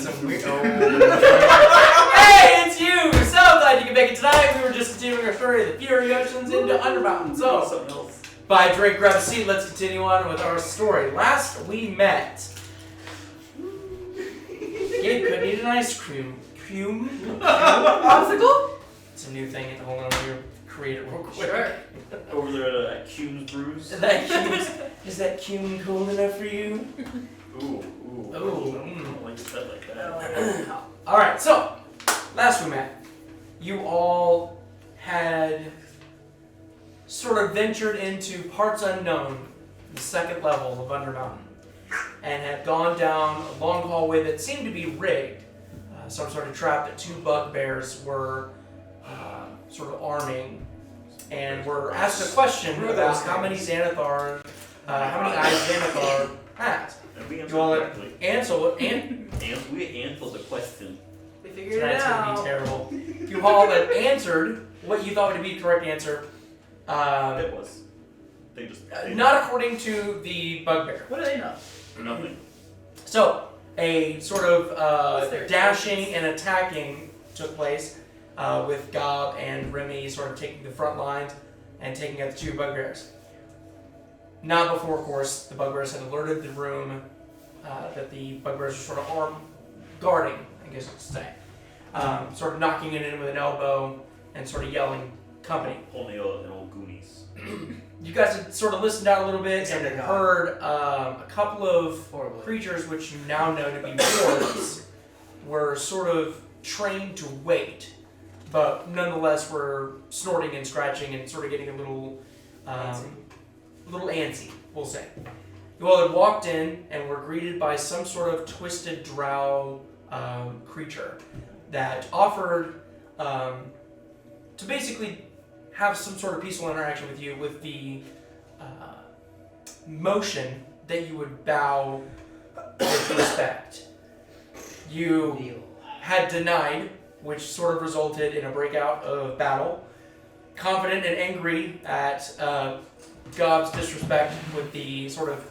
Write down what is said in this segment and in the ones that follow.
some weird. Hey, it's you! We're so glad you can make it tonight. We were just continuing our story of the Furiosians into Undermountain. So, by Drake, grab a seat. Let's continue on with our story. Last we met, Gabe couldn't eat an ice cream. Popsicle? It's a new thing. Hold on, let me create it real quick. Sure. Over there at Cume's Brews. Is that cume cold enough for you? Ooh. Ooh. I don't like stuff like that. Alright, so, last we met, you all had sort of ventured into parts unknown, the second level of Undermountain, and had gone down a long hallway that seemed to be rigged. Some sort of trap that two bugbears were sort of arming, and were asked a question about how many eyes Xanathar has. And we You all answered correctly. We answered the question. We figured it That's out. going to be terrible. You all had answered what you thought would be the correct answer. It was. They just. Not according to the bugbear. What do they know? Nothing. So, a sort of What's their dashing and attacking took place with Gob and Remmy sort of taking the front lines and taking out the two bugbears. Not before, of course, the bugbears had alerted the room that the bugbears were sort of guarding, I guess you could say. Sort of knocking it in with an elbow and sort of yelling, "Company." Only an old Goonies. You guys had sort of listened out a little bit and had heard a couple of creatures, which you now know to be dwarves, were sort of trained to wait, but nonetheless were snorting and scratching and sort of getting a little antsy, we'll say. You all had walked in and were greeted by some sort of twisted drow creature that offered to basically have some sort of peaceful interaction with you with the motion that you would bow with respect. You had denied, which sort of resulted in a breakout of battle. Confident and angry at Gob's disrespect with the sort of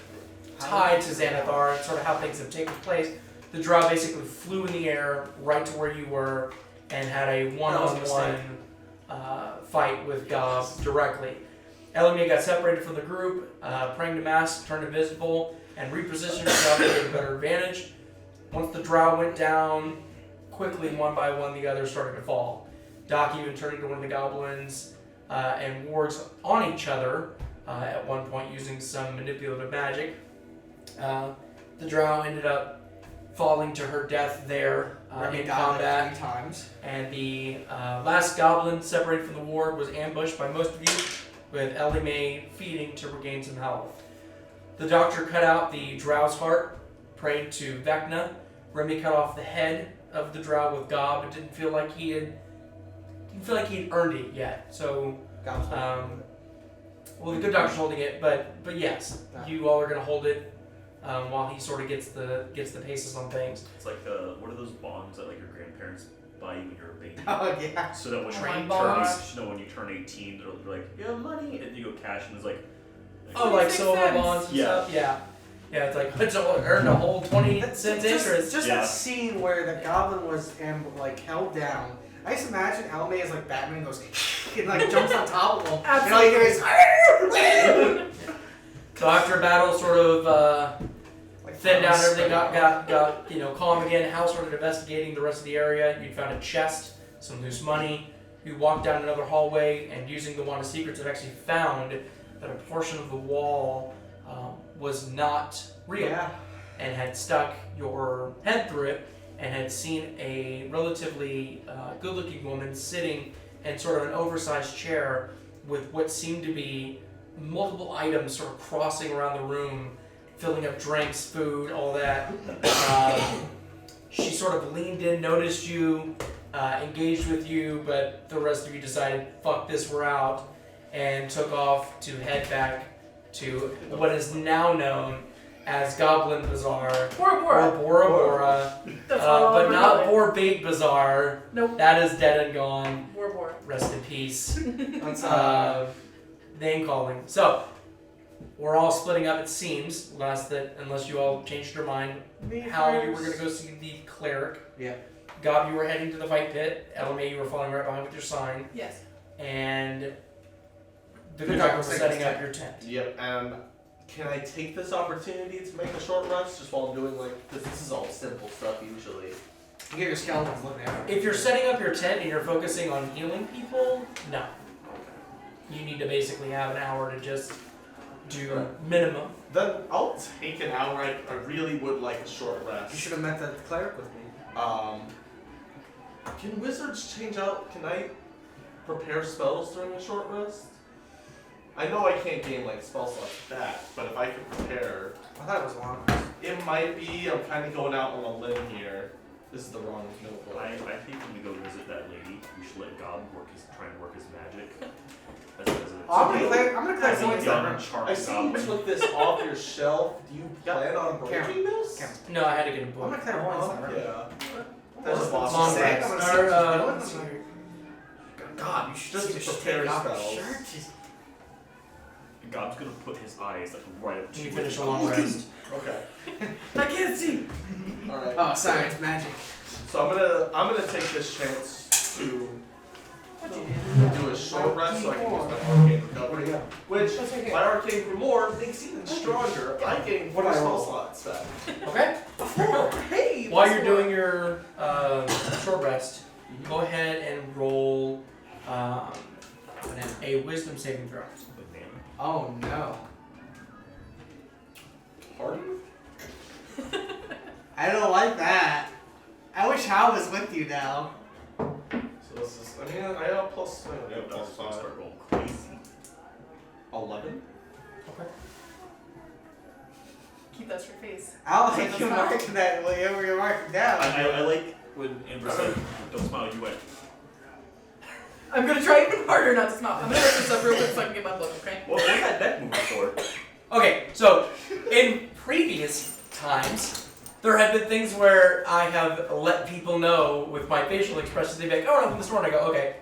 tie to Xanathar and sort of how things have taken place, the drow basically flew in the air right to where you were and had a one-on-one fight with Gob directly. Elimae got separated from the group, praying to mass, turned invisible, and repositioned herself to get a better advantage. Once the drow went down, quickly one by one the others started to fall. Doc even turned into one of the goblins and wargs on each other at one point using some manipulative magic. The drow ended up falling to her death there in combat. 3 times. And the last goblin separated from the ward was ambushed by most of you, with Elimae feeding to regain some health. The doctor cut out the drow's heart, prayed to Vecna. Remmy cut off the head of the drow with Gob. It didn't feel like he had earned it yet. So, well, the good doctor's holding it, but yes, you all are gonna hold it while he sort of gets the paces on things. It's like what are those bonds that like your grandparents buy you when you're a baby? Oh, yeah. So that when Train you bonds? when you turn 18, they're like, you have money, and you go cash, and it's like. Like silver cents. bonds and Yeah. stuff. Yeah, it's like it's earned a whole 20 cents interest. Just Yeah. that scene where the goblin was held down. I just imagine Elimae is like Batman and goes and like jumps on top of him. And all you hear is So after a battle, sort of thinned down, everything got calm again. Hal started investigating the rest of the area. You found a chest, some loose money. You walked down another hallway, and using the Wand of Secrets, have actually found that a portion of the wall was not real, and had stuck your head through it, and had seen a relatively good-looking woman sitting in sort of an oversized chair with what seemed to be multiple items sort of crossing around the room, filling up drinks, food, all that. She sort of leaned in, noticed you, engaged with you, but the rest of you decided, fuck this, we're out, and took off to head back to what is now known as Goblin Bazaar, Bora Bora. or Bora Bora, but not Boarbait Bazaar. Nope. That is dead and gone. Bora Bora. Rest in peace. That's Name calling. So, we're all splitting up, it seems, unless you all changed your mind. Hal, you were going to go see the cleric. Yeah. Gob, you were heading to the fight pit. Elimae, you were following right behind with your sign. Yes. And the good doctor was setting up your tent. Yep, and can I take this opportunity to make a short rest just while I'm doing this is all simple stuff usually. You get your skeletons looking at it. If you're setting up your tent and you're focusing on healing people, no. You need to basically have an hour to just do minimum. Then I'll take an hour. I really would like a short rest. You should have met the cleric with me. Can wizards change out? Can I prepare spells during a short rest? I know I can't gain spell slots back, but if I could prepare, I thought it was long. it might be. I'm kind of going out on a limb here. This is the wrong notebook. I think when we go visit that lady, we should let Gob try and work his magic. As I'm gonna clear as a points young on charming I see you goblin. took this off your shelf. Do you plan on breaking this? Cameron. No, I had to get a I'm book. gonna clear points on it. Yeah. There's a boss. Long Sick, rest. I'm gonna see what she's Or, doing. God, you should Just see her prepare take off her spells. shirt. She's- Gob's gonna put his eyes right up to you you. finish a long rest. Okay. I can't see. All right. Oh, sorry, it's magic. So I'm gonna take this chance to do a short rest so I can use my arcane recovery, which my arcane grimoire makes even stronger. I gain 4 spell slots back. Okay? Hey! While you're doing your short rest, go ahead and roll a wisdom saving throw. Banana. Oh no. Pardon? I don't like that. I wish Hal was with you now. So this is. I mean, I have plus. I have plus 5. Start going crazy. 11. Okay. Keep that straight face. I Take like the you smile. marking that whenever you're marking down. I like when Ember said, "Don't smile." You went. I'm gonna try even harder not to smile. I'm gonna write this up real quick so I can get my book, okay? What's that neck movement for? Okay, so in previous times, there have been things where I have let people know with my facial expressions. They'd be like, "Oh, we're open the store," and I go, "Okay."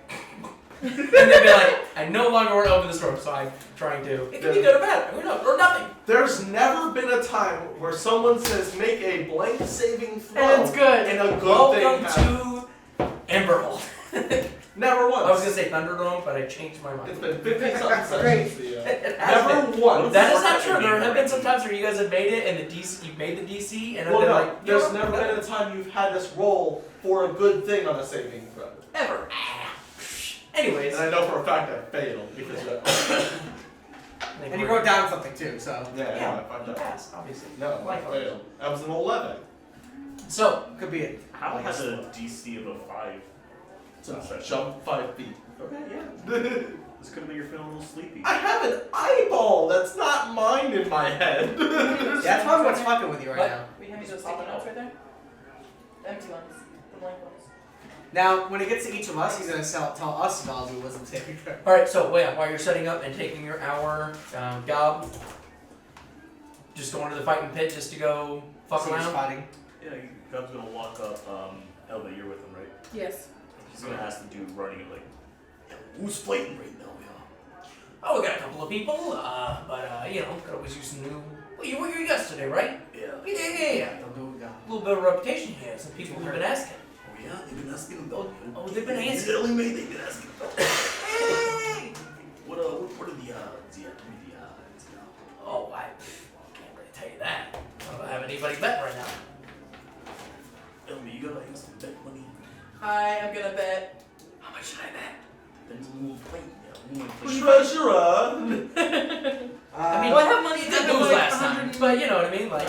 And they'd be like, "I no longer want to open the store," so I'm trying to. It can be good or bad, or nothing. There's never been a time where someone says make a blank saving throw. And it's good. And a good Welcome thing happens. to Emberhold. Never once. I was gonna say Thunderdome, but I changed my mind. It's been 50 something Great. sessions. Yeah. It has Never been. once. That is not true. There have been some times where you guys have made it, and the DC, you made the DC, and I've Well, been no, like, you there's know, never been a time you've had us roll for a good thing on a saving throw. Ever. Anyways, And I know for a fact I failed because of that. And you wrote down something too, so. Yeah, I fucked you up. passed, obviously. No, I failed. I was an 11. So, Could be it. Hal has a DC of a 5. So jump 5 feet. Okay, yeah. This could have been you're feeling a little sleepy. I have an eyeball that's not mine in my head. That's probably what's fucking with you right What? now. We have those sticky notes right there? The empty ones. The blank ones. Now, when it gets to each of us, he's gonna tell us about who wasn't saving throw. alright, so while you're setting up and taking your hour, Gob, just going to the fighting pit just to go fuck So he's around? fighting. Yeah, Gob's gonna walk up. Elba, you're with him, right? Yes. He's gonna ask the dude running it like, "Yeah, who's fighting right now, yeah?" Oh, we got a couple of people, but, could always use some new... Well, you were here yesterday, right? Yeah. Yeah. Don't do it, God. A little bit of reputation here. Some people have been asking. Oh yeah, they've been asking about you. Oh, they've been asking. Incidentally, they've been asking about you. Hey! What are the odds? Yeah, what are the odds? Yeah. Oh, I can't really tell you that. I don't have anybody bet right now. Elba, you gotta have some bet money. I am gonna bet. How much should I bet? Then we'll play. Yeah, we'll play. Treasurer! I mean, Well, I have money. you did lose last time, but you know what I mean? Like,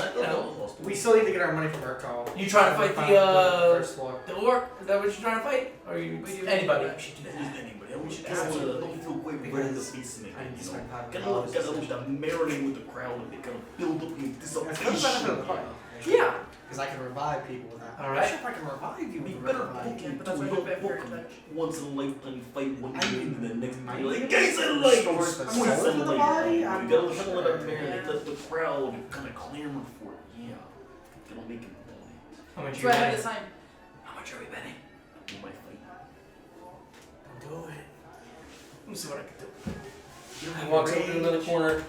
We still need to get our money from Urkel. You trying to fight first floor. the orc? Is that what you're trying to fight? Or you anybody? We should do Use that. anybody. We should ask ask you. don't feel quite ready to be something. I need to spend $5 Gotta let them marinate with the crowd and they gotta build up the That's the benefit of anticipation. the fight. Yeah. Because I can revive people with that. All I'm right. sure if I can revive you We with better revive. book Yeah, it but to that's a why I book prefer touch. once in a lifetime fight one I day mean, and the next might day. Like, even guys, I restore like the once soul in of a the lifetime. body? We I'm gotta not let sure. it marinate. Let the crowd kind of clamor for it. Yeah. Gonna make it want How much So are I you have betting? this time. How much are we betting? it. We might fight. Don't do it. Let me see what I can do. He walks over to another corner,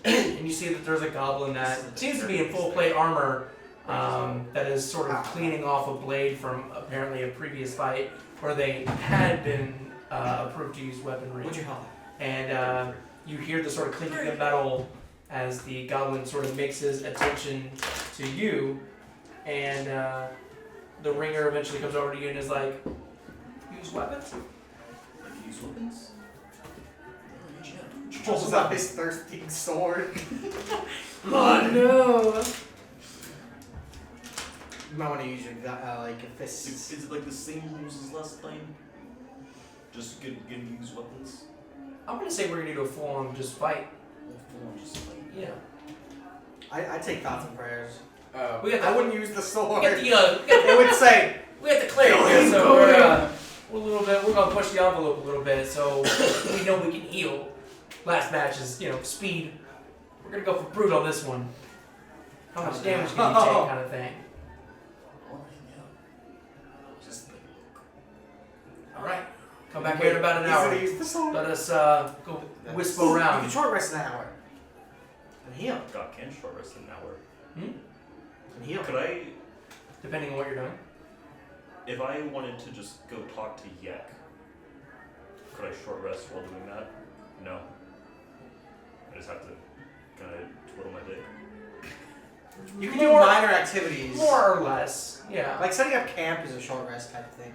and you see that there's a goblin that seems to be in full plate armor that is sort of cleaning off a blade from apparently a previous fight where they had been approved to use weaponry. What'd you help? And you hear the sort of clinking of metal as the goblin sort of makes his attention to you, and the ringer eventually comes over to you and is like, use weapons? Use weapons? Pulls out his thirsting sword. Oh no! You might want to use your like a fist. Is it like the same rules as last time? Just gonna use weapons? I'm gonna say we're gonna do a full-on just fight. Just like Yeah. I take thoughts and prayers. We got the- I wouldn't use the We sword. got the It would say, we got the cleric here, so we're a little bit. We're gonna push the envelope a little bit, so we know we can heal. Last match is speed. We're gonna go for brute on this one. How much damage can you take, kind of thing. just like All right, come back here in about an hour. Use the sword. Let us go whisper You around. can short rest an hour. And heal. Gob Can't short rest in an hour. And heal. Could I, Depending on what you're doing. if I wanted to just go talk to Yek, could I short rest while doing that? No. I just have to kind of twiddle my dick. You can do More- minor activities. More or less, yeah. Like setting up camp is a short rest type thing.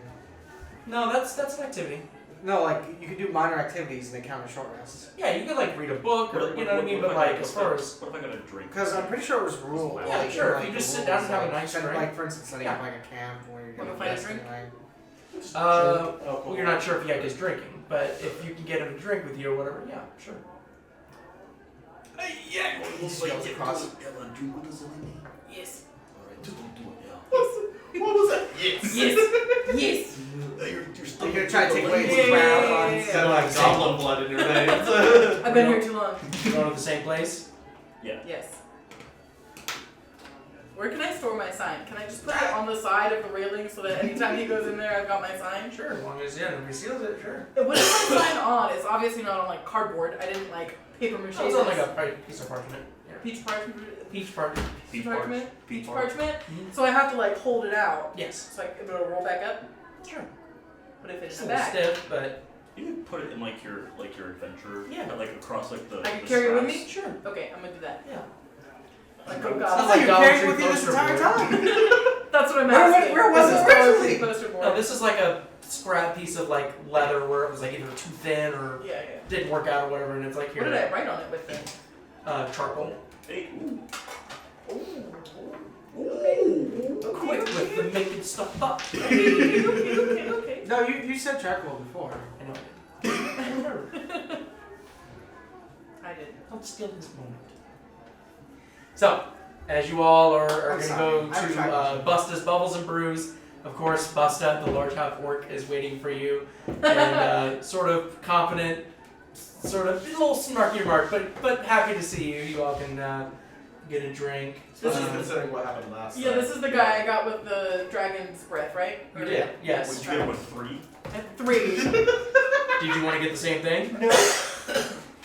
No, that's an activity. No, like you can do minor activities and they count as short rests. Yeah, you could like read a book or you know what I mean, but like as far as What if I got a drink? Because I'm pretty sure it was rule. Yeah, like, sure, like, you the just sit rules, down and have a like, nice drink. Like for instance, setting up Yeah. like a camp where you're Wanna gonna find a rest drink? anyway. well, you're not sure if Yek is drinking, but if you can get him to drink with you or whatever, yeah, sure. Hey, Yek! He scales across. Have a drink with us, Elimae? Yes. Alright, just don't do it now. What was that? Yes. Yes. Yes. You're still You're gonna try to take away his Yeah. crown on Instead of like goblin blood in your veins. I've been here too long. You going to the same place? Yes. Where can I store my sign? Can I just put it on the side of the railing so that anytime he goes in there, I've got my sign? Sure, as long as nobody seals it, sure. What is my sign on? It's obviously not on like cardboard. I didn't like paper mache. It's on like a piece of parchment. Yeah. peach parchment. Peach parchment. Peach parchment. parch. Peach Peach parch. parchment. Mhm. So I have to like hold it out. Yes. So it'll roll back up. Sure. But if it's It's a in little back, stiff, but You can put it in like your adventure. Yeah. Like across like the. I can the carry it with straps. me. sure. Okay, I'm gonna do that. Yeah. Like, oh Sounds god. like you're Dollar carrying Tree with you this poster entire board. time. That's what I'm Where- asking. where was This it is Dollar originally? Tree poster board. No, this is like a scrap piece of like leather where it was like either too thin or Yeah, yeah. didn't work out or whatever, and it's like here. What did I write on it with then? Charcoal. Hey, ooh. Quick with the making stuff up. Okay. No, you said charcoal before. I know. I remember. I did. Don't steal this moment. So, as you all are I'm going to sorry. go I'm to trying. Busta's Bubbles and Brews, of course, Busta, the large half orc, is waiting for you. And sort of confident, sort of a little snarky remark, but happy to see you. You all can get a drink. Especially considering what happened last Yeah, time. this is the guy I got with the dragon's breath, right? You did, Would yes. you get it with 3? At 3. Did you want to get the same thing? No.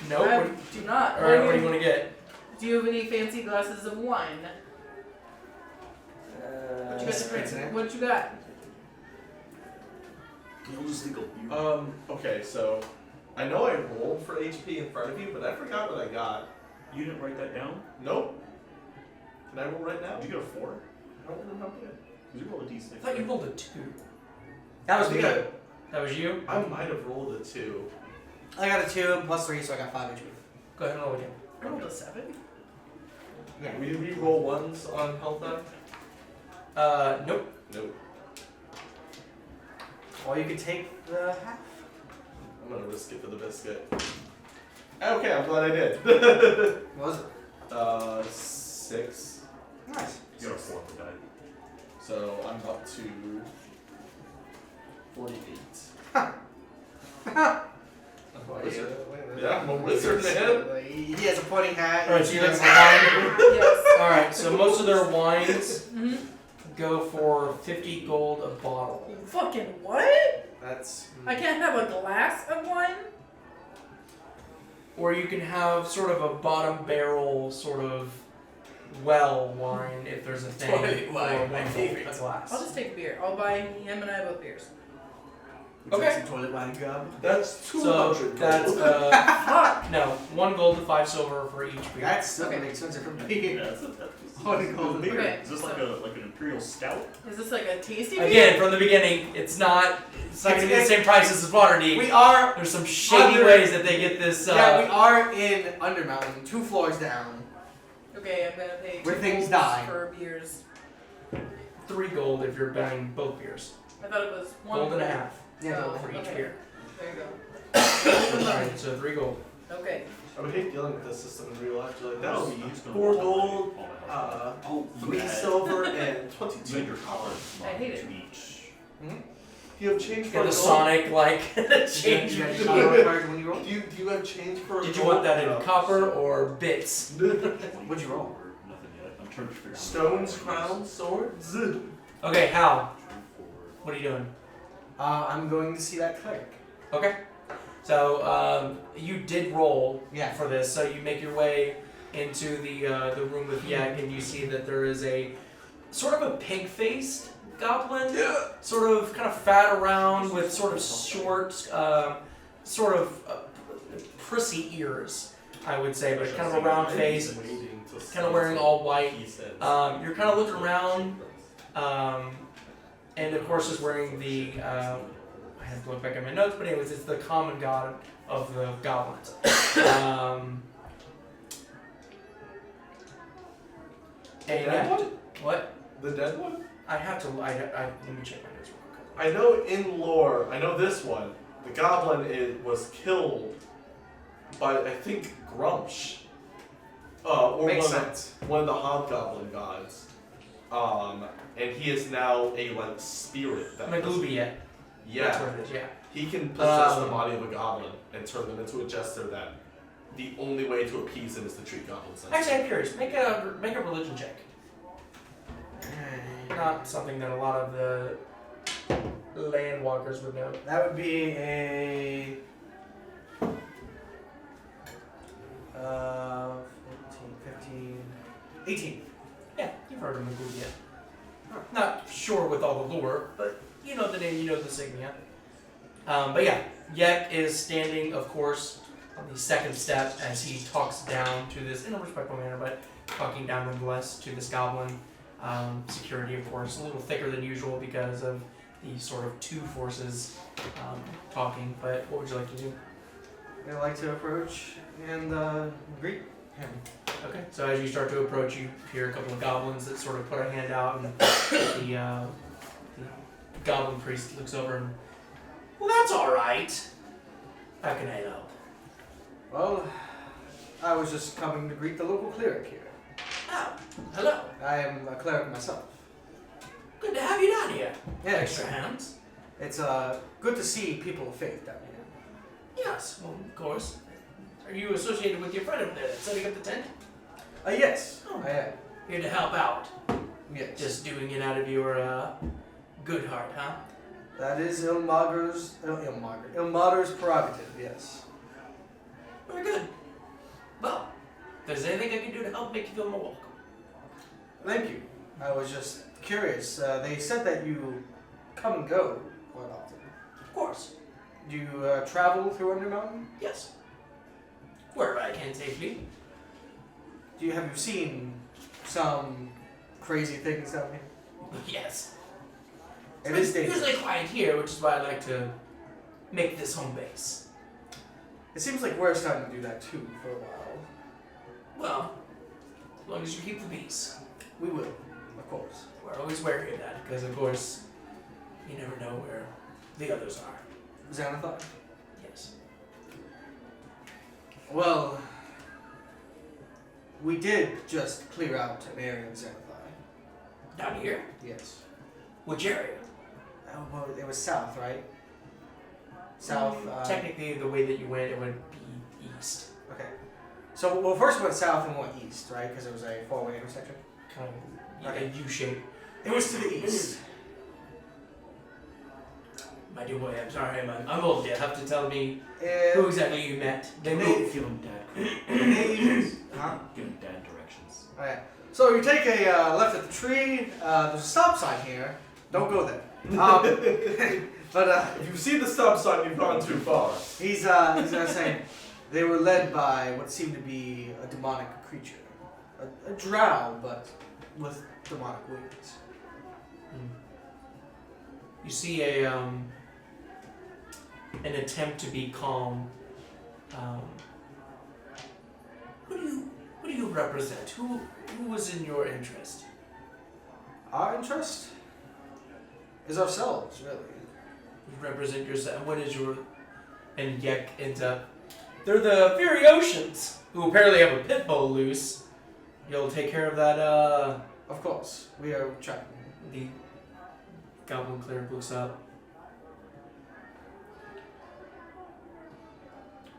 No? I What, do not. all right, what do you want to get? Do you have any fancy glasses of wine? What you got to spritz drink? it. What you got? You'll just think of Okay, so I know I rolled for HP in front of you, but I forgot what I got. You didn't write that down? Nope. Can I roll right now? Did you get a 4? I don't remember. Because you rolled a D6. I thought you rolled a 2. That was me. Yeah. That was you? I might have rolled a 2. I got a 2 plus 3, so I got 5 HP. Go ahead and roll again. I rolled a 7. Yeah. We re-roll ones on health then? Nope. Nope. Well, you could take the half. I'm gonna risk it for the biscuit. Okay, I'm glad I did. What was it? 6. Nice. You got a 4 for die. So I'm up to 48. Oh, Wizard. Yeah, I'm a wizard, man. He has a pointing hat. Alright, so you got has some wine. Yes. Alright, so most of their wines Mm-hmm. go for 50 gold a bottle. Fucking what? That's. I can't have a glass of wine? or you can have sort of a bottom barrel sort of well wine if there's a thing Toilet for wine, one my gold favorite. a glass. I'll just take a beer. I'll buy him and I both beers. Okay. Some toilet wine, Gob. That's 200 So gold. that's Fuck! no 1 gold to 5 silver for each beer. That's still Okay. an expensive for Yeah, beer. that's One gold. beer. Okay, Is this so- like an imperial stout? Is this like a tasty beer? Again, from the beginning, it's not going to be the same prices as Waterdeep. We are, There's some shady Under- ways that they get this. yeah, we are in Undermountain, 2 floors down. Okay, I'm gonna pay 2 Where things golds die. for beers. 3 gold if you're buying both beers. I thought it was 1 Gold and a half Yeah, Oh, for each okay. beer. There you go. Alright, so 3 gold. Okay. I would hate dealing with this system in real life. You're like, that'll be I'm just gonna 4 roll gold, my health. Oh, 3 yeah. silver, and You 22 had your copper. I hate it. To each. Do you have change for Get a the gold? Sonic like change. You got your card when you roll? Do you have change for a Did you gold? want that in No. copper or bits? What'd you roll? Nothing yet. I'm trying to figure out. Stones, crowns, swords? Okay, Hal, what are you doing? I'm going to see that cleric. Okay. So you did roll Yeah. for this, so you make your way into the room with Yek, and you see that there is a sort of a pig-faced goblin, sort of kind of fat around with sort of short, sort of prissy ears, I would say, but kind of a round face, kind of wearing all white. You're kind of looking around, and of course is wearing the. I have to look back at my notes, but anyways, it's the common god of the goblins. And dead one? what? The dead one? I have to. I let me check my notes real quick. I know in lore, I know this one, the goblin was killed by, I think, Grumsh. Or Makes one, sense. one of the hobgoblin gods. And he is now a, like, spirit. That Maglubiet. That's yeah. what it is. Yeah. He can possess the Um, body of a goblin and turn them into a jester that the only way to appease him is to treat goblins like Actually, I'm curious. Make a religion check. Not something that a lot of the landwalkers would know. That would be a 14, 15, 18. Yeah, you've heard of Maglubiet. Not sure with all the lore, but you know the name, you know the insignia. But yeah, Yek is standing, of course, on the second step as he talks down to this, in a respectful manner, but talking down nonetheless to this goblin. Security, of course, a little thicker than usual because of the sort of 2 forces talking. But what would you like to do? I'd like to approach and greet him. Okay. So as you start to approach, you hear a couple of goblins that sort of put a hand out, and the goblin priest looks over and, well, that's all right. How can I help? Well, I was just coming to greet the local cleric here. Oh, hello. I am a cleric myself. Good to have you down here. Yes. Extra hands. It's good to see people of faith down here. Yes, well, of course. Are you associated with your friend over there that's setting up the tent? Yes, Oh. I am. Here to help out. Yes. Just doing it out of your good heart, huh? That is Ilmater's prerogative, yes. Very good. Well, if there's anything I can do to help make you feel more welcome. Thank you. I was just curious. They said that you come and go quite often. Of course. Do you travel through Undermountain? Yes. Wherever I can safely. Have you seen some crazy things down here? Yes. It is dangerous. usually quiet here, which is why I like to make this home base. It seems like we're starting to do that too for a while. Well, as long as you keep the peace. We will, of course. We're always wary of that, because of course, you never know where the others are. Xanathar? Yes. Well, we did just clear out an area in Xanathar. Down here? Yes. Which area? Well, it was south, right? South. Technically, the way that you went, it would be east. Okay. So, well, first we went south and we went east, right? Because it was a 4-way intersection. Kind of Okay. a U shape. It was to the east. My dear boy, I'm sorry, I'm old. You have to tell me And who exactly you met. Give him dad. Huh? Give him dad directions. Alright. So you take a left at the tree. There's a stop sign here. Don't go there. But If you've seen the stop sign, you've gone too far. he's gonna say they were led by what seemed to be a demonic creature, a drow, but with demonic wings. You see an attempt to be calm. Who do you represent? Who was in your interest? Our interest is ourselves, really. You represent yourself. What is your? And Yek ends up. They're the Furiosians, who apparently have a pit bull loose. You'll take care of that. Of course, we are tracking. The Goblin Cleric looks up.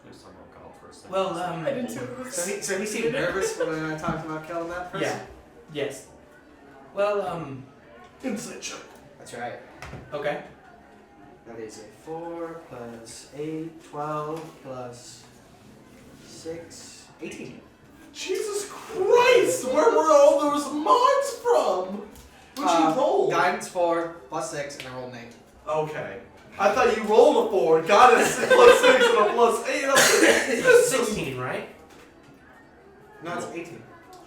There's some more Gob for a second. Well, I did too. So he seemed nervous when I talked about killing that person. Yeah. Yes. Well, Insight check. That's right. okay. That is a 4 plus 8, 12 plus 6, 18. Jesus Christ! Where were all those mods from? What'd you roll? Guidance 4 plus 6, and I rolled an 8. Okay. I thought you rolled a 4, got a plus 6 and a plus 8. It's 16, right? No, it's 18.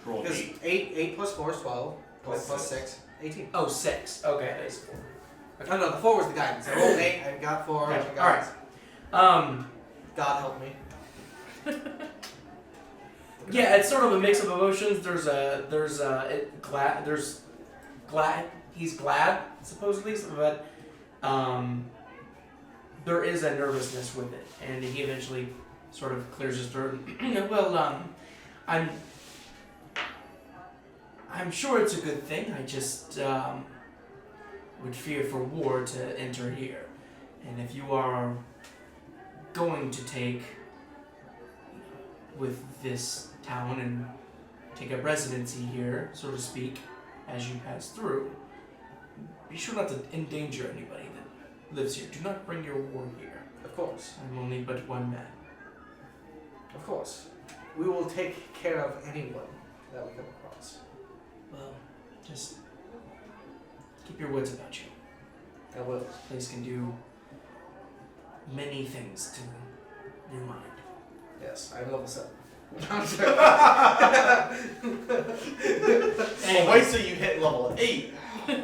Roll Because 8. 8 plus 4 is 12. Plus Plus 6. 6, 18. Oh, 6. Okay, that is 4. Oh no, the 4 was the guidance. I rolled 8, I got 4, I Okay, got alright. God help me. Yeah, it's sort of a mix of emotions. He's glad supposedly, but there is a nervousness with it, and he eventually sort of clears his throat. Well, I'm sure it's a good thing. I just would fear for war to enter here, and if you are going to take with this town and take up residency here, so to speak, as you pass through, be sure not to endanger anybody that lives here. Do not bring your war here. Of course. I'm only but one man. Of course. We will take care of anyone that we come across. Well, just keep your wits about you. I will. This place can do many things to your mind. Yes, I'm level 7. Well, wait till you hit level 8.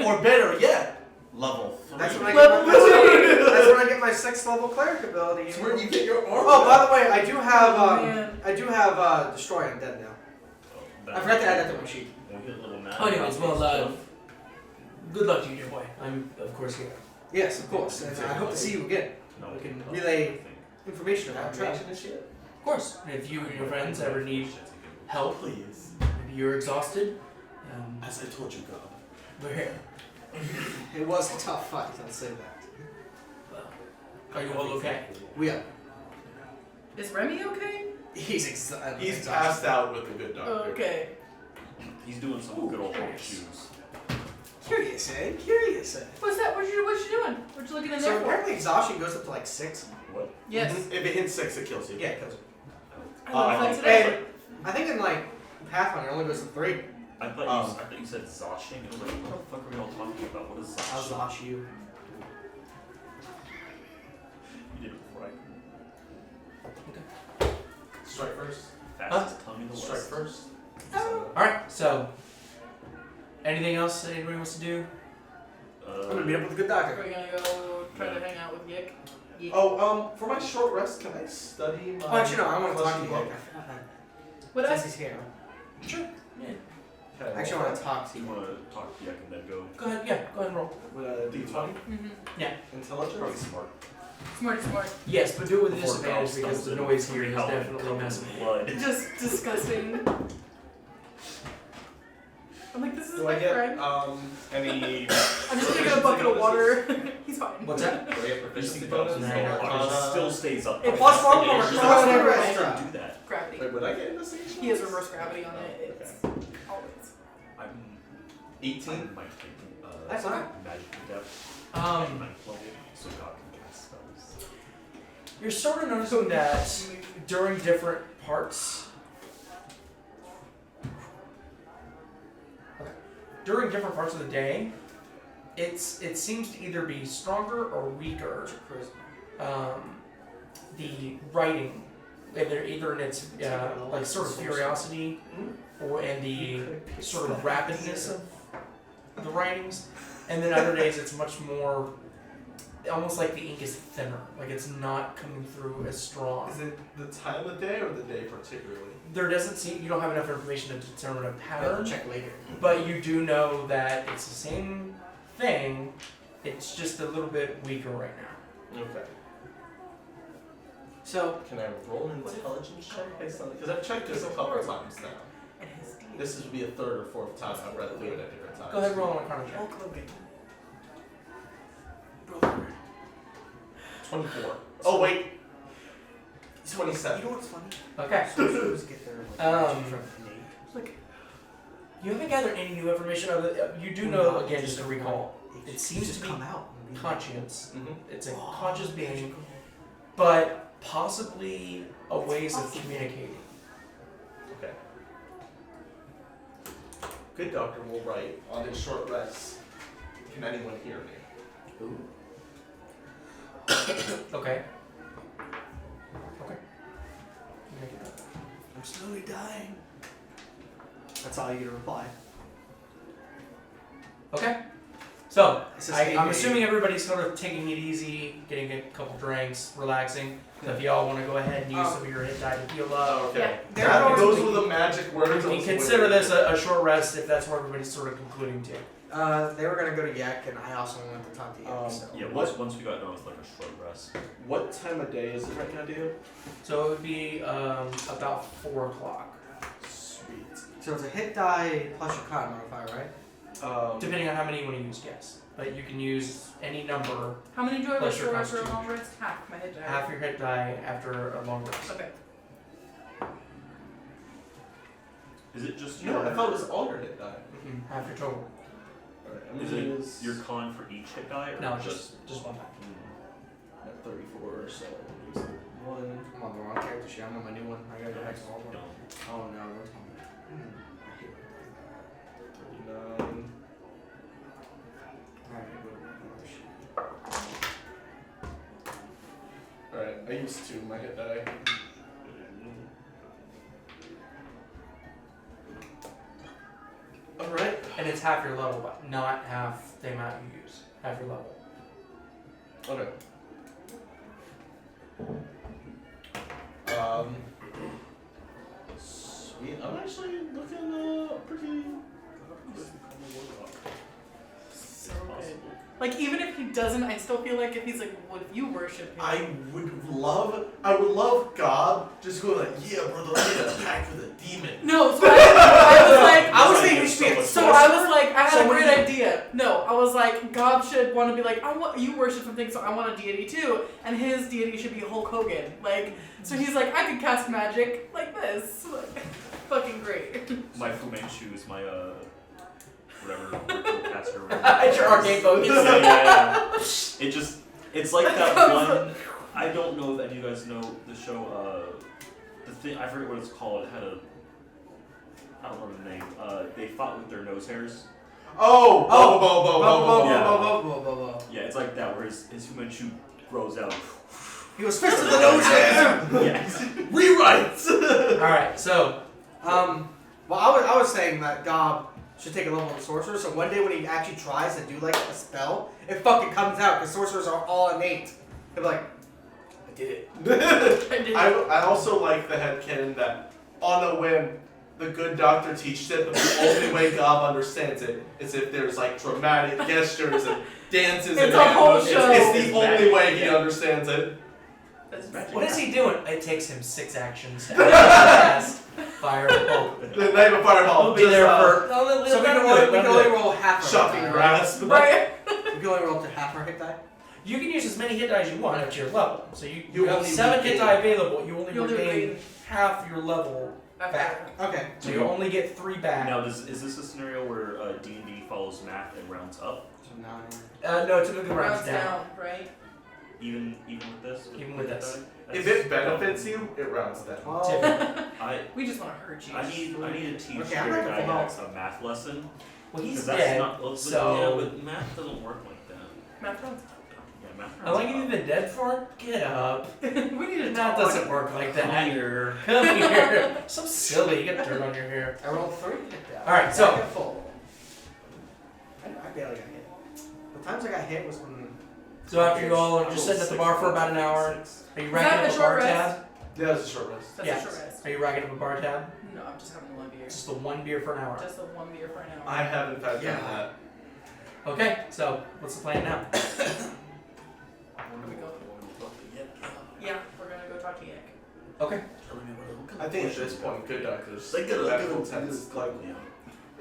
Or better yet, level 3. That's when I get my 6th level cleric ability. That's where you get your armor. Oh, by the way, I do have man. destroy undead now. Oh, I forgot to add that to my sheet. When we hit level 9. Anyways, well, good luck to you, dear boy. I'm, of course, here. Yes, of course, and I hope to see you again. No, we can no, relay I think. information about travel. Information and shit. Of course. And if you and your friends ever need help, Please. maybe you're exhausted, As I told you, Gob. we're here. It was a tough fight, I'll say that. Well, are you all okay? We are. Is Remy okay? He's He's passed out with a good doctor. Okay. He's doing some good old shoes. Curious, eh? Curious, eh? What's that? What you doing? What you looking in So there for? apparently exhaustion goes up to like 6. What? Yes. If it hits 6, it kills you. Yeah, it kills you. I learned that today. And I think in like Pathfinder it only goes to 3. I thought you said zoshing. I was like, what the fuck are we all talking about? What is I'll zoshing? zosh you. You did it before I could. Strike first. Fastest tongue in the Strike west. first. Alright, so, anything else that anybody wants to do? I'm gonna meet up with a good Are doctor. we gonna go try to hang out with Yek? Yek. Oh, for my short rest, can I study my... Oh, actually, no, I want to talk to you. fleshy What Since I? he's here. Sure. Yeah. book? Okay, Actually, I want to talk to Do you you. want to talk to Yek and then go? Go ahead, yeah, go ahead and roll. With a D20? Mm-hmm. Intelligence? Probably smart. Smart. Yes, but do it with a Before disadvantage Gob because the stumbles noise in here is hell and definitely covered in messing. blood. Just disgusting. I'm like, this is Do I my get friend. any... I'm just gonna get a bucket of water. He's fine. What's that? Do I get proficiency bonus? No. It still stays up. It's plus one more, It's just plus like, one why extra. would you do that? Gravity. Wait, would I get investigation? He has reverse gravity on it. It's always. I'm 18? I might take That's fine. magic in depth. Um, 9th level, so God can spells. You're sort of noticing that during different parts. During different parts of the day, it seems to either be stronger or weaker. The writing, either in its like sort of curiosity, or in the sort of rapidness of the writings, and then other days it's much more, almost like the ink is thinner, like it's not coming through as strong. Is it the time of day or the day particularly? There doesn't seem, you don't have enough information to determine a I'll pattern, check later. but you do know that it's the same thing, it's just a little bit weaker right now. Okay. So, Can I roll an intelligence check based on it? Because I've checked this a couple times now. And his deity. This would be a third or fourth time I've read through it at different times. Go ahead and roll on a Arcana check. Hulk Hogan. 24. Oh, wait. 27. you know what's funny? Okay. Sorcerers get their Um, from innate. Like, You haven't gathered any new information of it. You do know, again, just to recall, it seems just to be come out. and be conscience. Mm-hmm. It's a conscious being, but possibly a ways of communicating. Okay. Good doctor will write on his short rest. Can anyone hear me? Ooh. Okay. Okay. Make it up. I'm slowly dying. That's all you get to reply. Okay. So, It's just I'm AKA. assuming everybody's sort of taking it easy, getting a couple drinks, relaxing. So if y'all want to go ahead and use some of your hit die to heal up, Oh, okay. Yeah. That, those were the magic words. you I can was consider waiting. this a short rest if that's what everybody's sort of concluding to. They were gonna go to Yek, and I also went to talk to Yek. So. Yeah, What- once we got done with like a short rest. What time of day is it right now, Dave? So it would be about 4 o'clock, Sweet. So it's a hit die plus your con modifier, right? depending on how many you want to use. Yes, but you can use any number, how many do I Plus your restore after a constitution. long rest? Half my hit die. half your hit die after a long rest. Okay. Is it just No, I thought it was all your hit die. Half your total. Alright, I'm Is gonna it use your con for each hit die, or No, just? just one time. at 34, so I'll use one. I'm on the wrong character sheet. I'm on my new one. I gotta go back to all of them. No. Oh no, don't tell me. I hate it. 39. Alright, I go to another sheet. Alright, I used 2 my hit die. Alright. And it's half your level, but not half the amount you use. Half your level. Okay. Sweet. I'm actually looking pretty. So good. Like, even if he doesn't, I still feel like if he's like, what if you worship him? I would love Gob just go like, yeah, brother, I made a pact with a demon. No, so I was like, I was Like, thinking we it's should be a so I was like, I had So a what great do you- idea. No, I was like, Gob should want to be like, I want you worship something, so I want a deity too, and his deity should be Hulk Hogan. Like, so he's like, I could cast magic like this, like, fucking great. My Fu Manchu is my whatever ritual caster. It's your arcane focus. Yeah. It just, it's like that one. I don't know if any of you guys know the show. The thing, I forget what it's called. It had a, I don't remember the name. They fought with their nose hairs. Oh! Yeah, it's like that, where his Fu Manchu grows out. He was fist of the nose hair. Yeah. Rewrites! Alright, so Well, I was saying that Gob should take a level of sorcerer, so one day when he actually tries to do like a spell, it fucking comes out, because sorcerers are all innate. He'll be like, I did it. I also like the headcanon that on a whim, the good doctor teaches it, but the only way Gob understands it is if there's like dramatic gestures and dances It's and a whole animals. show. It's the only way he understands it. That's what is he doing? It takes him 6 actions to cast Firebolt. The name of Fireball. We'll be there for. So we can only roll half our Shocking hit die, grasp. Right. right? We can only roll to half our hit die. You can use as many hit die as you want up to your level. So you You have only 7 hit regain- die available. You only You'll do regain regain. half your level back. Okay. So you only get 3 back. Now, is this a scenario where D&D follows math and rounds up? So 9. No, typically rounds Rounds down. down, right? Even with this? Even with this. If it benefits you, it rounds down. I We just want to hurt you. I need to teach Okay, I'm your not guy gonna a math lesson. Well, he's 'Cause that's dead. not, well, so yeah, but math doesn't work like that. Math runs. Yeah, math. how long have you been dead for? Get up. We need to Math talk. doesn't work like that. Come here. Come here. So silly. You got dirt on your hair. I rolled 3. Hit that. Alright, so- I got full. I barely got hit. The times I got hit was when. So after you all are just sitting at the bar for about an hour, are you racking that up a a short bar rest? tab? Yeah, it's a short rest. That's Yes. a short rest. Are you racking up a bar tab? No, I'm just having one beer. Just the one beer for an hour. Just the one beer for an hour. I have in fact done that. Okay, so what's the plan now? Where do we go? Yeah, we're gonna go talk to Yek. Okay. I think at this point, good doctors, They get a medical tents, like,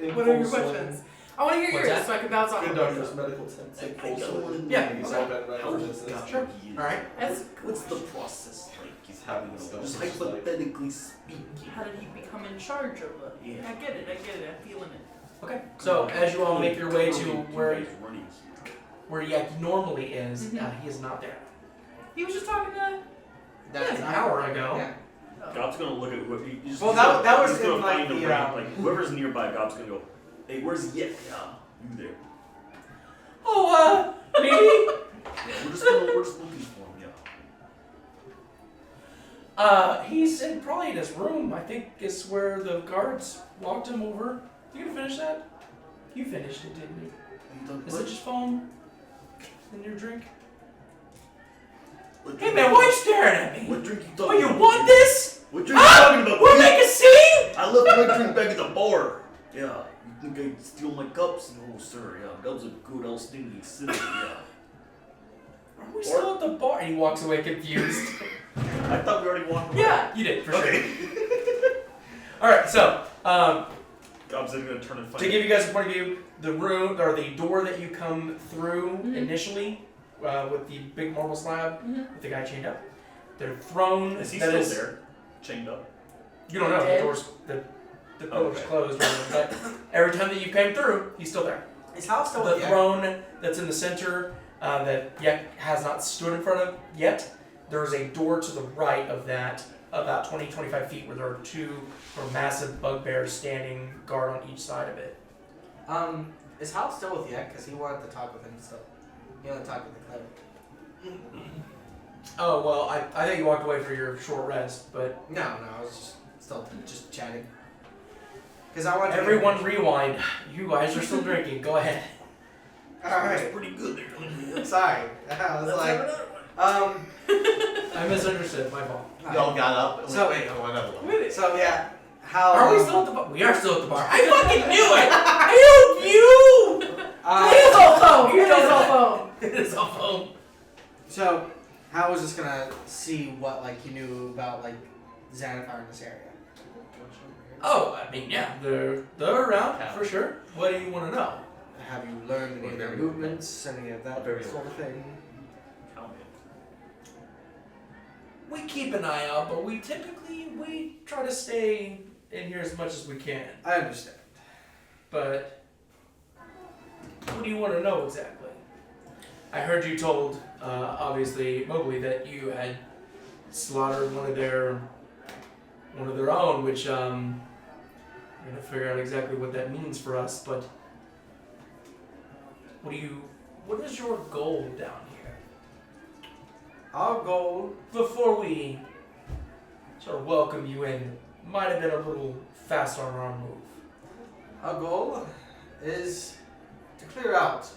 in What are your full swing. questions? I want to hear What's yours that? so I can bounce off Good of doctors, it. medical tents, in full I got swing. one. Yeah, He's okay. all been around for business. Sure. Alright. That's What's the process like? He's having a stuff. Just hypothetically speaking. How did he become in charge of it? Yeah. I get it. I'm feeling it. Okay. So as you all make your way to where running. Yak normally is, Mhm. he is not there. He was just talking to. That's an hour ago. Yeah. Gob's gonna look at who. Just, Well, he's gonna- that was he's gonna in, like, find a the, rank, like whoever's nearby. Gob's gonna go. Hey, where's Yek? Yeah, you there? Oh, maybe? Yeah, we're just looking for him. Yeah. He's probably in his room. I think is where the guards walked him over. You gonna finish that? You finished it, didn't you? Is it just foam in your drink? Hey man, why are you staring at me? What drink you Oh, talking you about? want this? What drink you talking about? We'll bitch? make a scene? I left my drink back at the bar. Yeah, you think I steal my cups? No, sir. Yeah, that was a good old stinky city. Yeah. Are we still at the bar? And he walks away confused. I thought we already walked away. Yeah, you did, for Okay. sure. Alright, so, Gob's then gonna turn and fight. to give you guys a point of view, the room, or the door that you come through Mhm. initially, with the big marble slab, Mhm. with the guy chained up, the throne Is he that still is- there? Chained up? You don't know, the Dead? door's, the pillar's Okay. closed, but every time that you came through, he's still there. Is Hal still The with Yek? throne that's in the center that Yek has not stood in front of yet, there is a door to the right of that, about 20-25 feet, where there are two massive bugbears standing guard on each side of it. Is Hal still with Yek? Because he wanted to talk with him still. He wanted to talk with the cleric. Oh, well, I think you walked away for your short rest, but No, I was just still just chatting. Because I wanted to. everyone rewind. You guys are still drinking. Go ahead. Alright. That's pretty good there. Sorry. I was Let's like, have another one. I misunderstood. My fault. Y'all got up and So- wait, I want another one. So yeah, Hal. Are we still at the bar? We are still at the bar. I fucking knew it! I knew you! It is all phone. It is all phone. It is all phone. So Hal was just gonna see what he knew about Xanathar in this area. Oh, I mean, yeah, they're around for sure. What do you want to know? Have you learned any of their movements, any of that Very sort of thing? We keep an eye out, but we try to stay in here as much as we can. I understand. But what do you want to know exactly? I heard you told, obviously, Mowgli, that you had slaughtered one of their own, which I'm gonna figure out exactly what that means for us. But what is your goal down here? Our goal. Before we sort of welcome you in, might have been a little fast on our move. Our goal is to clear out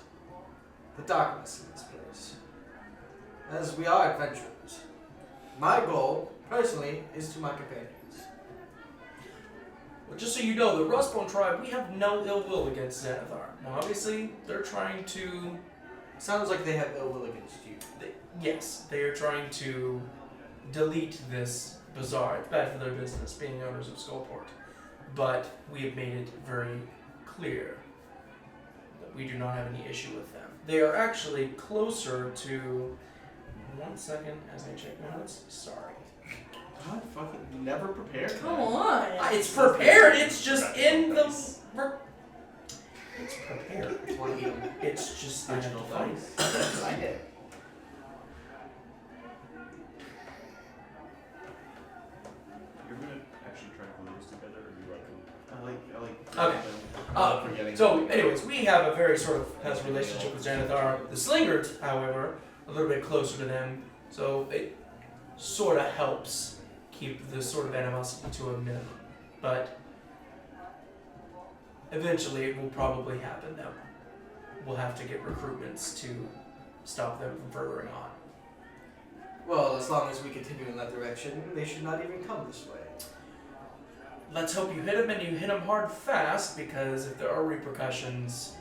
the darkness in this place. As we are adventurers. My goal, personally, is to my companions. Well, just so you know, the Rustbone tribe, we have no ill will against Xanathar. Now, obviously, they're trying to... Sounds like they have ill will against you. Yes, they are trying to delete this bazaar. It's bad for their business, being owners of Skullport. But we have made it very clear that we do not have any issue with them. They are actually closer to... 1 second as I check my notes. Sorry. God, fucking never prepared. Come on. It's prepared, it's just in the... It's prepared. It's one of them. It's just... I have to Original find dice. it. I did. Okay. Forgetting. So, anyways, we have a very sort of past relationship with Xanathar. The Slingards, however, a little bit closer to them, so it sort of helps keep this sort of animosity to a minimum. But eventually, it will probably happen. That we'll have to get recruitments to stop them from furthering on. Well, as long as we continue in that direction, they should not even come this way. Let's hope you hit them and you hit them hard fast, because if there are repercussions,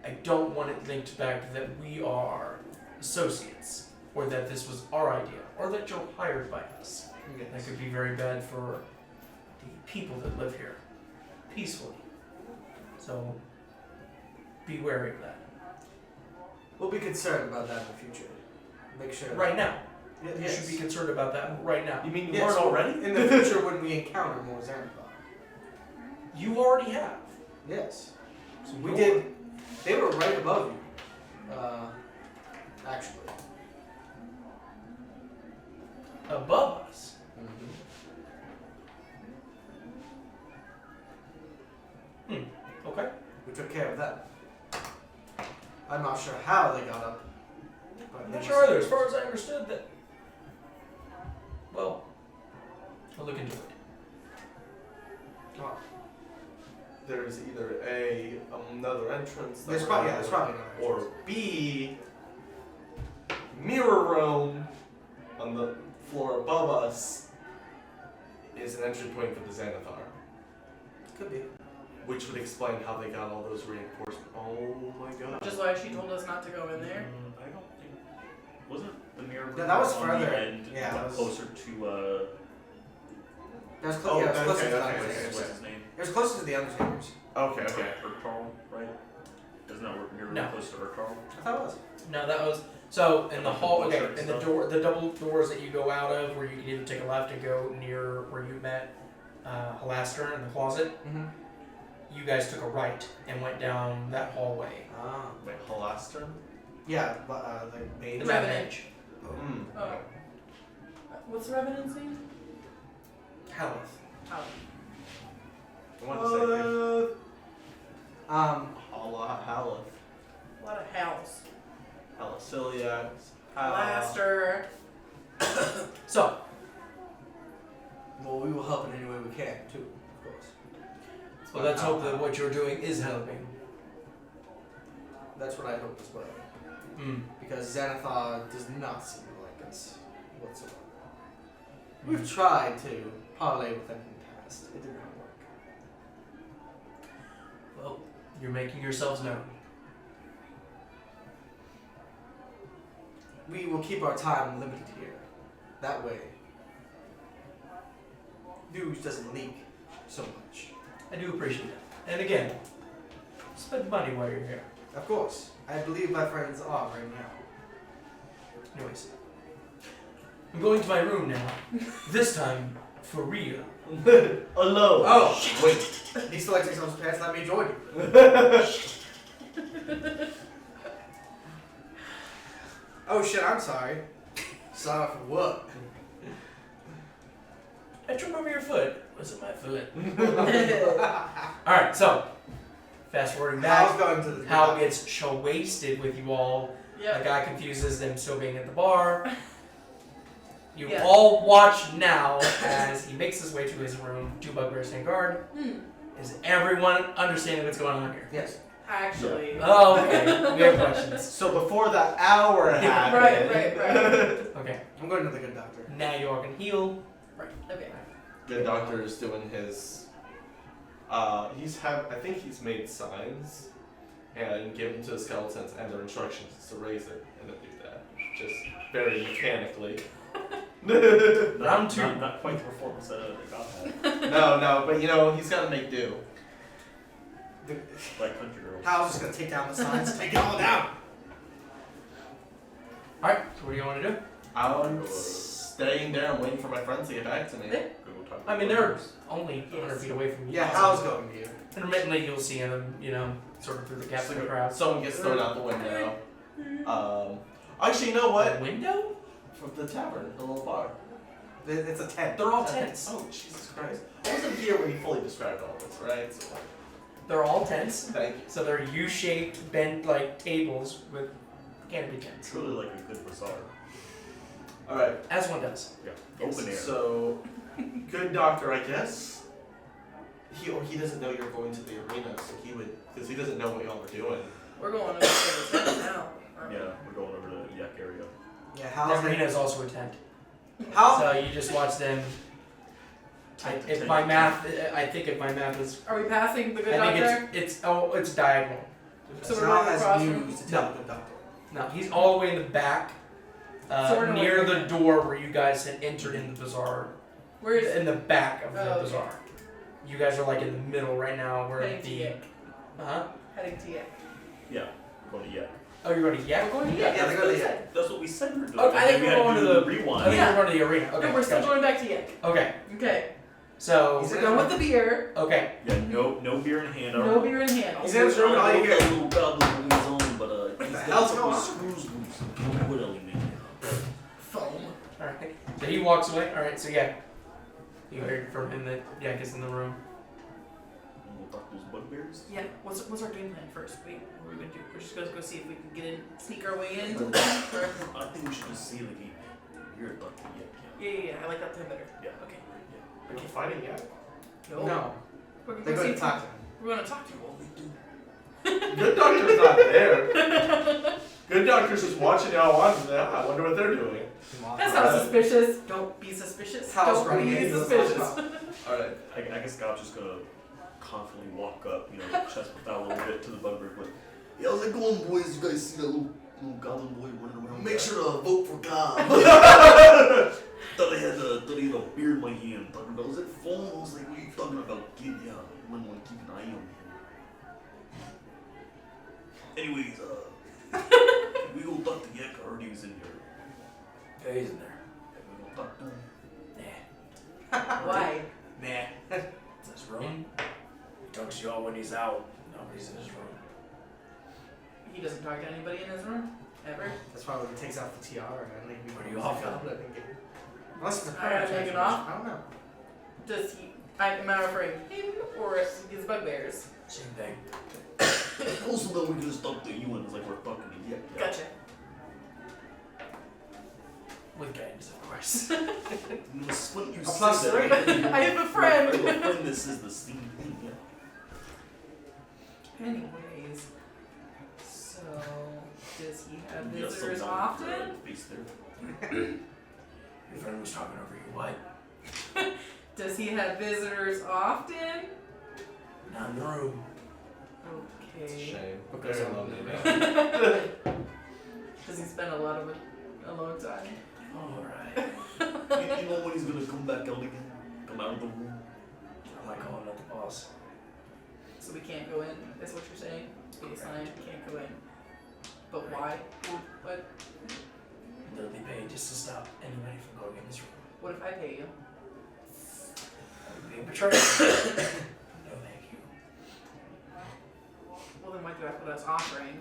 I don't want it linked back to that we are associates, or that this was our idea, or that you're hired by us. That could be very bad for the people that live here, peacefully. So, be wary of that. We'll be concerned about that in the future. Make sure. Right now. Yeah, You yes. should be concerned about that right now. You mean you Yes, weren't already? In the future when we encounter more Xanathar. You already have. Yes. So We you're- did. They were right above you. Actually. Above us. Okay. We took care of that. I'm not sure how they got up. But I'm they not must- sure either. As far as I understood that. Well, I'll look into it. Well, There's either another entrance. there's that probably we're yeah, there's in, probably another. Or B, mirror room on the floor above us is an entry point for the Xanathar, Could be. which would explain how they got all those reinforcements. Oh my god. Which is why she told us not to go in there. I don't think. Wasn't the mirror room No, that was on further. the end Yeah, that was- closer to That was Oh, yeah, it was closer okay, to the okay, Undertakers. what's his name? It was closer to the Undertakers. Okay, okay. Urkarl, right? Isn't that where mirror room No. close to Urkarl? I thought it was. No, that was so in the Like the hall. butcher Okay, and in the stuff? door, the double doors that you go out of, where you can either take a left and go near where you met Halaster in the closet. Mm-hmm. You guys took a right and went down that hallway. Ah. Wait, Halaster? Yeah, but the main. The Revenant. Mad Mage. Hmm. Oh. What's the Revenant's name? Haleth. Oh. I wanted to say Um. Haleth. A lot of Hals. Halaseliax. Blaster. So, Well, we will help in any way we can too, of course. well, let's hope that what you're doing is helping. That's what I hope as well. Mm. Because Xanathar does not seem to like us whatsoever. We've tried to parlay with them in the past. It did not work. Well, you're making yourselves known. We will keep our time limited here. That way, news doesn't leak so much. I do appreciate it. And again, spend money while you're here. Of course, I believe my friends are right now. Anyways, I'm going to my room now. This time, for real. Alone. Oh, wait. He still likes to take off his pants. Let me join you. Oh shit! I'm sorry. Sorry for what? I tripped over your foot. Was it my foot? Alright, so, fast forwarding Hal's back. going to the Hal gets wasted with you all. The Yep. guy confuses them still being at the bar. You Yeah. all watch now as he makes his way to his room. Two bugbears stand guard. Is everyone understanding what's going on here? Yes. Actually. Oh, okay. We have questions. So before that hour happened. Right. Okay. I'm going to the good doctor. Now you all can heal. Okay. The doctor is doing his. I think he's made signs and given to the skeletons, and their instructions is to raise it and then do that, just very mechanically. Round two. Not quite the performance that they got that. No, but he's got to make do. Like Country Girls. Hal's just gonna take down the signs. Take it all down. Alright, so what do you want to do? I'm staying there. I'm waiting for my friends to get back to me. Go talk I mean, to they're the only 100 feet away from you. Yeah, Hal's going to you. Intermittently, you'll see them, sort of through the gaps in the crowd. Someone gets thrown out the window. Actually, you know what? The window? From the tavern, the little bar. It's a tent. They're all tents. Oh, Jesus Christ. I wasn't here when he fully described all this, right? So, They're all tents. thank you. So they're U-shaped, bent like tables with canopy tents. It's really like a good bazaar. Alright, As one does. Yeah. Yes. Open air. so, good doctor, I guess. He doesn't know you're going to the arena, so he would, because he doesn't know what y'all are doing. We're going over to the tent now. aren't we? Yeah, we're going over to Yak area. Yeah, The how's arena it? is also a tent. How? So you just watch them. Tent to If tent. my math, I think if my math is, Are we passing the good I doctor? think it's diagonal. So we're Sal going has across news from- to tell the conductor. No, he's all the way in the back, So we're near going- the door where you guys had entered in the bazaar. Where is In the back of the Oh, okay. bazaar. You guys are like in the middle right now, where heading to the Yek? huh? Heading to Yek. Yeah, we're going to Yak. Oh, you're going to Yak? We're going to Yek. Yeah, That's they're what going we to said. That's what we said we were doing. Oh, I think we we're had going to to do the the rewind. I think Yeah. we're going to the arena. Okay, No, we're still gotcha. going back to Yek. Okay, Okay. so He's We're done with the beer. okay. Yeah, no beer in hand. No beer in hand. He's in his room, all you hear. Little goblin on his own, but What he's the got hell's some going on? screws loose. What Elimae? Foam. All right. So he walks away. All right. So yeah, you heard from him that Yak is in the room. We'll talk those bugbears. Yeah. What's our game plan first? Wait, what are we gonna do? We're just gonna go see if we can get in, sneak our way in. Or- I think we should just see like you're about to Yeah. I like that time better. Yeah. Okay. Are you fighting yet? No. We're gonna They're go going see. to talk to him. We're gonna talk to him. Good doctor's not there. Good doctor's just watching y'all on. I wonder what they're doing. That's not suspicious. Don't be suspicious. Hals Don't running be in, he goes, suspicious. Alright. I guess Gob's just gonna confidently walk up, chest with that a little bit to the bugbear, like, yeah, how's it going, boys? You guys see that little goblin boy running around? Make sure to vote for God. Thought I had a beer in my hand. Talking about, was it phone? I was like, what are you talking about? Kid, yeah, I might want to keep an eye on him. Anyways, we go talk to Yek. I heard he was in here. Yeah, he's in there. We go talk to him. Why? Nah. It's his room. He talks to y'all when he's out. Nobody's in his room. He doesn't talk to anybody in his room ever. That's why when he takes out the tiara and then What are you off on? Unless it's a Alright, prayer take it off? I don't know. Does he? Am I referring him or his bugbears? Same thing. Also, then we can just talk to you and it's like we're talking to Yek. Yeah. Gotcha. With guidance, of course. It's funny you A say plus that. three. I have a friend. I have a friend that says the same thing, yeah. Anyways, so does he have Yeah, visitors some often? face there. Your friend was talking over you. What? Does he have visitors often? Not in the room. Okay. Shame. Because Very I'm lonely lonely. man. Does he spend a lot of it alone time? Alright. You know when he's gonna come back out again? Come out of the room? I might call it the boss. So we can't go in. That's what you're saying. Baseline, we can't go in. But why? What? Literally paid just to stop anybody from going in this room. What if I pay you? That would be a betrayal. No, thank you. Well, then why do I put us offering?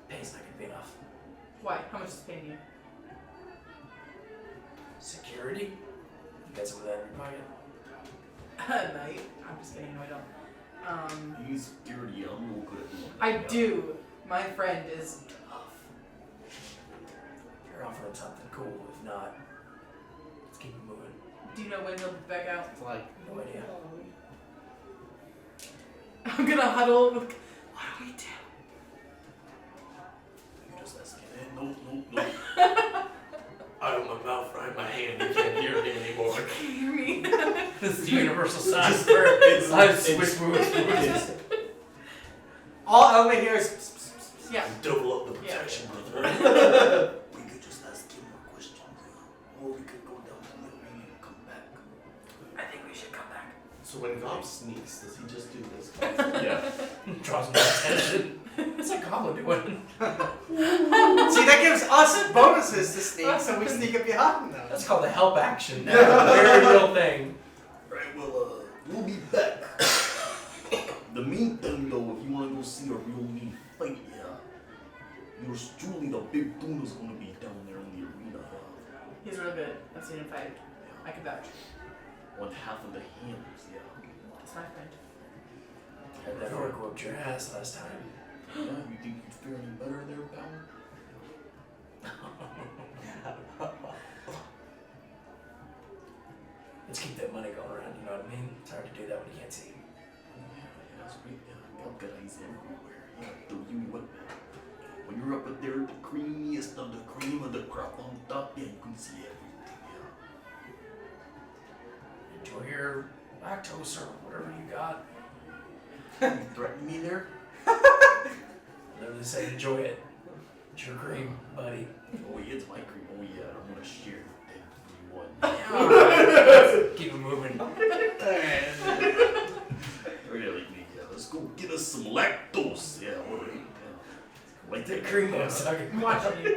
Pay's not gonna be enough. Why? How much is paying you? Security? You got some of that in your pocket? A night. I'm just kidding. No, I don't. You use security, I'm no good at doing I that. do. My friend is tough. You're offering something cool. If not, let's keep it moving. Do you know when he'll be back out? It's like, No idea. I'm gonna huddle with. What do we do? You just ask him, nope. I have my mouth right in my hand. You can't hear me anymore. Hear me? This is the universal sign for I switch moves. all Elma here is. Pss, pss, pss, pss. Yeah. Double up the Yeah. protection, brother. We could just ask him more questions, or we could go down to the arena and come back. I think we should come back. So when Gob sneaks, does he just do this? Yeah. Draws more attention. What's that goblin doing? See, that gives us bonuses to sneak, so we sneak up behind them. That's called a help action. That's a very real thing. Right, well, we'll be back. The meantime, though, if you want to go see a real mean fight, yeah, yours truly, the big tuna's gonna be down there in the arena. I've seen him fight. I can vouch. 1/2 of the handles, yeah. That's my friend. Had that orc whooped your ass last time. Yeah, you think you'd fare any better there, pal? Let's keep that money going around, you know what I mean? It's hard to do that when you can't see. Yeah, sweet. Yeah, got good eyes everywhere. Yeah, do you what? When you're up there, the creamiest of the cream of the crop on top, yeah, you can see everything. Yeah. Enjoy your lactose or whatever you got. You threaten me there? Literally said enjoy it. It's your cream, buddy. Oh yeah, it's my cream. Oh yeah, I'm gonna share it with everyone. Keep it moving. Really, yeah, let's go get us some lactose. Yeah, alright. Yeah. Like The that cream yeah. was sucking. I'm watching you.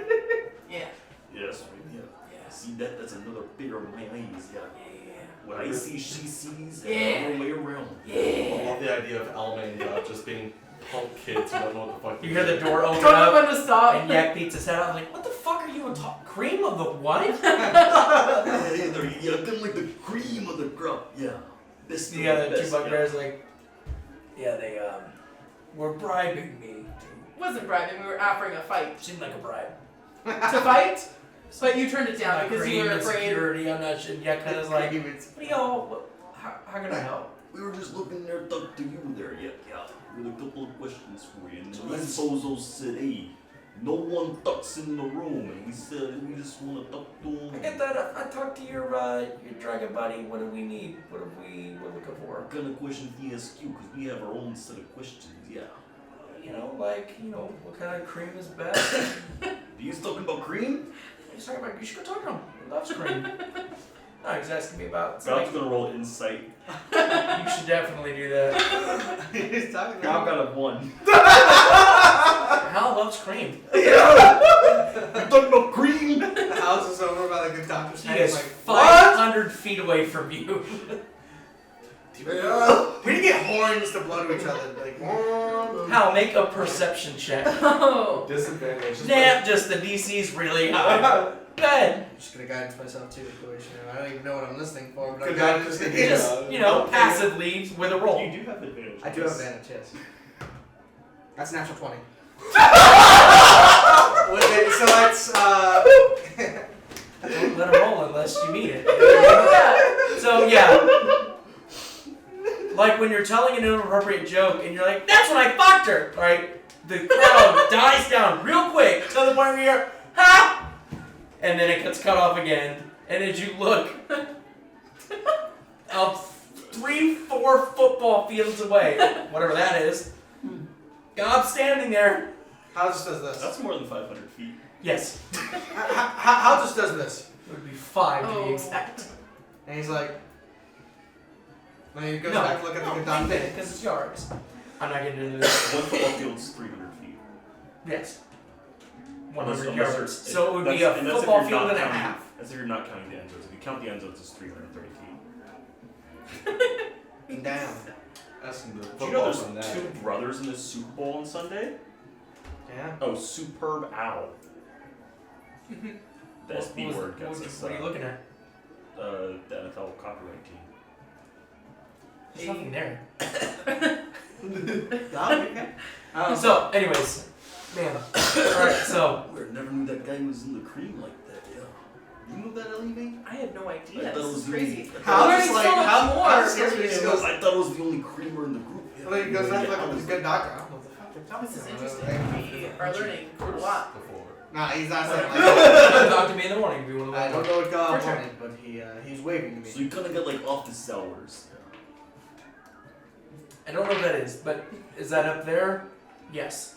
Yeah. Yes, yeah. Yeah. See that? That's another figure of my eyes. Yeah. Yeah. What I see, she sees, Yeah. and all the way around. I love the idea of Elimae and Gob just being punk kids who don't know what the fuck. You hear the door open Don't know up, when to stop. and Yak beats his head out. I'm like, what the fuck are you on top? Cream of the what? Yeah, them like the cream of the crop. Yeah. This is Yeah, the best, two bugbears like, yeah, they were bribing me. Wasn't bribing, we were offering a fight. Seemed like a bribe. To fight? But you turned it down My because you cream were and afraid. security. I'm not sure. Yak kind of like, what do y'all? How can I help? We were just looking there, talk to you there, yeah. With a couple of questions for you. And then Sozo said, hey, no one talks in the room. And we said, we just want to talk to him. I get that. I talked to your dragon buddy. What do we need? What are we looking for? What kind of questions do you ask you? Because we have our own set of questions, yeah. What kind of cream is best? He's talking about cream? He's talking about, you should go talk to him. He loves cream. No, he's asking me about Gob's something. gonna roll insight. You should definitely do that. He's talking Gob about got a 1. Hal loves cream. You're talking about cream? the house is over by the good doctor's He head. is Like, 500 feet away from you. we need to get horns to blow to each other. Like, Hal, make a perception check. Oh. Disadvantage. Nah, just the DC's really high. Good. I'm just gonna guidance myself too. I don't even know what I'm listening for, but I'm Good guidance doctor's again. Just, passively with a roll. You do have advantage. I do have advantage, yes. That's a natural 20. So that's Don't let him roll unless you mean it. So, yeah. Like when you're telling an inappropriate joke and you're like, that's when I fucked her! Alright? The crowd dies down real quick to the point where you're, ha! And then it gets cut off again. And as you look, up 3-4 football fields away, whatever that is, Gob's standing there. How just does this? That's more than 500 feet. Yes. How just does this? It would be 5 to Oh. be exact. And he's like, when he goes No, back to look at the good doctor. because it's yards. I'm not getting into this. One football field's 300 feet. Yes. Unless 100 you're- yards. So it would be a that's- and that's if football you're field not and a counting- half. That's if you're not counting the end zones. If you count the end zones, it's 330 feet. Down. Asking the Did you know football there's from that. 2 brothers in the Super Bowl on Sunday? Yeah. Oh, Superb Owl. The SB word gets us. What are you looking at? The NFL copyright team. There's nothing there. So, So, anyways, man. Alright, so. I never knew that guy was in the cream like that, yeah. You know that, Elimae? I had no I idea. thought it This was is the crazy. only- how Learning just like so much how more. how seriously he goes. I thought it was the only creamer in the group. Yeah. Well, he goes back to Yeah, look I at was- the good doctor. I don't know what the fuck they're talking This is about. interesting. We are learning a lot. Before. Nah, he's not saying like Talk to me in the morning if you want to I don't know what God For sure. wanted, but he's waving to So me. you kind of got like office hours. I don't know what that is, but is that up there? Yes.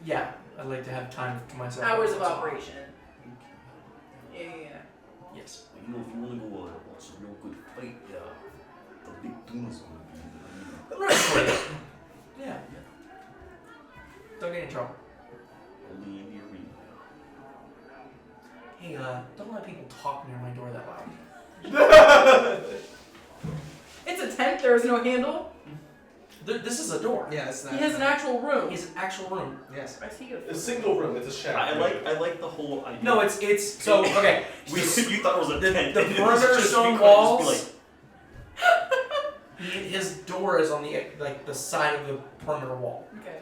Yeah, I'd like to have time to myself. Hours of operation. Yeah. Yes. You know, if you want to go watch a real good fight, yeah, the big tuna's gonna be in the arena. I'm ready for it. Yeah. Don't get in trouble. Only in the arena. Hey, don't let people talk near my door that loud. It's a tent. There is no handle. This is a door. Yeah, it's not. He has an actual room. It's an actual room. Yes. I see A single room. It's a shack. I like the whole idea. No, it's so okay. you thought it was a tent. The and it's perimeter just- stone you couldn't just be walls. His door is on the side of the perimeter wall. Okay.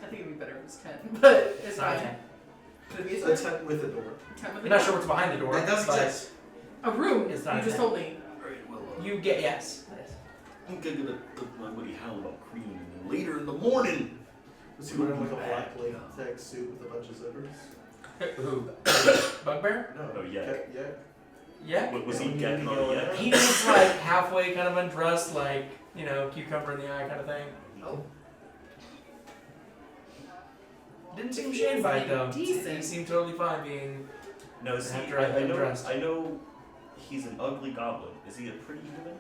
I think it'd be better if it's 10, but it's Not a fine. 10. Could it be a A 10? tent with a door. 10 with I'm not sure what's behind the door. That does but exist. A room. It's not You a just 10. told me. Alright, well, You get yes. I think I'm gonna talk to my buddy Hal about cream and then later in the morning. Was he wearing like a black latex suit with a bunch of zippers? Who? Bugbear? No. Oh, yeah. Yeah. Was he Yeah, getting on yet? He was like halfway kind of undressed, like, cucumber in the eye kind of thing. Oh. Didn't seem shamed by it though. Decent. He seemed totally fine being. No, see, After I've been dressed. I know he's an ugly goblin. Is he a pretty human?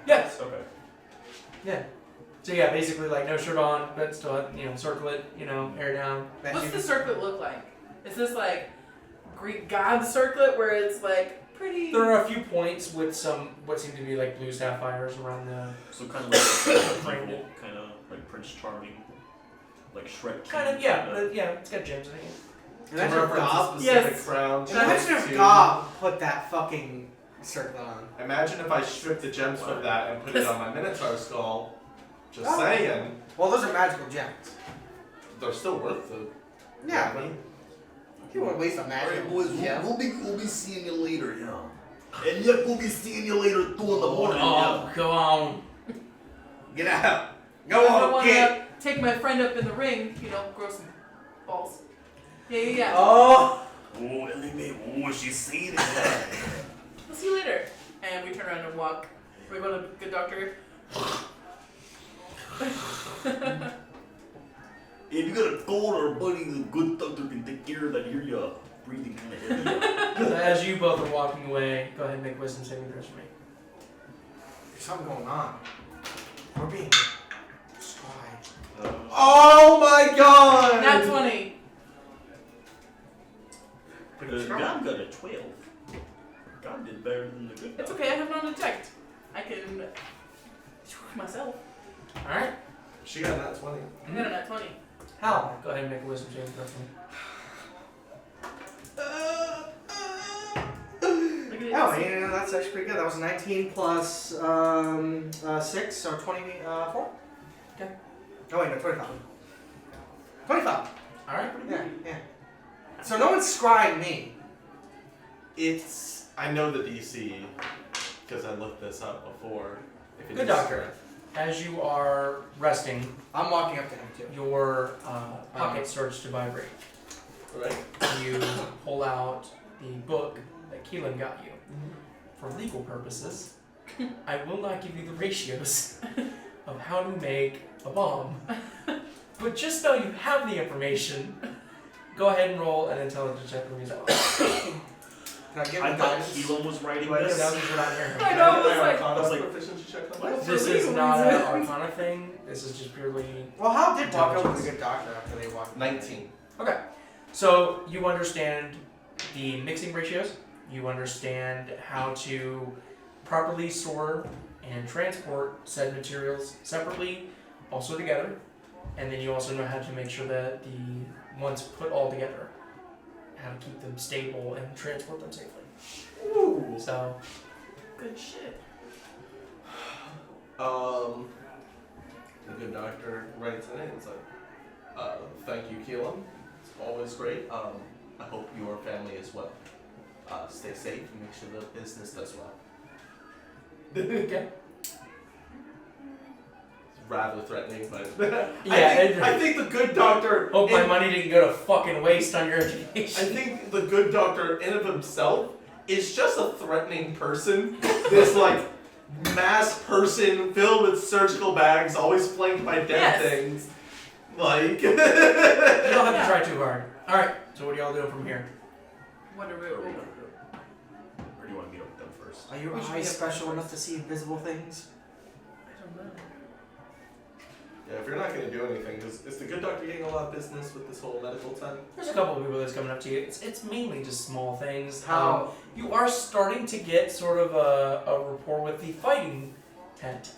Yes. Okay. Yeah. So yeah, basically like no shirt on, but still had, circlet, hair down. What's the circlet look like? Is this like Greek god circlet where it's like pretty? There are a few points with some what seem to be like blue sapphires around the. So kind of like Framed evil, it. kind of like Prince Charming, like Shrek. Kind of yeah, but yeah, it's got gems in it. Imagine if Gob. Specific Yes. crown. Imagine if to- Gob put that fucking circlet on. Imagine if I stripped the gems from that and put it on my Minotaur skull. Just Oh. saying. Well, those are magical gems. They're still worth the Yeah, but money. you want to waste a magical gem. we'll be seeing you later, And yet we'll be seeing you later 2 in the morning, Oh, go on. Get out. I Go don't on, want kid. to take my friend up in the ring, grow some balls. Yeah. Oh. Oh, Elimae, she's saying it. We'll see you later. And we turn around and walk. We're going to good doctor. If you got a cold or buddy, the good doctor can take care of that. Hear you breathing kind of heavy. As you both are walking away, go ahead and make wisdom saving throws for me. There's something going on. We're being spied. Oh my god! Nat 20. God got a 12. God did better than the good It's doctor. okay, I have non-detect. I can myself. Alright. She got that 20. I got a nat 20. Hal, go ahead and make a wisdom saving throw for me. Look at it. Oh, yeah, that's actually pretty good. That was 19 plus 6, so 24. Okay. Oh wait, no, 25. 25. Alright. Yeah. So no one's scrying me. I know the DC because I looked this up before. If it Good is- doctor. As you are resting, I'm walking up to him too. your pocket starts to vibrate. Right? You pull out the book that Keelan got you. For legal purposes, I will not give you the ratios of how to make a bomb. But just so you have the information, go ahead and roll an intelligence check for me as well. Can I give I him thought guidance? Keelan was writing Do I this. Now that you're not here. I know, it's Can I like- get my I was like- proficiency check on What? that? This For is legal not an reasons. arcana thing. This is just purely. Well, Hal did walk over to Intelligence. the good doctor after they walked. 19. Okay. So you understand the mixing ratios. You understand how to properly store and transport said materials separately, also together. And then you also know how to make sure that once put all together, how to keep them stable and transport them safely. Ooh. So, Good shit. The good doctor writes in it. It's like, thank you, Keelan. It's always great. I hope your family is well. Stay safe and make sure the business does well. okay. Rather threatening, but Yeah, I think the good doctor. Hope my in- money didn't go to fucking waste on your I education. think the good doctor in of himself is just a threatening person. This like mass person filled with surgical bags, always flanked by dead Yes. things. Like You don't have to try too hard. Alright, so what are y'all doing from here? Wonder Where what do you want to meet up with them first? Are your We should eyes be up special first. enough to see invisible things? I don't know. yeah, if you're not gonna do anything, is the good doctor getting a lot of business with this whole medical tent? There's a couple of people that's coming up to you. It's mainly just small things. How? You are starting to get sort of a rapport with the fighting tent.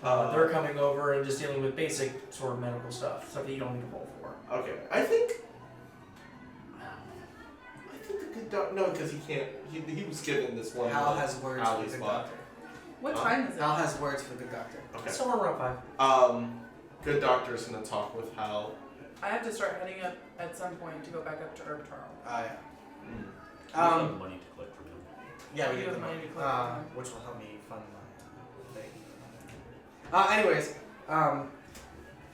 They're coming over and just dealing with basic sort of medical stuff that you don't need to roll for. Okay, I think the good doctor. No, because he can't. He was given this one. Hal has words for alley the good spot. doctor. What time is it? Hal has words for the good doctor. Okay. Somewhere around 5. Good doctor's gonna talk with Hal. I have to start heading up at some point to go back up to Herbtarl. Yeah. We have Um, money to collect from him. yeah, we You get have the money money, to collect. which will help me fund my thing. Anyways,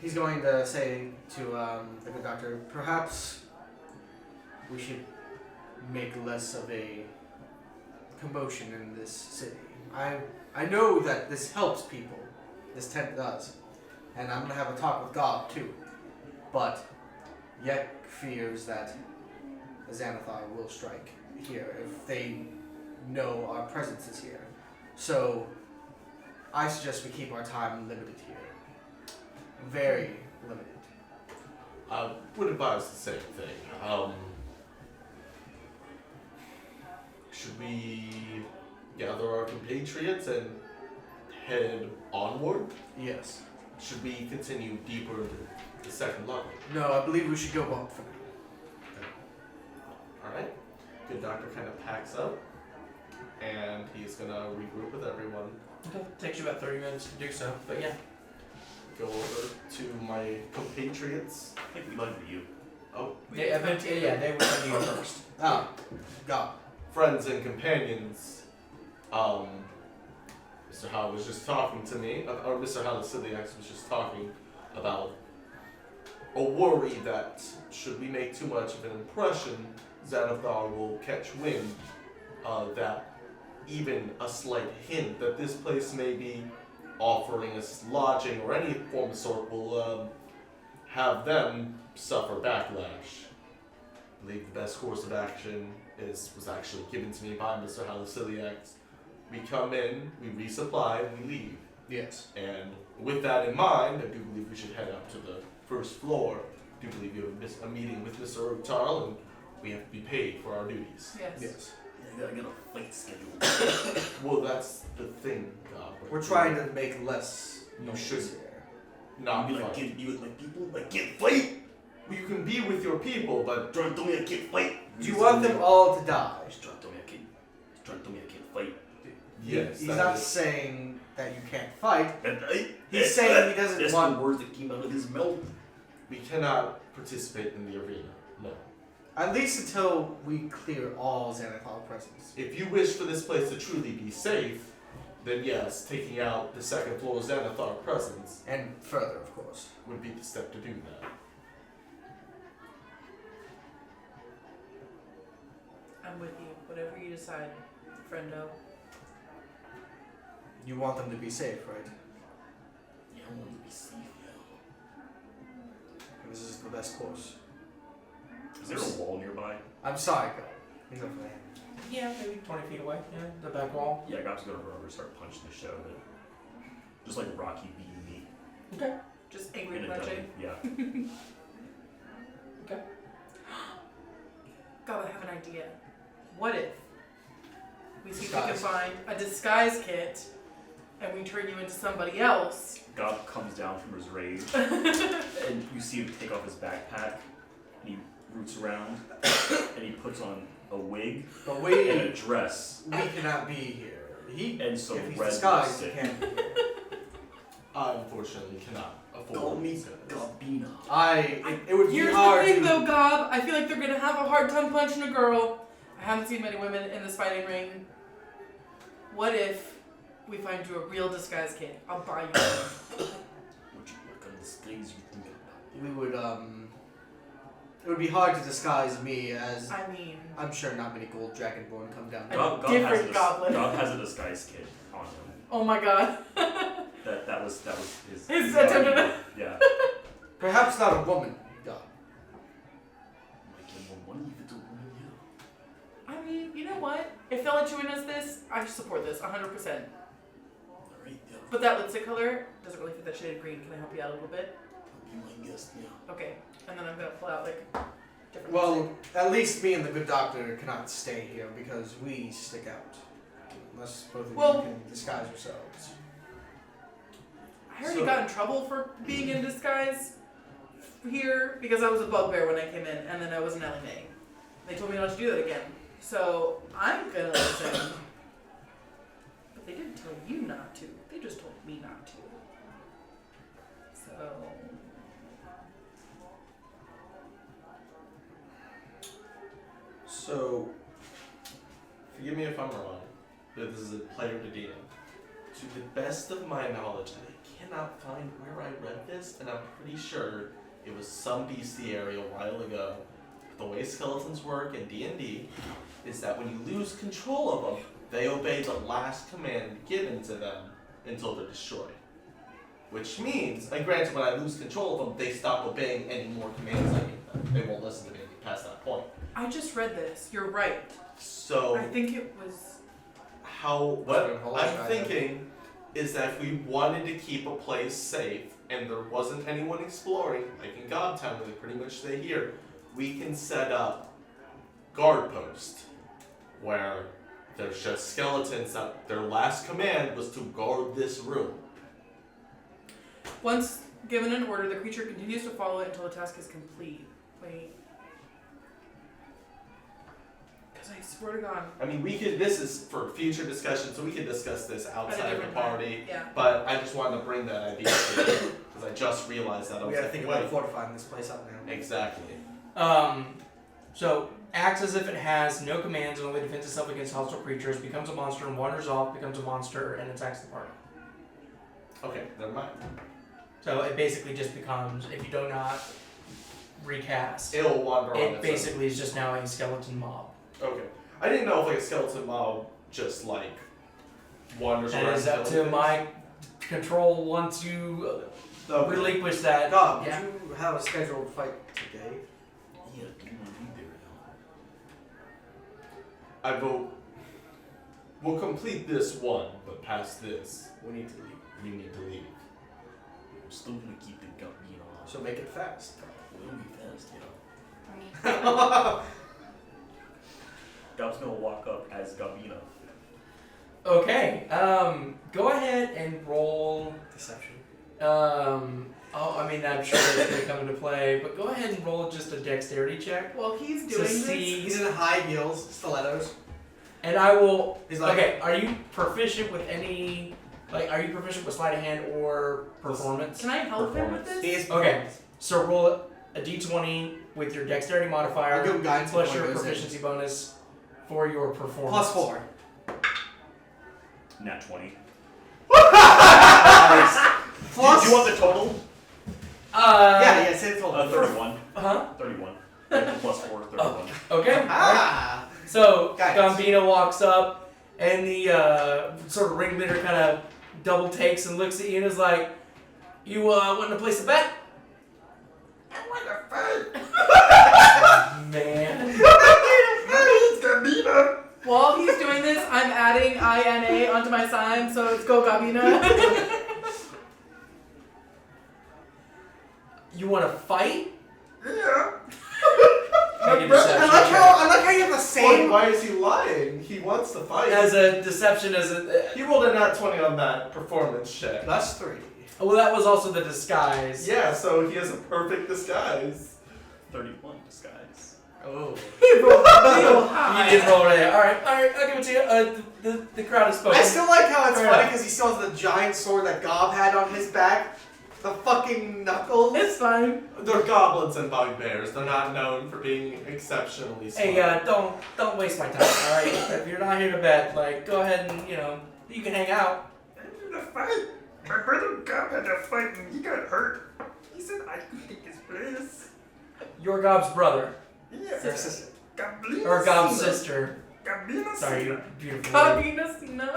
he's going to say to the good doctor, perhaps we should make less of a commotion in this city. I know that this helps people. This tent does. And I'm going to have a talk with Gob too. But Yek fears that Xanathar will strike here if they know our presence is here. So I suggest we keep our time limited here. Very limited. I would advise the same thing. Should we gather our compatriots and head onward? Yes. Should we continue deeper into the second level? No, I believe we should go up for now. Alright. Good doctor kind of packs up and he's gonna regroup with everyone. Okay. Takes you about 30 minutes to do so, but yeah. Go over to my compatriots. I think we led with you. Oh, They eventually, yeah, they would send you first. Gob. friends and companions. Mr. Hal was just talking to me, or Mr. Halaseliax was just talking about a worry that should we make too much of an impression, Xanathar will catch wind that even a slight hint that this place may be offering us lodging or any form of sort will have them suffer backlash. I believe the best course of action was actually given to me by Mr. Halaseliax. We come in, we resupply, and we leave. Yes. And with that in mind, I do believe we should head up to the first floor. I do believe you have a meeting with Mr. Urtarl, and we have to be paid for our duties. Yes. Yes. Yeah, I gotta get a fight scheduled. Well, that's the thing, God. We're trying to make less You noise should here. not be like, fight. can't be with my people? I can't fight! You can be with your people, but Trying to tell me I can't fight! Do you want them all to die? He's trying to tell me I can't. He's trying to tell me I can't fight. yes, He's that not is- saying that you can't fight. He's saying he doesn't that's want- the words that came out of his mouth. we cannot participate in the arena. No. At least until we clear all Xanathar presence. If you wish for this place to truly be safe, then yes, taking out the second floor Xanathar presence And further, of course. would be the step to do that. I'm with you. Whatever you decide, friendo. You want them to be safe, right? Yeah, I want him to be safe, And this is the best course. yeah. Is there a wall nearby? I'm sorry, Gob. He's over there. Yeah, maybe 20 feet away. Yeah, the back wall. Yeah, Gob's gonna run over and start punching the shit out of it. Just like Rocky beating me. Okay. Just angry In a punching. dungeon. Yeah. Okay. God, I have an idea. What if we see if we can Disguise. find a disguise kit and we turn you into somebody else? Gob comes down from his rage, and you see him take off his backpack, and he roots around, and he puts on a wig But and we a dress, cannot be here. He, and some if he's red disguised, he lipstick. can't be here. I unfortunately cannot afford Call me this. Gobina. It would be Here's hard the thing to... though, Gob. I feel like they're gonna have a hard time punching a girl. I haven't seen many women in this fighting ring. What if we find you a real disguise kit? I'll buy you one. What kind of disguise you think about? We would, it would be hard to disguise me as... I mean, I'm sure not many gold dragonborn come down. A Gob different has goblin. Gob has a disguise kit on him. oh my god. That was his. His attempt at a- Yeah. Perhaps not a woman, God. Might get more money if it's a woman, yeah. I mean, you know what? If they'll let you in as this, I support this 100%. Alright, yeah. But that lipstick color doesn't really fit that shade of green. Can I help you out a little bit? I'll be my guest, yeah. Okay. And then I'm gonna pull out like different Well, lipstick. at least me and the good doctor cannot stay here because we stick out. Unless both of Well- you can disguise yourselves. I already got in trouble for being in disguise here because I was a bugbear when I came in, and then I was an Elimae. They told me not to do that again. So I'm gonna listen. But they didn't tell you not to. They just told me not to. So So, forgive me if I'm wrong, but this is a player to DM. To the best of my knowledge, and I cannot find where I read this, and I'm pretty sure it was some bestiary a while ago. The way skeletons work in D&D is that when you lose control of them, they obey the last command given to them until they're destroyed. Which means, and granted, when I lose control of them, they stop obeying any more commands I give them. They won't listen to me past that point. I just read this. You're right. So I think it was. what I'm thinking is that if we wanted to keep a place safe and there wasn't anyone exploring, like in Gobtown where they pretty much stay here, we can set up guard post where there's just skeletons that their last command was to guard this room. Once given an order, the creature continues to follow it until the task is complete. Wait. Because I swear to God. I mean, this is for future discussion, so we can discuss this outside of the party. Yeah. But I just wanted to bring that idea to you because I just realized that. I We was gotta like, think wait. about fortifying this place up now. Exactly. So acts as if it has no commands and only defends itself against hostile creatures, becomes a monster and wanders off, becomes a monster and attacks the party. Okay, never mind. So it basically just becomes, if you do not recast, It'll wander on its it own. basically is just now a skeleton mob. Okay. I didn't know if like a skeleton mob just like wanders That around. is up to my control once you relinquish that. God, Yeah. would you have a scheduled fight today? Yeah, you want to be there I vote. We'll complete this one, but past this, We need to leave. we need to leave. I'm still gonna keep it going, you know. So make it fast. We'll be fast, you know. Gob's gonna walk up as Gobina. Okay, go ahead and roll. Deception. I mean, I'm sure it's going to come into play, but go ahead and roll just a dexterity check. While he's To doing see, He's in high heels, stilettos. and I will. He's like, Okay, are you proficient with any? Like, are you proficient with sleight of hand or performance? this, can I help him with this? He is Okay, so roll a d20 with your dexterity modifier I'll give him guidance plus before your he goes in. proficiency bonus for your performance. +4. Nat 20. Plus. Do you want the total? Yeah, say the total. 31. Huh? 31. Plus 4, 31. Okay. Ah! So Guidance. Gambino walks up, and the sort of ringleader kind of double takes and looks at you and is like, "You want to place a bet?" I want a fight. Man. While he's doing this, I'm adding INA onto my sign, so it's Go Gabina. You want to fight? Yeah. Make a I deception like check. how you have the same. Why is he lying? He wants to fight. As a deception, He rolled a nat 20 on that performance check. That's 3. well, that was also the disguise. Yeah, so he has a perfect disguise. 31 disguise. Oh. He rolled real You high. did roll it. All right, I'll give it to you. The crowd is spoken. I still like how it's Fair funny enough. because he still has the giant sword that Gob had on his back. The fucking knuckles. It's fine. They're goblins and bugbears. They're not known for being exceptionally smart. Hey, don't waste my time. All right, if you're not here to bet, like, go ahead and you can hang out. I had a fight. My brother Gob had a fight and he got hurt. He said I could take his place. Your Gob's brother Yeah. Sister. Goblin or Gob's Cena. sister. Goblin Sorry, Cena. you beautiful. lady. Gabina Cena.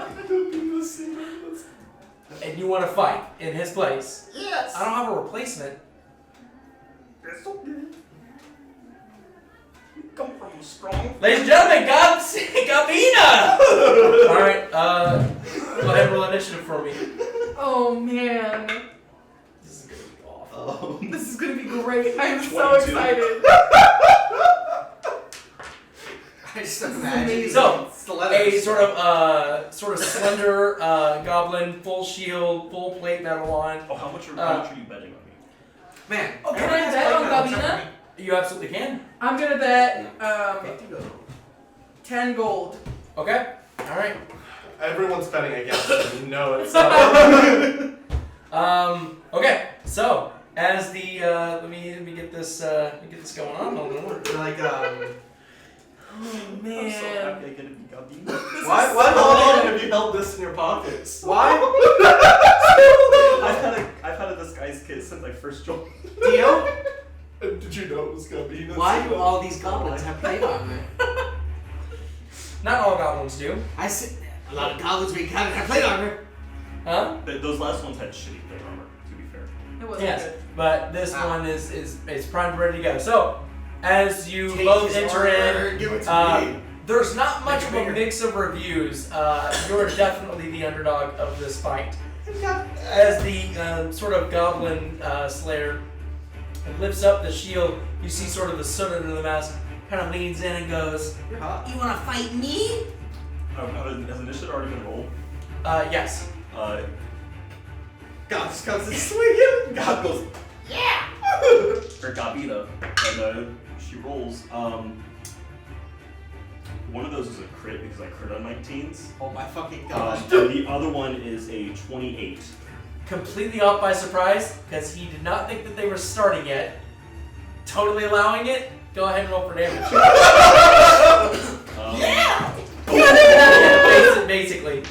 And you want to fight in his place. Yes. I don't have a replacement. It's okay. We come from a strong. Ladies and gentlemen, Gabina! Alright, go ahead and roll initiative for me. Oh man. This is gonna be awful. This is gonna be great. I'm so 22. excited. I just This is imagine. amazing. So, It's the letters. a sort of slender goblin, full shield, full plate metal on. Oh, how much are you betting on me? Man. Oh, can everyone I has bet on plate metal Gob except Cena? for me. You absolutely can. I'm gonna bet 50 gold. 10 gold. Okay. All right. Everyone's betting against him. You know it. Okay. So as the let me get this going on. Hold on. You're like, Oh I'm so man. happy I get to be Gob. why How long all have you held this in your pockets? Why? I've had a disguise kit since I first joined. Dio? Did you know it was gonna be? Why do all these goblins have plate armor? Not all goblins do. I see a lot of goblins being counted have plate armor. Huh? Those last ones had shitty plate armor, to be fair. It wasn't Yes. good. But this one is primed, ready to go. So as you Take both his enter armor, in, give it to me. there's not much Make of it a bigger. mix of reviews. You're definitely the underdog of this fight. As the sort of goblin slayer lifts up the shield, you see sort of the soot under the mask, kind of leans in and goes, You're hot. "You want to fight me?" Has initiative already been rolled? Yes. God just comes and swinging. God goes, yeah! Or Gabina. And she rolls. One of those is a crit because I crit on 19s. Oh my fucking god. And the other one is a 28. Completely off by surprise, because he did not think that they were starting yet. Totally allowing it. Go ahead and roll for damage. Yeah! Basically.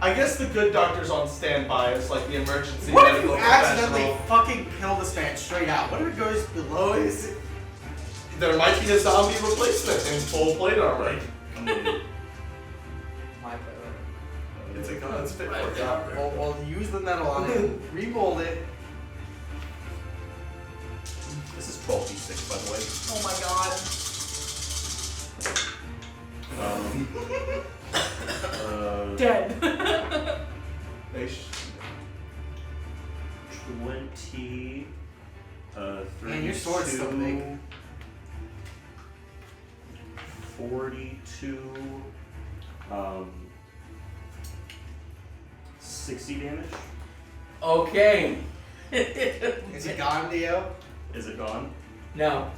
I guess the good doctor's on standby as like the emergency What if medical you accidentally professional. fucking kill this man straight out? What if it goes below his... There might be a zombie replacement in full plate armor. My bad. It's a God's fit for God. We'll use the metal on it, remold it. This is 12d6, by the way. Oh my god. Dead. 20, 32, Man, your sword's so big. 42, 60 damage. Okay. Is it gone, Dio? Is it gone? No.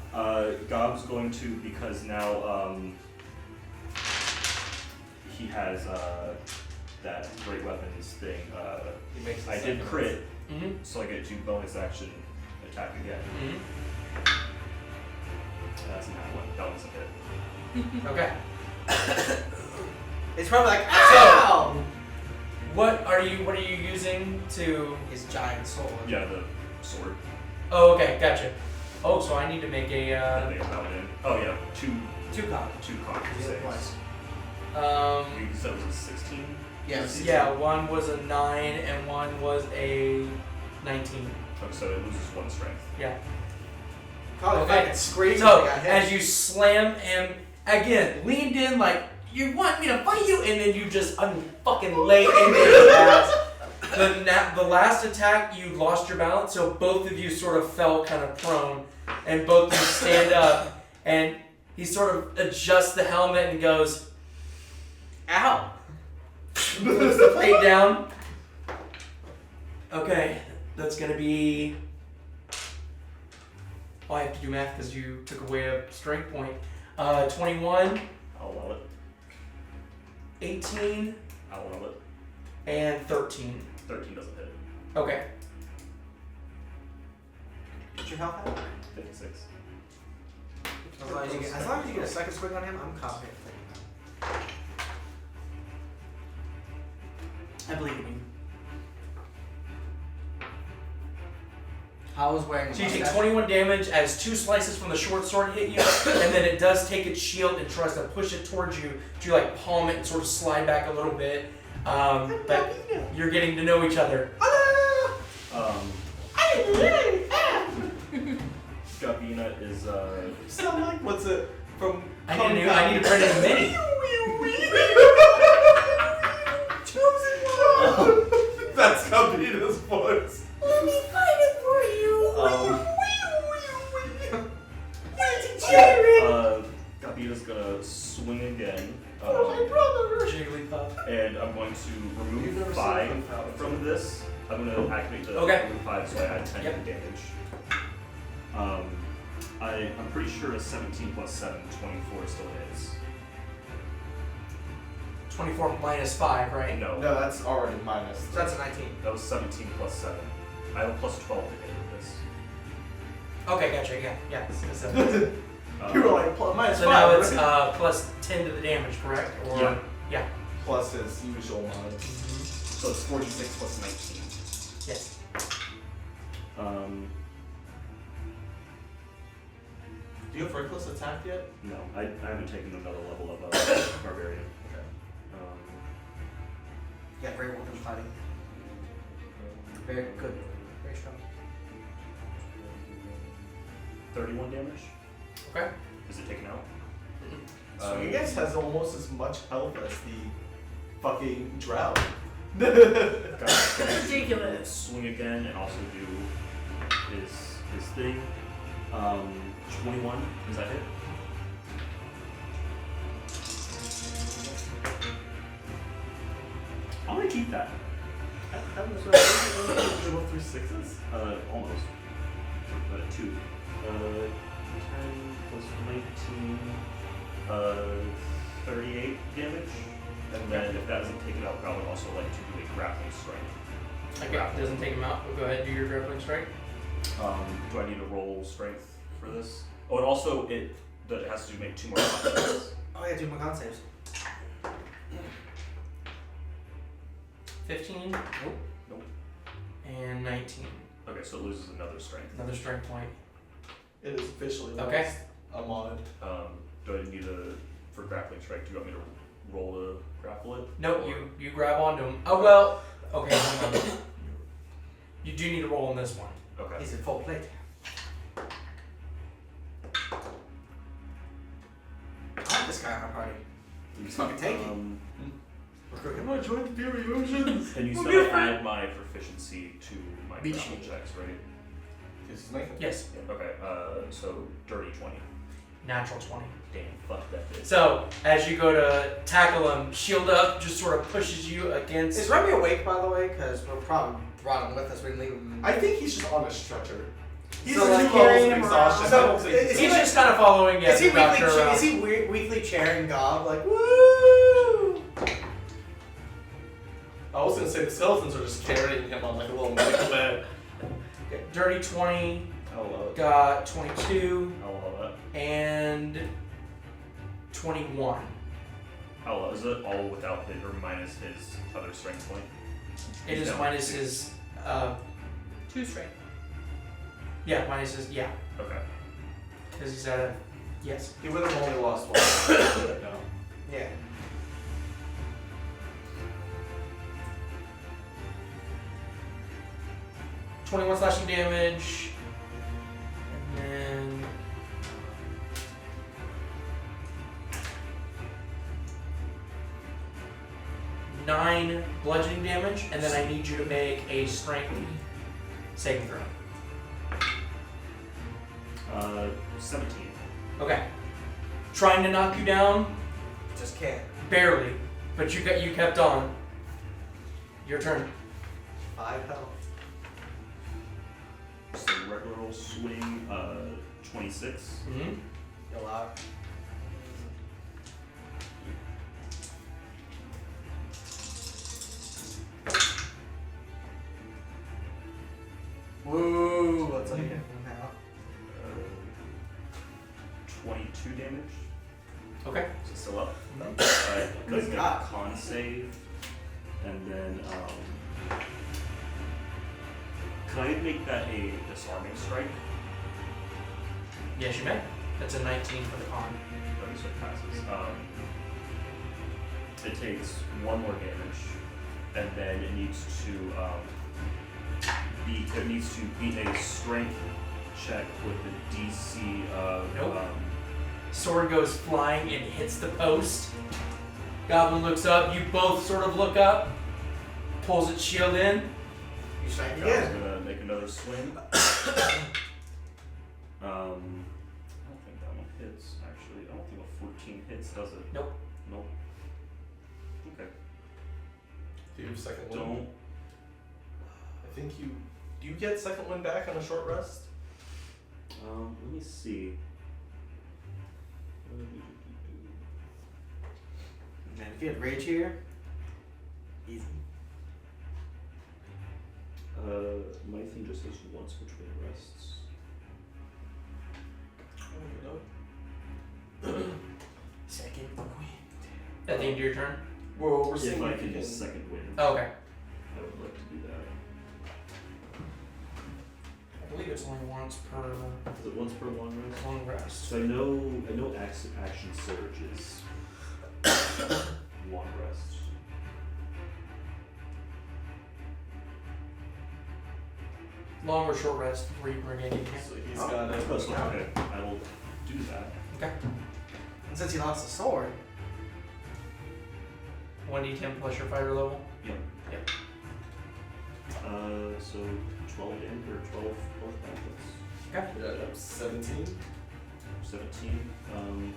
Gob's going to, because now he has that great weapons thing. He makes I did crit, Mm-hmm. so I get to bonus action attack again. Mm-hmm. That's not one. That one's a hit. Okay. It's probably like, ow! What are you using to? His giant sword. Yeah, the sword. Oh, okay, gotcha. Oh, so I need to make a. That they got in. Oh yeah, two con Yeah, twice. You said it was a 16. Yes. Yeah, one was a 9 and one was a 19. Oh, so it loses 1 strength. Yeah. Probably Okay. fucking screaming. So when I got hit. as you slam him again, leaned in like you want me to fight you, and then you just fucking lay into his ass. The last attack, you lost your balance, so both of you sort of fell kind of prone, and both of you stand up, and he sort of adjusts the helmet and goes, Ow! puts the plate down. Okay, that's gonna be. Oh, I have to do math because you took away a strength point. 21, I'll allow it. 18, I'll allow it. and 13. 13 doesn't hit. Okay. What's your health at? 56. As long as you get a second swing on him, I'm confident. I believe in you. I was wearing a So you take mustache. 21 damage as 2 slices from the short sword hit you, and then it does take its shield and tries to push it towards you to like palm it and sort of slide back a little bit. But you're getting to know each other. Gabina is Sound like what's it from? I need to print a mini. That's Gabina's voice. Let me find it for you. Gabina's gonna swing again. Jigglypuff. And I'm going to You've remove never 5 seen them. from this. I'm going to activate the Okay. remove 5 so I add 10 Yep. damage. I'm pretty sure a 17 plus 7, 24 still hits. 24 minus 5, right? No, No, that's already minus. So that's a 19. that was 17 plus 7. I have a plus 12 to hit with this. Okay, gotcha. Yeah. So You were like minus so 5. now it's right? plus 10 to the damage, correct? Or Yeah. Yeah. Plus his usual mod. So it's 46 plus 19. Yes. Do you have reckless attack yet? No, I haven't taken another level of Barbarian. Okay. Yeah, great weapon fighting. Very good. Very strong. 31 damage. Okay. Is it taken out? So you guys has almost as much health as the fucking drought. Ridiculous. Swing again and also do his thing. 21, does that hit? I'm gonna keep that. How much was roll through 6s? Almost. 2. 10 plus 19, 38 damage. And then if that doesn't take it out, I would also like to do a grappling strike. Okay. Doesn't take him out. We'll go ahead and do your grappling strike. Do I need to roll strength for this? Oh, and also it has to make 2 more contacts. Oh yeah, do my con saves. 15. Nope. And 19. Okay, so it loses another strength. Another strength point. It is officially Okay. lost a mod. Do I need for grappling strike, do you want me to roll to grapple it? Nope. Or- You grab onto him. Oh well. Okay. Hold on. You do need to roll on this one. Okay. He's in full plate. I like this guy in our party. He's fucking tanky. Recruit him. I'm gonna join the Furiosians. And you We'll still be a friend. add my proficiency to my Beat grapple you. checks, right? Because he's making. Yes. Yeah, okay, so dirty 20. Natural 20. Damn, fuck that bitch. So as you go to tackle him, shield up just sort of pushes you against. Is Remmy awake, by the way? Because we'll probably brought him with us. We can leave him. I think he's just on a stretcher. He's So, in like, 2 levels carrying of him exhaustion. around. I don't think Is he He's just kind of following you. Is he the doctor around. weekly chairing Gob? Like, woo! I was gonna say the skeletons are just carrying him on like a little medical bed. Okay, dirty 20, I love it. got 22, I love that. and 21. How low is it? All without hit or minus his other strength point? It is No, minus 2. his, 2 strength. yeah, minus his, yeah, Okay. because he's at a, yes. He would have only lost 1 right now. Yeah. .21 slashing damage, and then 9 bludgeoning damage, and then I need you to make a strength saving throw. 17. Okay. Trying to knock you down, Just can't. barely, but you kept on. Your turn. 5 health. So regular roll swing, 26. Mm-hmm. Go out. Woo! What's up here now? 22 damage. Okay. Is it still up? Mhm. Alright, Good let's make a God. con save. And then, can I make that a disarming strike? Yes, you may. That's a 19 for the con. Okay, so it passes. It takes 1 more damage, and then it needs to beat a strength check with the DC of Nope. Sword goes flying and hits the post. Goblin looks up. You both sort of look up. Pulls its shield in. You strike God's again. gonna make another swing. I don't think that one hits. Actually, I don't think a 14 hits hits, does it? Nope. Nope. Okay. Do you have second wind? Don't. I think you. Do you get second wind back on a short rest? Let me see. Man, if you had rage here, easy. My thing just says once between rests. Second wind. At the end of your turn? Well, we're If seeing I if you can can. second wind, Oh, okay. I would like to do that. I believe it's only once per Is it once per long rest? long rest. So I know action surge is long rest. Long or short rest before you bring anything. So he's Oh, got Oh, so, it. okay, I will do that. Okay. And since he lost the sword, 1d10 plus your fighter level. Yep. Yep. So 12 damage or 12 benefits. Okay. Yeah, 17. 17.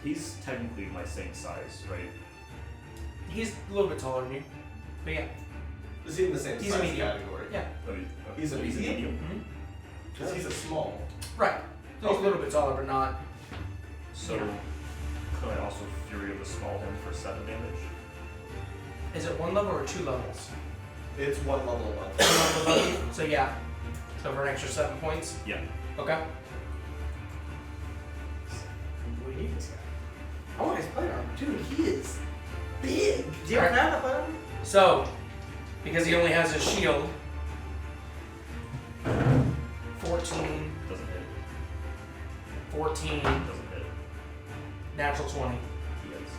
He's technically my same size, right? He's a little bit taller than you. But yeah. Is he in the same He's a size medium. category? Yeah. Oh, He's a medium? Mm-hmm. Because he's a small. Right. So he's a little bit taller, but not. So could I also Fury of the Small him for 7 damage? Is it 1 level or 2 levels? It's one level above. 1 level above you? So yeah. So for an extra 7 points? Yeah. Okay. we need this guy. I want his plate armor. Dude, he is big. Do you ever have that plate armor? So, because he only has a shield, 14, Doesn't hit. 14, Doesn't hit. natural 20. He hits.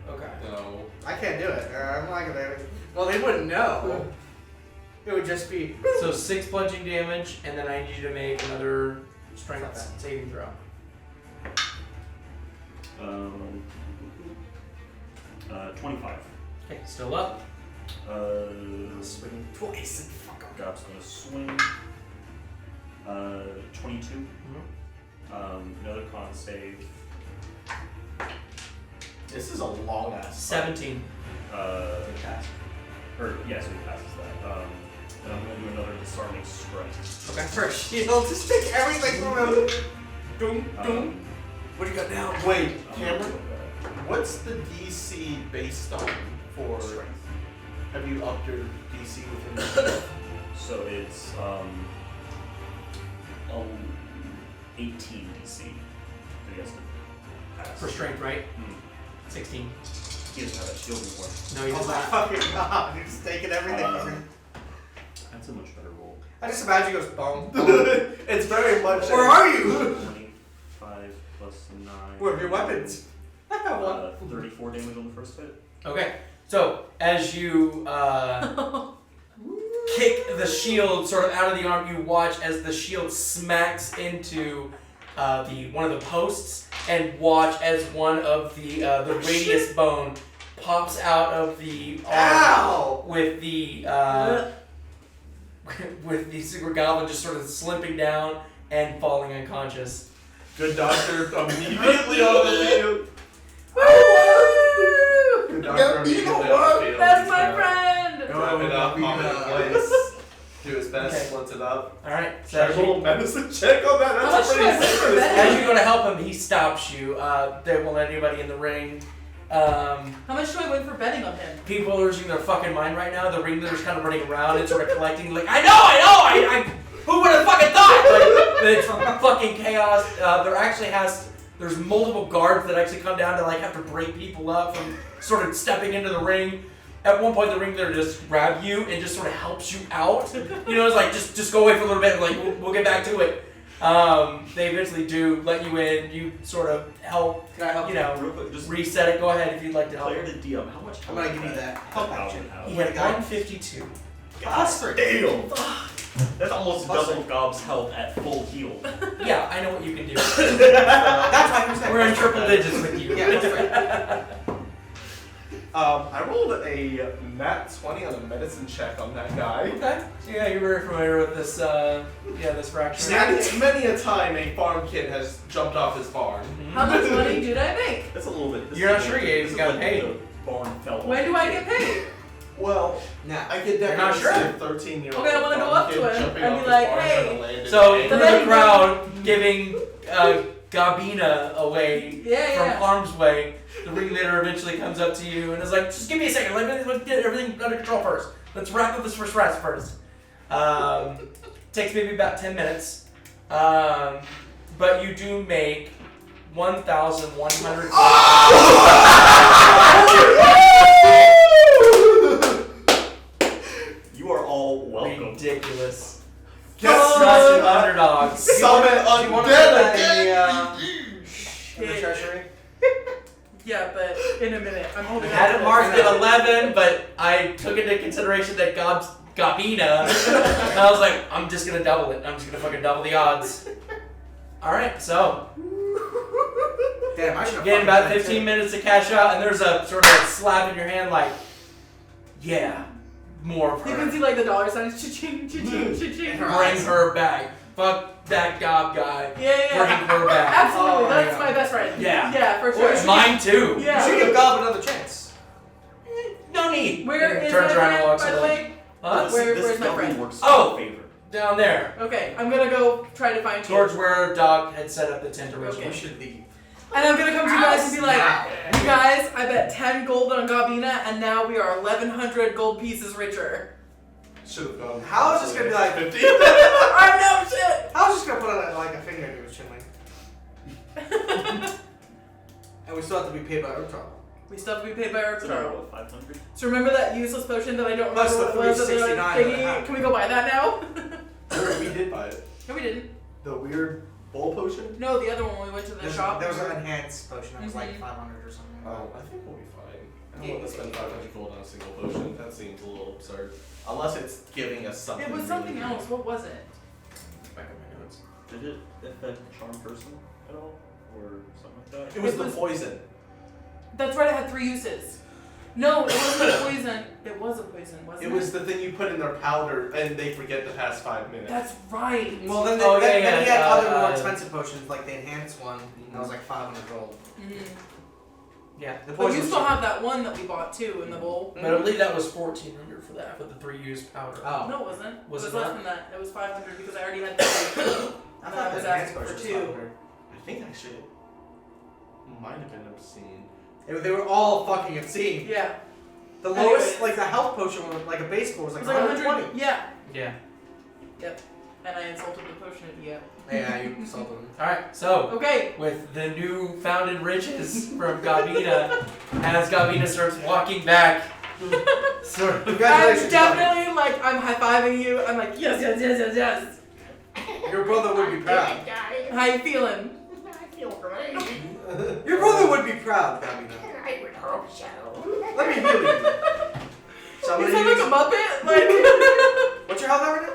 Okay. No. I can't do it. I'm not gonna. Well, they wouldn't know. It would just be. So 6 bludgeoning damage, and then I need you to make another strength saving throw. 25. Okay, still up. Swing twice and fuck him. Gob's gonna swing. 22. Another con save. This is a long ass. 17. Pass. Or yes, he passes that. And I'm gonna do another disarming strike. Okay. For a shield, just take everything from him. Doom, doom. Um, What do you got down? Wait, I'm not Cameron, doing that. what's the DC based on for Strength. Have you upped your DC within the So it's 18 DC. He has to pass. For strength, right? Hmm. 16. He doesn't have that shield anymore. No, he Oh does my not. fucking god, you're just taking everything from me. That's a much better roll. I just imagine he goes boom. It's very much. Where are you? 25 plus 9. Where are your weapons? I have one. 34 damage on the first hit. Okay. So, as you kick the shield sort of out of the arm, you watch as the shield smacks into one of the posts, and watch as one of the radius bone pops out of the arm Ow! with the with the secret goblin just sort of slipping down and falling unconscious. Good doctor immediately on the field. Good doctor immediately on the field. That's He's my gonna friend! Wrap it up, pop it in place. Do his best, Okay. splints it up. All right. So Should as I roll you, medicine check on that? How That's much pretty should I sick. roll for that? as you go to help him, he stops you. They won't let anybody in the ring. How much do I win for betting on him? People are losing their fucking mind right now. The ringleader's kind of running around and sort of collecting, like, I who would have fucking thought? Like, but it's fucking chaos. There's multiple guards that actually come down to like have to break people up from sort of stepping into the ring. At one point, the ringleader just grabs you and just sort of helps you out. You know, it's like just go away for a little bit. Like we'll get back to it. They eventually do let you in. You sort of help. Can I help You you? know, Real quick, just reset it. Go ahead if you'd like to help. player to DM. How much? I'm gonna give you that help action. He had 152. God damn! That's almost Plus double Gob's health at full heal. Yeah, I know what you can do. That's why I'm saying. We're in triple digits with you. Yeah, that's right. I rolled a nat 20 on a medicine check on that guy. Okay. Yeah, you're very familiar with this. This fracture. Many a time a farm kid has jumped off his barn. How much money did I make? That's a little bit. You're not sure yet, he's got paid. The barn fell off. When do I get paid? Well, Nah. I could You're not definitely sure? see a 13-year-old Okay, I wanna go farm up kid to him jumping and off be his like, barn hey. trying to land in So the through then the you- crowd, giving Gobina away Yeah, from yeah. harm's way, the ringleader eventually comes up to you and is like, "Just give me a second. Let's get everything under control first. Let's wrap up this first rest first." Takes maybe about 10 minutes, but you do make 1,100. You are all welcome. Ridiculous. Guess Such underdogs. Summon Do you want to undead put that again! in the treasury? Yeah, but in a minute. I'm holding I had on it to marked this. at 11, but I took into consideration that Gobina, and I was like, I'm just gonna double it. I'm just gonna fucking double the odds. Alright, so, Damn, I should have getting about 15 minutes to cash out, and there's a sort of slap in your hand like, yeah, more of You can her. see like the dollar signs. Cha-ching, cha-ching, cha-ching. Bring her back. Fuck that Gob guy. Yeah. Bring her back. Absolutely, Oh, that's yeah. my best friend. Yeah. Yeah, for sure. Mine too. Yeah. You should give Gob another chance. No need. Where And is turns my around and friend, walks by the away. way? Huh? Where's my goblin friend? works Oh! in favor. Down there. Okay, I'm gonna go try to find you. Towards where Doc had set up the tent originally. Okay. We should leave. And I'm gonna come to you guys and be like, Now. you guys, I bet 10 gold on Gobina, and now we are 1,100 gold pieces richer. Should have gone. How is this gonna be like- 50? I know shit! I was just gonna put like a finger into his chin, like. And we still have to be paid by our trouble. We still have to be paid by our Is it around, Charles. what, 500? So remember that useless potion that I don't Plus remember the what it was? that they were 369 like, and a half. thingy? Can we go buy that now? We did buy it. No, we didn't. The weird bowl potion? No, the other one when we went to the shop. There was an enhanced potion that was like Mhm. 500 or something. Oh, I think we'll be fine. I don't want to spend 500 gold on a single potion. That seems a little absurd. Unless it's giving us something. It was really something good. else. What was it? Back up my notes. Did it affect charm person at all? Or something like that? It was It the was- poison. That's right, it had 3 uses. No, it wasn't a poison. It was a poison, wasn't It it? was the thing you put in their powder and they forget the past 5 minutes. That's right. Well, then, Oh, then, yeah, then he yeah, had other more uh, expensive potions, like the enhanced one. That was like 500 gold. Yeah. The But poison you was still cheap. have that one that we bought too in the bowl. But I believe that was 1,400 for that, with the 3 used powder. Oh. No, it wasn't. Was it it was less not? than that. It was 500 because I already had 3. I And thought I the was enhanced asking for potion was 2. 500. I think actually it might have been obscene. They were all fucking obscene. Yeah. The Anyways. lowest, like the health potion, was, like a base score was It like was like 120. 100. Yeah. Yeah. And I insulted the potion at you. Yeah, you insulted him. Alright, so, Okay. with the new founded riches from Gobina, as Gobina starts walking back, sort of. I'm Congratulations, definitely like, I'm high-fiving you. I'm like, yes, yes, yes, yes, yes. Bobby. Your brother would be proud. How you feeling? I feel great. Your brother would be proud, Gabby. I would hope so. Let me heal you. So I'm You gonna sound like use- a Muppet? Like... What's your health at right now?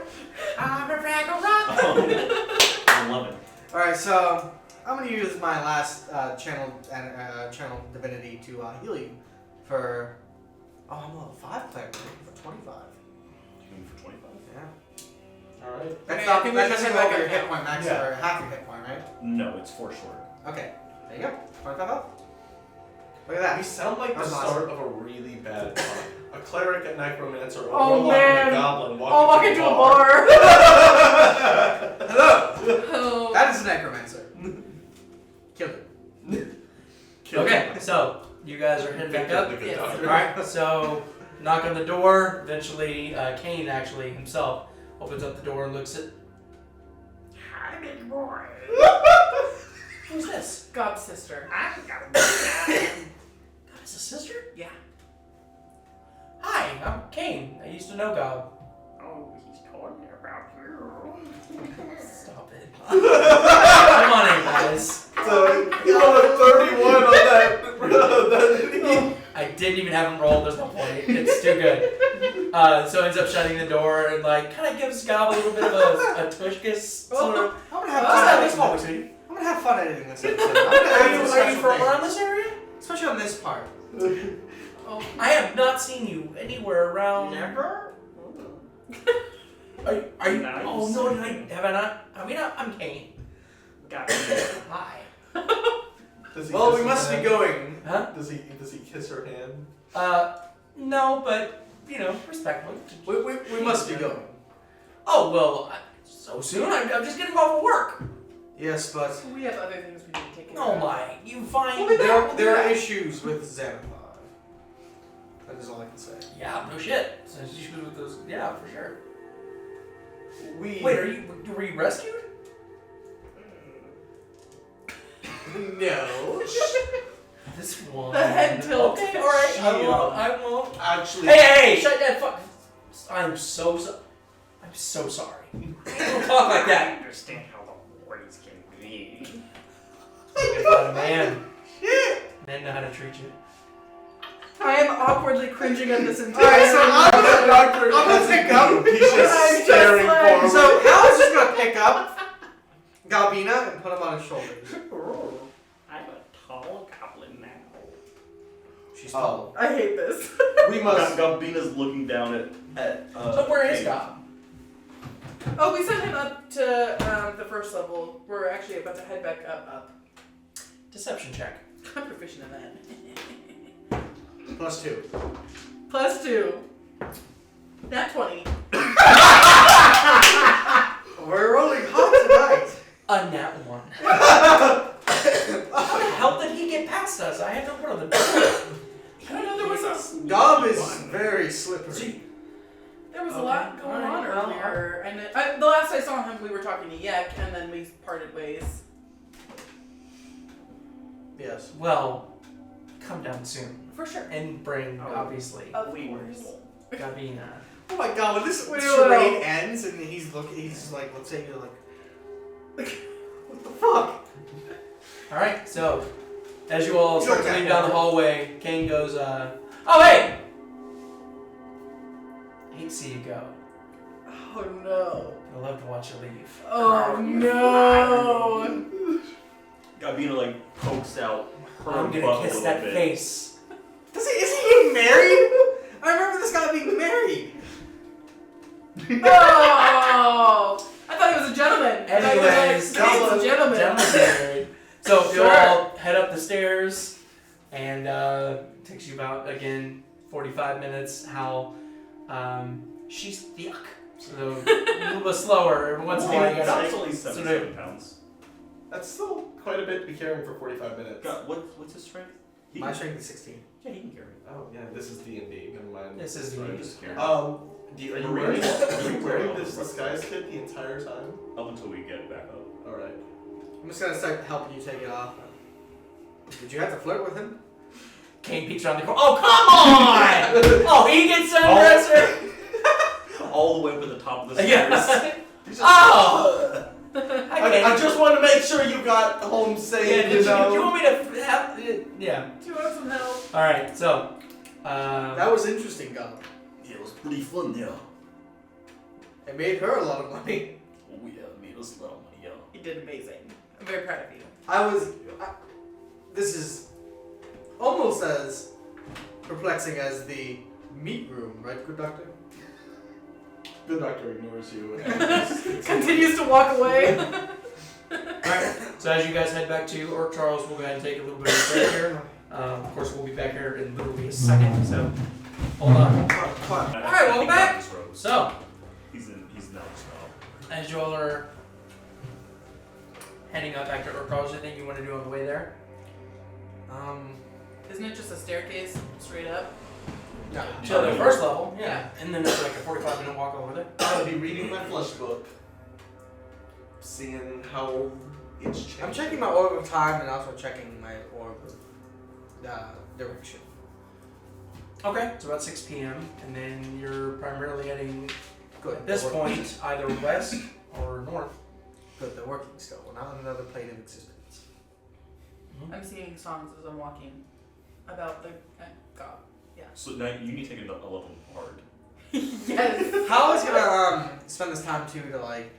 I'm a fraggle rock. Oh, 11. Alright, so I'm gonna use my last channel divinity to heal you for. Oh, I'm level 5 player for 25. You mean for 25? Yeah. Alright. That's Okay, not, I think we that should doesn't head go back over your up hit now. point max Yeah. or half your hit point, right? No, it's 4 short. Okay. There you go. 25 health. Look at We that. sound like the That's start of a really bad plot. A cleric, a necromancer, a Oh, warlock, man. and a goblin Oh, walk into a bar. Hello. Oh. That is a necromancer. Kill it. Kill Okay, him. so, you guys are heading back Victor, up. the good Yes. doctor. Alright, so, knock on the door. Eventually, Kane actually himself opens up the door and looks at. Hi, big boy. Who's this? Gob's sister. I'm gonna be Is a sister? Yeah. Hi, I'm Kane. I used to know Gob. Oh, he's told me about you. Stop it. Come on in, guys. So, you rolled a 31 on that. I didn't even have him roll. There's no point. It's too good. So ends up shutting the door and like kind of gives Gob a little bit of a tushkus sort of. I'm gonna have What's fun. that? Let's call me, sweetie. I'm gonna have fun editing this episode. I'm gonna add some Are you special from things. around this area? Especially on this part. Oh. I have not seen you anywhere around. Never? Are you? Nice. Oh no, have I not? Have we not? I'm Kane. Got Hi. Does he Well, kiss we her must be hand? going. Huh? Does he kiss her hand? No, but respectfully. We must be going. Oh well, so soon? I'm just getting off of work. Yes, but We have other things we need to take care Oh of. my, you find We'll be back. there are issues with Xanathar. That is all I can say. Yeah, no shit. So issues with those. Yeah, for sure. We Wait, were you rescued? No. This one. The head tilt. Okay, all right. Shield. I won't. Actually, Hey, shut that fuck. I'm so sorry. Don't talk like I that. understand how the boys can be. You're not a man. Men know how to treat you. I am awkwardly cringing at this entire. Alright, so the doctor I'm gonna pick up. He's I'm just just staring like- forward. So Hal is just gonna pick up Galbina and put him on his shoulders. I'm a tall goblin now. She's Oh. tall. I hate this. we must. Gambina's looking down at So where is Kane. Gob? Oh, we sent him up to the first level. We're actually about to head back up. Deception check. I'm proficient in that. +2. +2. Nat 20. We're rolling hot tonight. A nat one. How did he get past us? I had no one on the door. I don't know, there was a Gob is very slippery. There was a Okay. lot going on Alright, well, earlier, and the last I saw him, we were talking to Yek, and then we parted ways. Yes. Well, come down soon. For sure. And bring, Oh. obviously, Of We course. Gabina. Oh my god, when this We charade will. ends and he's like, let's say you're like, what the fuck? Alright, so, as you all He's start like to leave that. down the hallway, Kane goes, oh hey! Hate to see you go. Oh no. I love to watch you leave. Oh no. Gambina like pokes out her I'm gonna butt a kiss little that bit. face. Is he getting married? I remember this guy being married. Oh! I thought he was a gentleman. I thought he was Anyways, like, he's a gentleman. Gentlemen's married. So you Sure. all head up the stairs, and it takes you about, again, 45 minutes. How she's thick, so a little bit slower. Every once in a while, you That's gotta. only So 77 pounds. That's still quite a bit to be carrying for 45 minutes. God, what's his strength? He My can, strength is 16. yeah, he can carry it. Oh yeah, this is D&D. Never mind. This is Right, the. just carry it. Are you wearing this Marine. disguise kit the entire time? Up until we get back up. All right. I'm just gonna start helping you take it off. Did you have to flirt with him? Kane peeks around the corner. Oh, come on! Oh, he gets undresser. All the way up at the top of the stairs. Yeah. He's just- Oh. I just want to make sure you got home safe. Yeah, you did know. you want me to have? Yeah. Do you want some help? All right. So. That was interesting, Gob. Yeah, it was pretty fun, yeah. It made her a lot of money. Oh yeah, it made us a lot of money, yeah. You did amazing. I'm very proud of you. This is almost as perplexing as the meat room, right, good doctor? The doctor ignores you. And Continues to walk away. Alright, so as you guys head back to Orc Charles, we'll go ahead and take a little bit of a break here. Of course, we'll be back here in literally a second, so hold on. Alright, welcome back. So, He's now just as you all are heading up back to Orc Charles, anything you want to do on the way there? Isn't it just a staircase straight up? No. To the first level, yeah. And then it's like a 45-minute walk over there. I'll be reading my flush book, seeing how it's changed. I'm checking my orb of time and also checking my orb of direction. Okay, it's about 6 p.m. and then you're primarily heading, Good. at this They're working. point, either west or north. Good, they're working still. We're not on another plane of existence. I'm singing songs as I'm walking about the God. So now you need to take a level hard. Yes. How is gonna spend this time too to like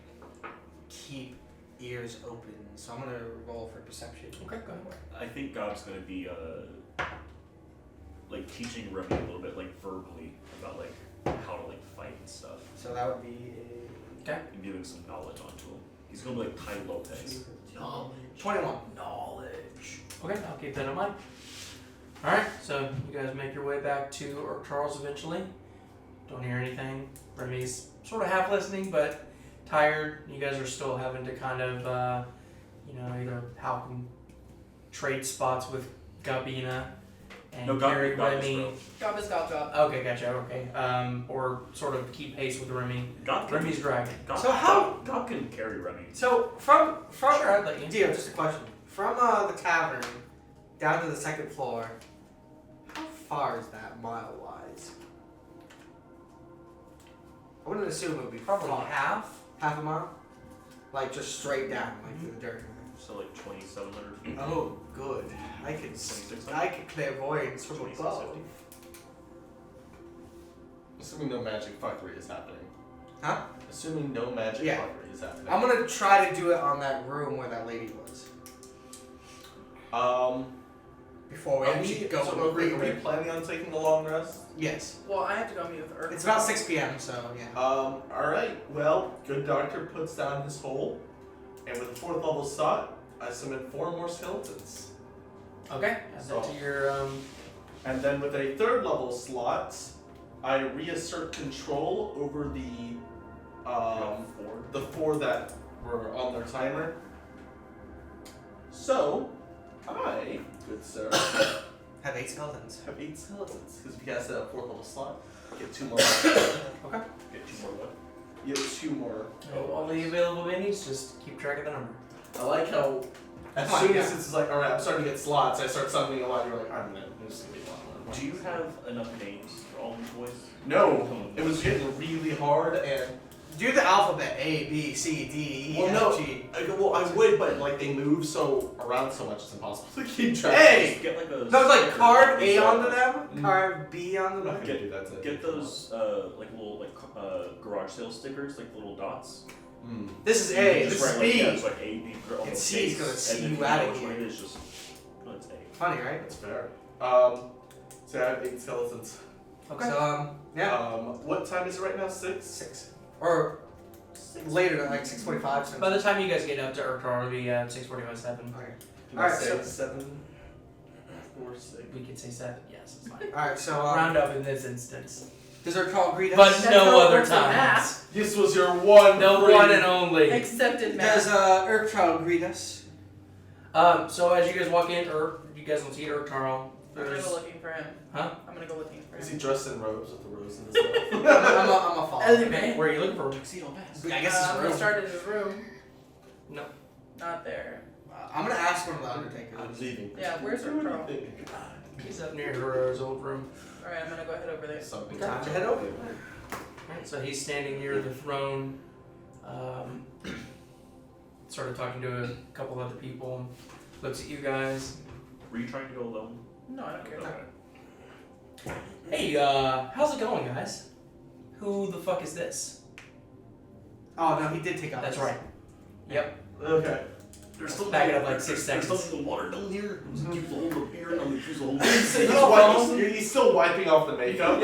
keep ears open? So I'm gonna roll for perception. Okay, go ahead. I think Gob's gonna be like teaching Remmy a little bit, like verbally, about like how to like fight and stuff, So that would be and giving some knowledge onto him. He's gonna be like Tai Lopez. 21. Knowledge. Okay, I'll keep that in mind. Alright, so you guys make your way back to Orc Charles eventually. Don't hear anything. Remy's sort of half listening, but tired. You guys are still having to kind of, either Hal can trade spots with Gobina and No, Gob carry is Remmy. bro. Gob is Gob job. Okay, gotcha. Okay, or sort of keep pace with Remmy. Gob can, Remy's dragon. Gob, So how- Gob can carry Remmy. So from Sure, I'd let you. Dio, just a question. From the tavern down to the second floor, how far is that mile-wise? I wouldn't assume it would be Probably far. half. A mile? Like just straight down, like through the dirt. So like 2,700 feet. Oh, good. I could 2600? clairvoyance from above. 2650. Assuming no magic fuckery is happening. Huh? Assuming no magic Yeah. fuckery is happening. I'm gonna try to do it on that room where that lady was. Before we Are actually go so and are we bring her in. planning on taking a long rest? Yes. Well, I have to go meet with Earth. It's about 6 p.m., so yeah. Alright. Well, good doctor puts down his hole, and with a 4th level slot, I summon 4 more skeletons. Okay, add that to your And then with a 3rd level slot, I reassert control over the Four. 4 that were on their timer. So, I, good sir, Have 8 skeletons. have 8 skeletons. Because if you guys have a 4th level slot, get 2 more. okay. Get 2 more what? You have 2 more. All the available minis, just keep track of the number. I like how as Come on, soon yeah. as it's like, alright, I'm starting to get slots, I start summoning a lot, you're like, I'm gonna, there's gonna be a lot more. Do you have enough names for all these boys? No, it was getting really hard, and Do the alphabet A, B, C, D, E, well, F, no, G. I would, but like they move so around so much, it's impossible to keep track. Hey! Just get like a. No, it's like sticker carve or A onto something. them, Mm. carve B onto I'm not them. gonna do that. To Get those like little garage sale stickers, like the little dots. This is You A, can this just is write, like, B. yeah, it's like A, B, on And the C is face, gonna see and then you if outta know which one here. it is, just no, it's A. Funny, right? That's fair. So I have 8 skeletons. Okay. So, yeah. What time is it right now? 6? 6. Or later, like 6:45. So. By the time you guys get up to Urkar, it'll be 6:45, 7. Okay. Can Alright, I say so- 7 or 6? We could say 7, yes, it's fine. Alright, so, Round up in this instance. does our call greet But us? That's no how it other works in times. math. This was your one. The free- one and only. Accepted Does math. Urkchild greet us? So as you guys walk in, you guys will see Urkar. I'm gonna go looking for him. Huh? I'm gonna go looking for Is him. he dressed in robes with the rose in his mouth? I'm a follow. Elimae. Where are you looking for? Tuxedo mask. I guess it's I'm a gonna room. start in his room. No. Not there. I'm gonna ask one of the Undertakers. I'm leaving. Yeah, where's What do you Earl? think? He's up near Hero's old room. Alright, I'm gonna go head over there. Something. Time to head over. Alright, so he's standing near the throne, sort of talking to a couple other people, looks at you guys. Were you trying to go alone? No, I don't care. Okay. Hey, how's it going, guys? Who the fuck is this? Oh no, he did take off. That's right. Yep. Okay. There's still Back it up like 6 There's seconds. still the water down here. I'm just keep the hold of beer and I'm gonna use the whole He's still wiping off the makeup.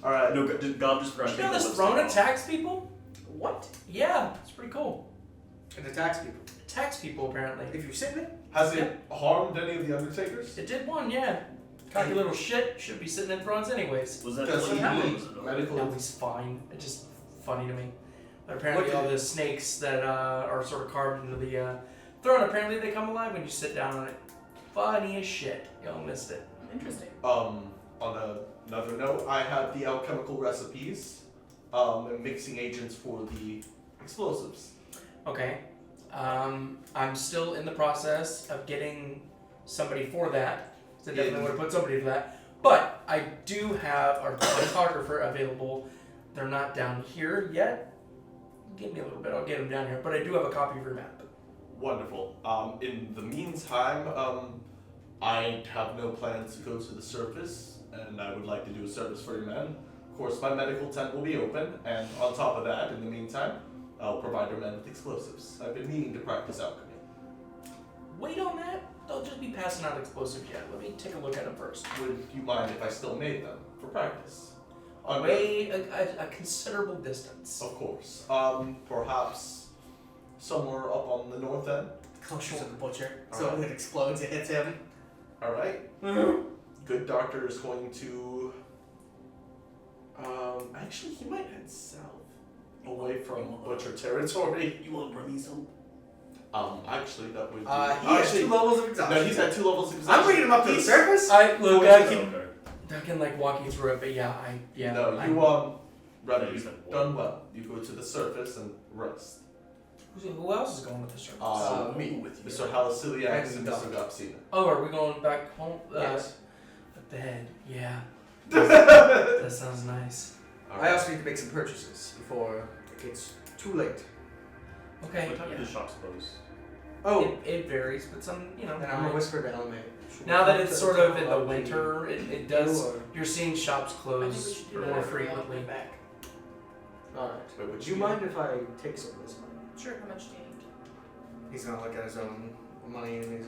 Alright. No, God just forgot Did to you know take the this throne lipstick off. attacks people? What? Yeah, it's pretty cool. It attacks people. Attacks people, apparently. If you sit in it, Has it harmed any of the Undertakers? It did one, yeah. Cocky little shit should be sitting in thrones anyways. Was that Does just he like need no? medical? No, he's fine. It's just funny to me. But apparently What all did- the snakes that are sort of carved into the throne, apparently they come alive when you sit down on it. Funny as shit. Y'all missed it. Interesting. On another note, I have the alchemical recipes, and mixing agents for the explosives. Okay. I'm still in the process of getting somebody for that. So definitely Yeah. want to put somebody for that. But I do have a photographer available. They're not down here yet. Give me a little bit. I'll get them down here. But I do have a copy of your map. Wonderful. In the meantime, I have no plans to go to the surface, and I would like to do a service for your men. Of course, my medical tent will be open, and on top of that, in the meantime, I'll provide your men with explosives. I've been meaning to practice alchemy. Wait on that. they'll just be passing out explosives yet. Let me take a look at them first. Would you mind if I still made them for practice? Away a considerable distance. Of course. Perhaps somewhere up on the north end. Closer to the butcher. All So right. when it explodes, it hits him. All right. Good doctor is going to. Actually, he might head south, away from butcher territory. You want Remmy some? Actually, that would. He has 2 levels of exhaustion. No, he's at 2 levels of exhaustion. I'm bringing him up to the He's- surface. I look. Okay. I can like walk you through it, but yeah, No, I- you Yeah, you you've said done well. You go to the surface and rest. Who else is going with the service? Me. with Mr. Halaseliax and And Mr. Gob Cena. Oh, are we going back home? Yes. At the head. Yeah. That sounds nice. I also need to make some purchases before it gets too late. Okay. What time yeah. do the shops close? Oh, It varies, but some, you know. and I'm gonna whisper to Elimae. Now that it's sort of in the winter, it does. Or- You're seeing shops I think we close should do more that after we all frequently. get back. Alright. Wait, would Do you mind if I take some of this money? Sure, how much do you need? He's gonna look at his own money and he's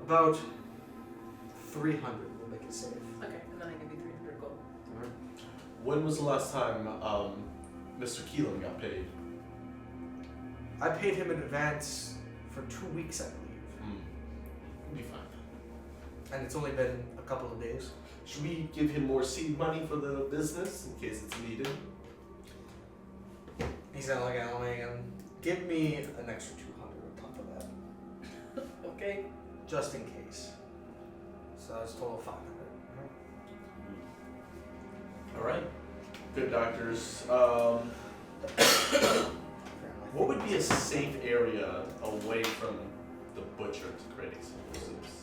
about 300 will make it safe. Okay, and then I give you 300 gold. When was the last time Mr. Keelan got paid? I paid him in advance for 2 weeks, I believe. We'll be fine. And it's only been a couple of days. Should we give him more seed money for the business in case it's needed? He's gonna look at Elimae and give me an extra 200 on top of that. Okay. Just in case. So that's total 500. All right. Good doctors. What would be a safe area away from the butcher to create explosives?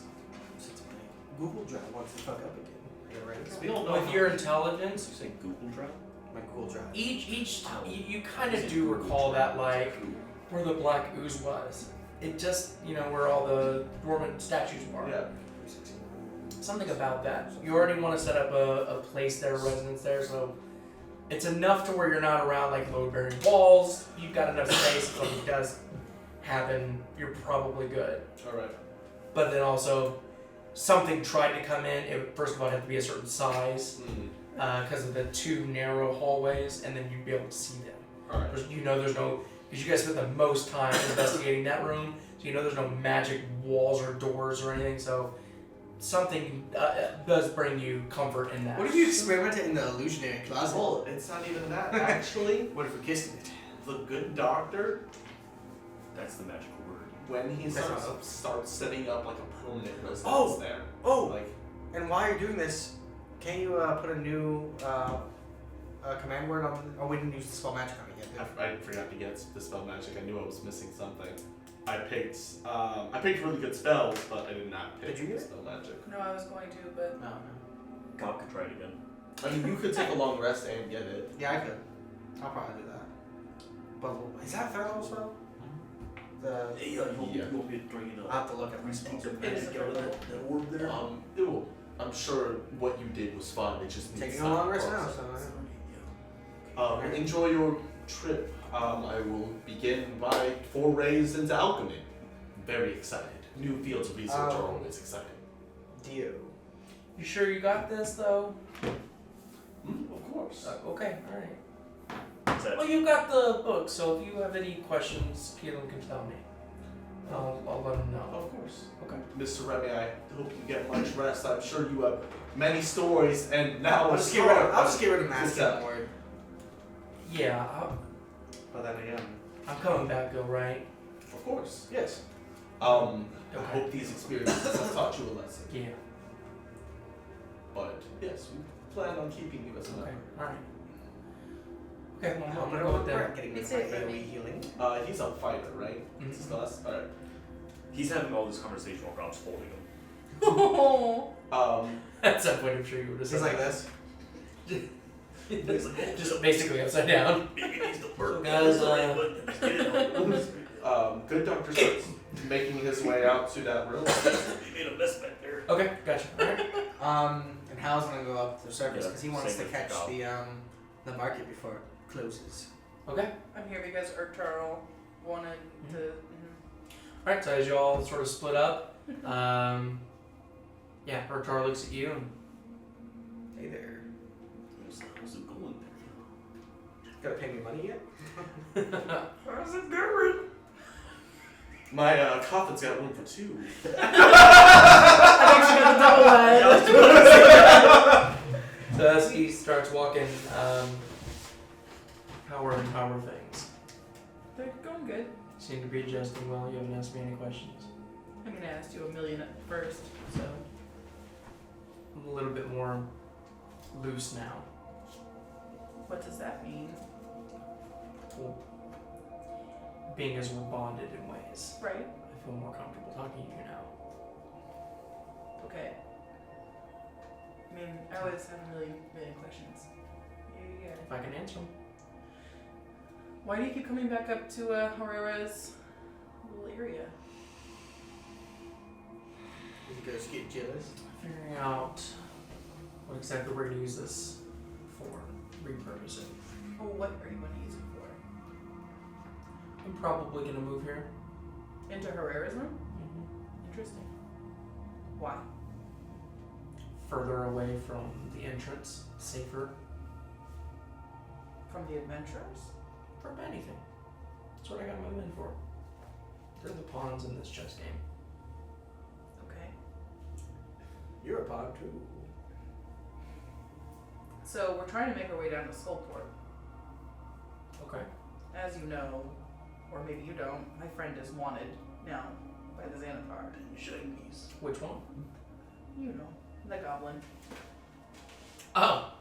Google Drive wants to fuck up again. Are you ready? We don't know. With your intelligence, You say Google Drive? My Google Drive. each you kind of do recall that like where the black ooze was. It just where all the dormant statues were. Yeah. Something about that. You already want to set up a place there, a residence there, so it's enough to where you're not around like load-bearing walls. You've got enough space. If something does happen, you're probably good. All right. But then also, something tried to come in. It first of all had to be a certain size because of the 2 narrow hallways, and then you'd be able to see them. All right. There's no because you guys spent the most time investigating that room, so there's no magic walls or doors or anything. So something does bring you comfort in that. What if you experimented in the illusionary closet? Well, it's not even that. Actually, What if we kissed in it? the good doctor, That's the magical word. when he That's starts setting up like a permanent residence Oh! there. Oh! Like, And while you're doing this, can you put a new command word on? Oh, we didn't use the spell magic on it yet. Did we? I forgot to get the spell magic. I knew I was missing something. I picked really good spells, but I did not pick Did you get it? spell magic. No, I was going to, but No. Gob could try it again. I mean, you could take a long rest and get it. Yeah, I could. I'll probably do that. But is that third level spell? The Hey, you won't Yeah. be dragging I'll up. have to look at my spells. It is a Get rid of that orb there. I'm sure what you did was fun. It just needs Taking a time long to rest now, process. so. Enjoy your trip. I will begin my forays into alchemy. Very excited. New fields of research are always exciting. Dio. You sure you got this though? Of course. Okay, all right. What's that? Well, you got the book, so if you have any questions, Keelan can tell me. I'll let him know. Of course. Okay. Mr. Remmy, I hope you get much rest. I'm sure you have many stories, and now I'll a just get rid of. start. I'll just get rid of What's masculine that? word. Yeah, But then again. I'm coming back though, right? Of course. Yes. I Okay. hope these experiences have taught you a lesson. Yeah. But yes, we plan on keeping you as a Okay. member. All right. Okay, well, I'm I'm gonna go with that. Getting It's rid of my it, AoE Remmy. healing. He's a fighter, right? Mhm. Discuss. All right. He's having all this conversation while Gob's holding him. At some point, I'm sure you would have He's said like that. this. Just basically upside down. Maybe needs to work. Guys, Good doctor starts making his way out to that room. He made a mess back there. Okay, gotcha. All right. And Hal's gonna go up to the surface Yeah, because he wants same to with catch Gob. the market before it closes. Okay. I'm here because Urtarl wanted to. All right. So as you all sort of split up, Yeah, Bertar looks at you and Hey there. How's it going? Gotta pay me money yet? How's it going? My coffin's got room for two. I think she got the double head. so as he starts walking, how are things? They're going good. Seem to be adjusting well. You haven't asked me any questions. I mean, I asked you a million at first, so. I'm a little bit more loose now. What does that mean? Well, being as we're bonded in ways, Right. I feel more comfortable talking to you now. Okay. I mean, I always have a million questions. Yeah. If I can answer them. Why do you keep coming back up to Herrera's little area? You guys get jealous? Figuring out what exactly we're going to use this for. Repurpose it. Oh, what are you going to use it for? I'm probably going to move here. Into Herrera's room? Mm-hmm. Interesting. Why? Further away from the entrance. Safer. From the adventurers? From anything. That's what I got to move in for. They're the pawns in this chess game. Okay. You're a pod too. So we're trying to make our way down to Skullport. Okay. As you know, or maybe you don't, my friend is wanted now by the Xanathar. Shinies. Which one? You know, the goblin. Oh!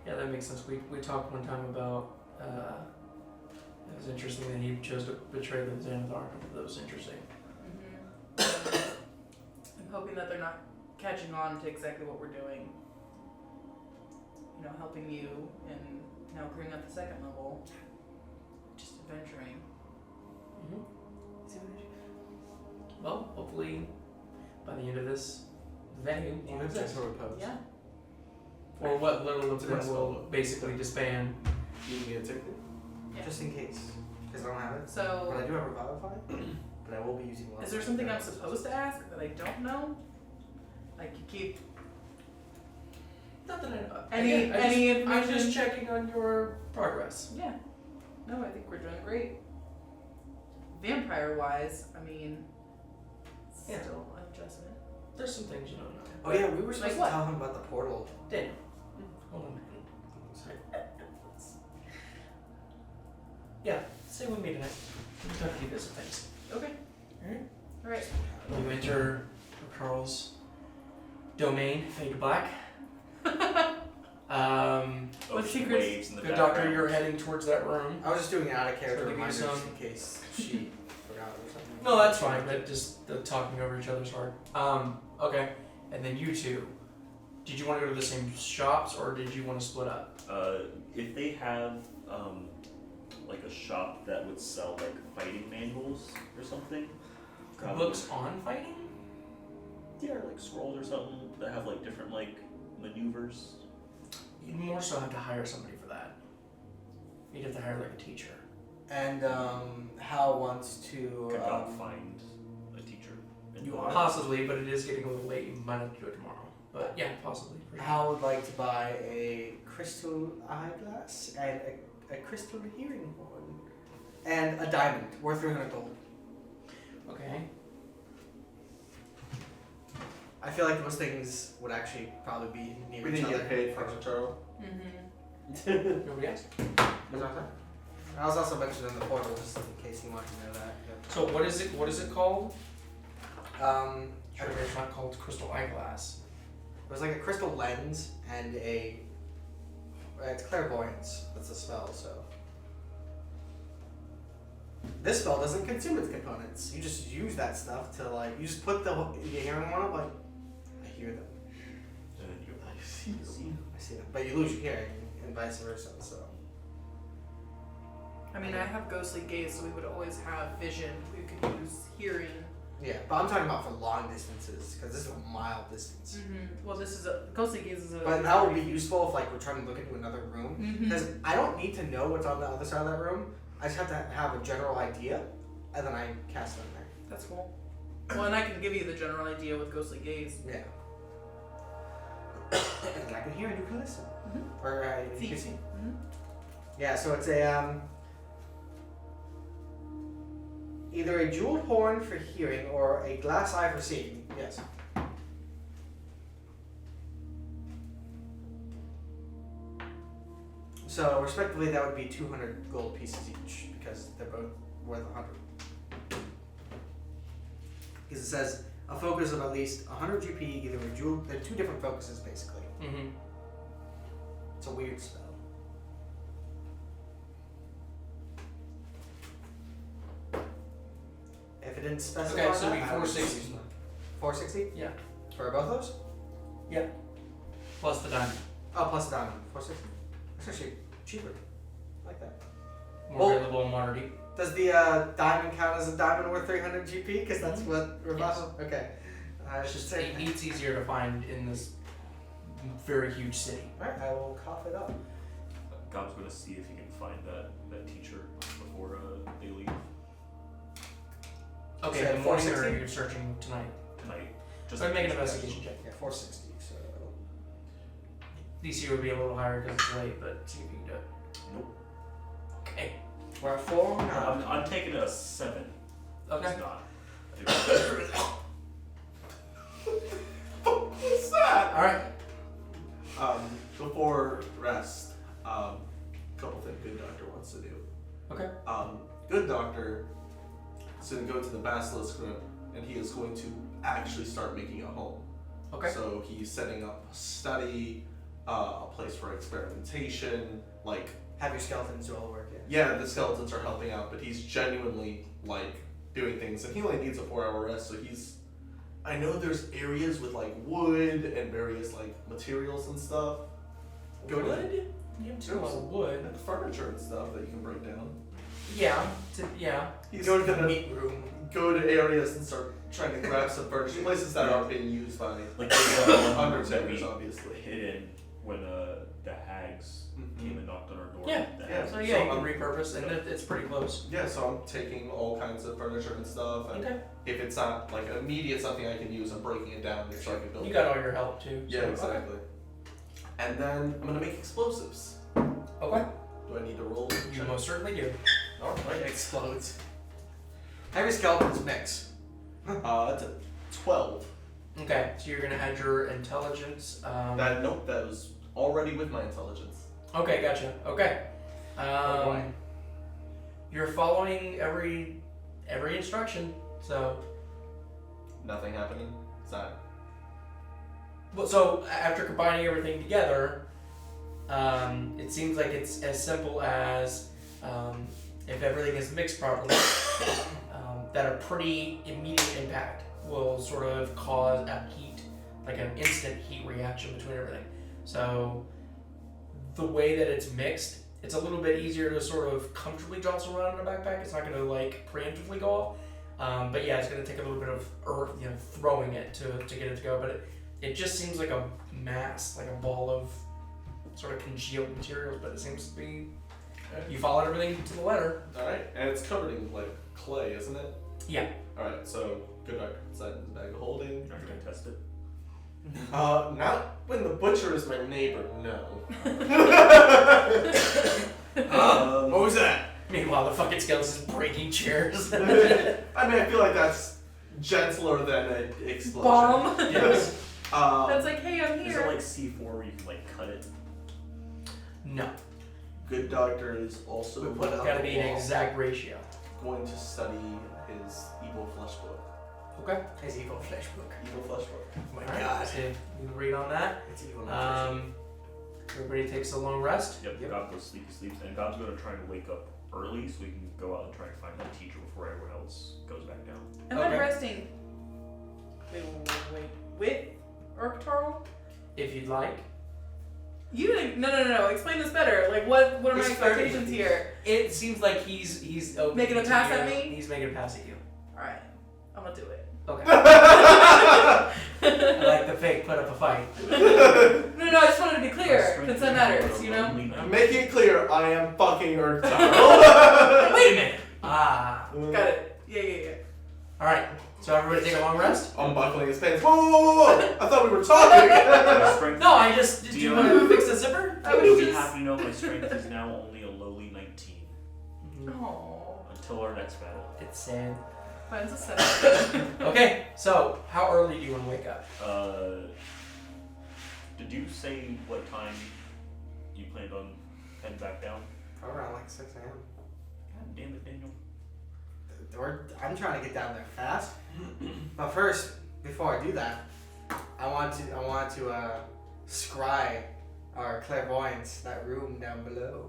Yeah, that makes sense. We talked one time about, it was interesting that he chose to betray the Xanathar. That was interesting. I'm hoping that they're not catching on to exactly what we're doing. You know, helping you and now clearing up the second level. Just adventuring. Mm-hmm. Well, hopefully by the end of this venue, Even we'll if that's exist. what we post. Yeah. Or what little of It's them nice will photo. basically disband. You need me to take it? Yeah. Just in case. Because I don't have it. But So, I do have Revivify. But I will be using one. is there something I'm supposed to ask that I don't know? Like you keep Not that I know. Any Again, I'm information? just checking on your progress. Yeah. No, I think we're doing great. Vampire wise, I mean, Yeah. still an adjustment. There's some things you don't know. Oh yeah, we were supposed Like to what? tell him about the portal. Daniel, hold on a minute. Yeah, say we meet tonight. We can talk to you about some things. Okay. Alright. Alright. You enter Carl's domain, fade to black. What Ocean secrets- waves in the Good background. doctor, you're heading towards that room. I was just doing an out of character So give you reminder just some- in case she forgot or something. No, that's fine, but just the talking over each other's hard. Okay. And then you two, did you want to go to the same shops or did you want to split up? If they have like a shop that would sell like fighting manuals or something, probably. Books on fighting? Yeah, like scrolls or something that have like different like maneuvers. You'd more so have to hire somebody for that. You'd have to hire like a teacher. And Hal wants to. Could not find a teacher. in You the- are? Possibly, but it is getting a little late. You might have to do it tomorrow. But yeah, possibly. For sure. Hal would like to buy a crystal eyeglass and a crystal hearing horn and a diamond worth 300 gold. Okay. I feel like those things would actually probably be near We each didn't other. get paid for Charo. Mm-hmm. Nobody else? I was also mentioned in the portal just in case you want to know that. So what is it? What is it called? Sure. It's not called crystal eyeglass. It was like a crystal lens and a. It's clairvoyance. That's a spell, so. This spell doesn't consume its components. You just use that stuff to like. You just put the hearing one up, like. I hear them. And you're like, see. I see them. But you lose your hearing, and vice versa, so. I mean, I have ghostly gaze, so we would always have vision. We could use hearing. Yeah, but I'm talking about for long distances, because this is a mile distance. Mm-hmm. Well, this is a ghostly gaze is a. But that would be useful if like we're trying to look into another room. Mm-hmm. Because I don't need to know what's on the other side of that room. I just have to have a general idea, and then I cast it in there. That's cool. Well, and I can give you the general idea with ghostly gaze. Yeah. And I can hear and you can listen. Mm-hmm. Or you can see. Mm-hmm. Yeah, so it's a either a jeweled horn for hearing or a glass eye for seeing. Yes. So respectively, that would be 200 gold pieces each because they're both worth 100. Because it says a focus of at least 100 GP, either a jewel. They're two different focuses basically. Mm-hmm. It's a weird spell. If it didn't specify. Okay, so that, it'd be I would 460. use that. 460? Yeah. For both those? Plus the diamond. Oh, plus the diamond. 460. That's actually cheaper. I like that. More Well- available in water deep. Does the diamond count as a diamond worth 300 GP? Because that's what revival. Yes. Okay. It's just it's easier to find in this very huge city. Alright, I will cough it up. Gob's gonna see if he can find that teacher before they leave Okay, So in the morning or 460? you're searching tonight. tonight. So make an investigation check. Yeah, 460. So. DC would be a little higher because it's late, but see if you can do it. Nope. Okay. We're at 4 now. I'm taking a 7. Okay. It's not. What's that? Alright. Before rest, couple things Good Doctor wants to do. Okay. Good Doctor is going to go to the Basilisk Room, and he is going to actually start making a home. Okay. So he's setting up a study, a place for experimentation, like. Have your skeletons do all the work, Yeah, the skeletons are helping out, but he's genuinely, like, doing things. And he only needs a 4-hour rest, so he's... I know there's areas with, like, wood and various, like, materials and stuff. Go to Wood? You have too much wood. and furniture and stuff that you can break down. Yeah. Yeah. He's Go to the gonna meat room. go to areas and start trying to grab some furniture. Places that aren't being used by Like the undertakers, obviously. hidden when the hags came and knocked on our door. Yeah. The Yeah. hags- So yeah, you can repurpose, and it's pretty close. Yeah, so I'm taking all kinds of furniture and stuff, and Okay. if it's not, like, immediate something I can use, I'm breaking it down so I can build You it. got all your help too. Yeah, so- exactly. And then I'm gonna make explosives. Okay. Do I need to roll? You most certainly do. Alright. It explodes. Have your skeletons mix. It's a 12. Okay. So you're gonna add your intelligence. Nope, that was already with my intelligence. Okay, gotcha. Okay. boy. You're following every instruction. So, Nothing happening? Is that... well, so after combining everything together, it seems like it's as simple as if everything is mixed properly, that a pretty immediate impact will sort of cause a heat, like an instant heat reaction between everything. So the way that it's mixed, it's a little bit easier to sort of comfortably jostle around in a backpack. It's not going to like preemptively go off. But yeah, it's going to take a little bit of earth, throwing it to get it to go. But it just seems like a mass, like a ball of sort of congealed materials. But it seems to be, you followed everything to the letter. Alright, and it's covered in, like, clay, isn't it? Yeah. Alright, so Good Doctor puts that in his bag of holding. You're not gonna test it. Not when the butcher is my neighbor, no. What was that? Meanwhile, the fucking skeletons breaking chairs. I mean, I feel like that's gentler than an explosion. Bomb. Yes. That's like, hey, I'm Is here. it like C4 where you can like cut it? No. Good Doctor is also We put it It's up got to the be an wall. exact ratio. going to study his evil flesh book. Okay. His evil flesh book. Evil flesh book. Oh my Alright, god. so you can read on that. It's evil nutrition. Everybody takes a long rest. Yep. God goes sleep, he sleeps, and God's gonna try and wake up early so we can go out and try and find that teacher before everyone else goes back down. I'm Okay. not resting. Wait. With Arctarl? If you'd like. You didn't. No. Explain this better. Like, what are my expectations here? It seems like he's open Making a to pass you. at me? He's making a pass at you. All right, I'm gonna do it. Okay. I like the fake put up a fight. No. I just wanted to be clear. Consent matters, you know. Make it clear, I am fucking Earth Tower. Wait a minute. Ah. Got it. Yeah. All right. So everybody take a long rest. Unbuckling his pants. Whoa! I thought we were talking. My strength. No, I just. Do Do you you- want to fix the zipper? I was You'll be just- happy to know my strength is now only a lowly 19 Oh, until our next battle. It's sad. mine's a 7. Okay. So how early do you want to wake up? Did you say what time you planned on heading back down? Around like 6 a.m. God damn it, Daniel. I'm trying to get down there fast. But first, before I do that, I want to scry our clairvoyance, that room down below,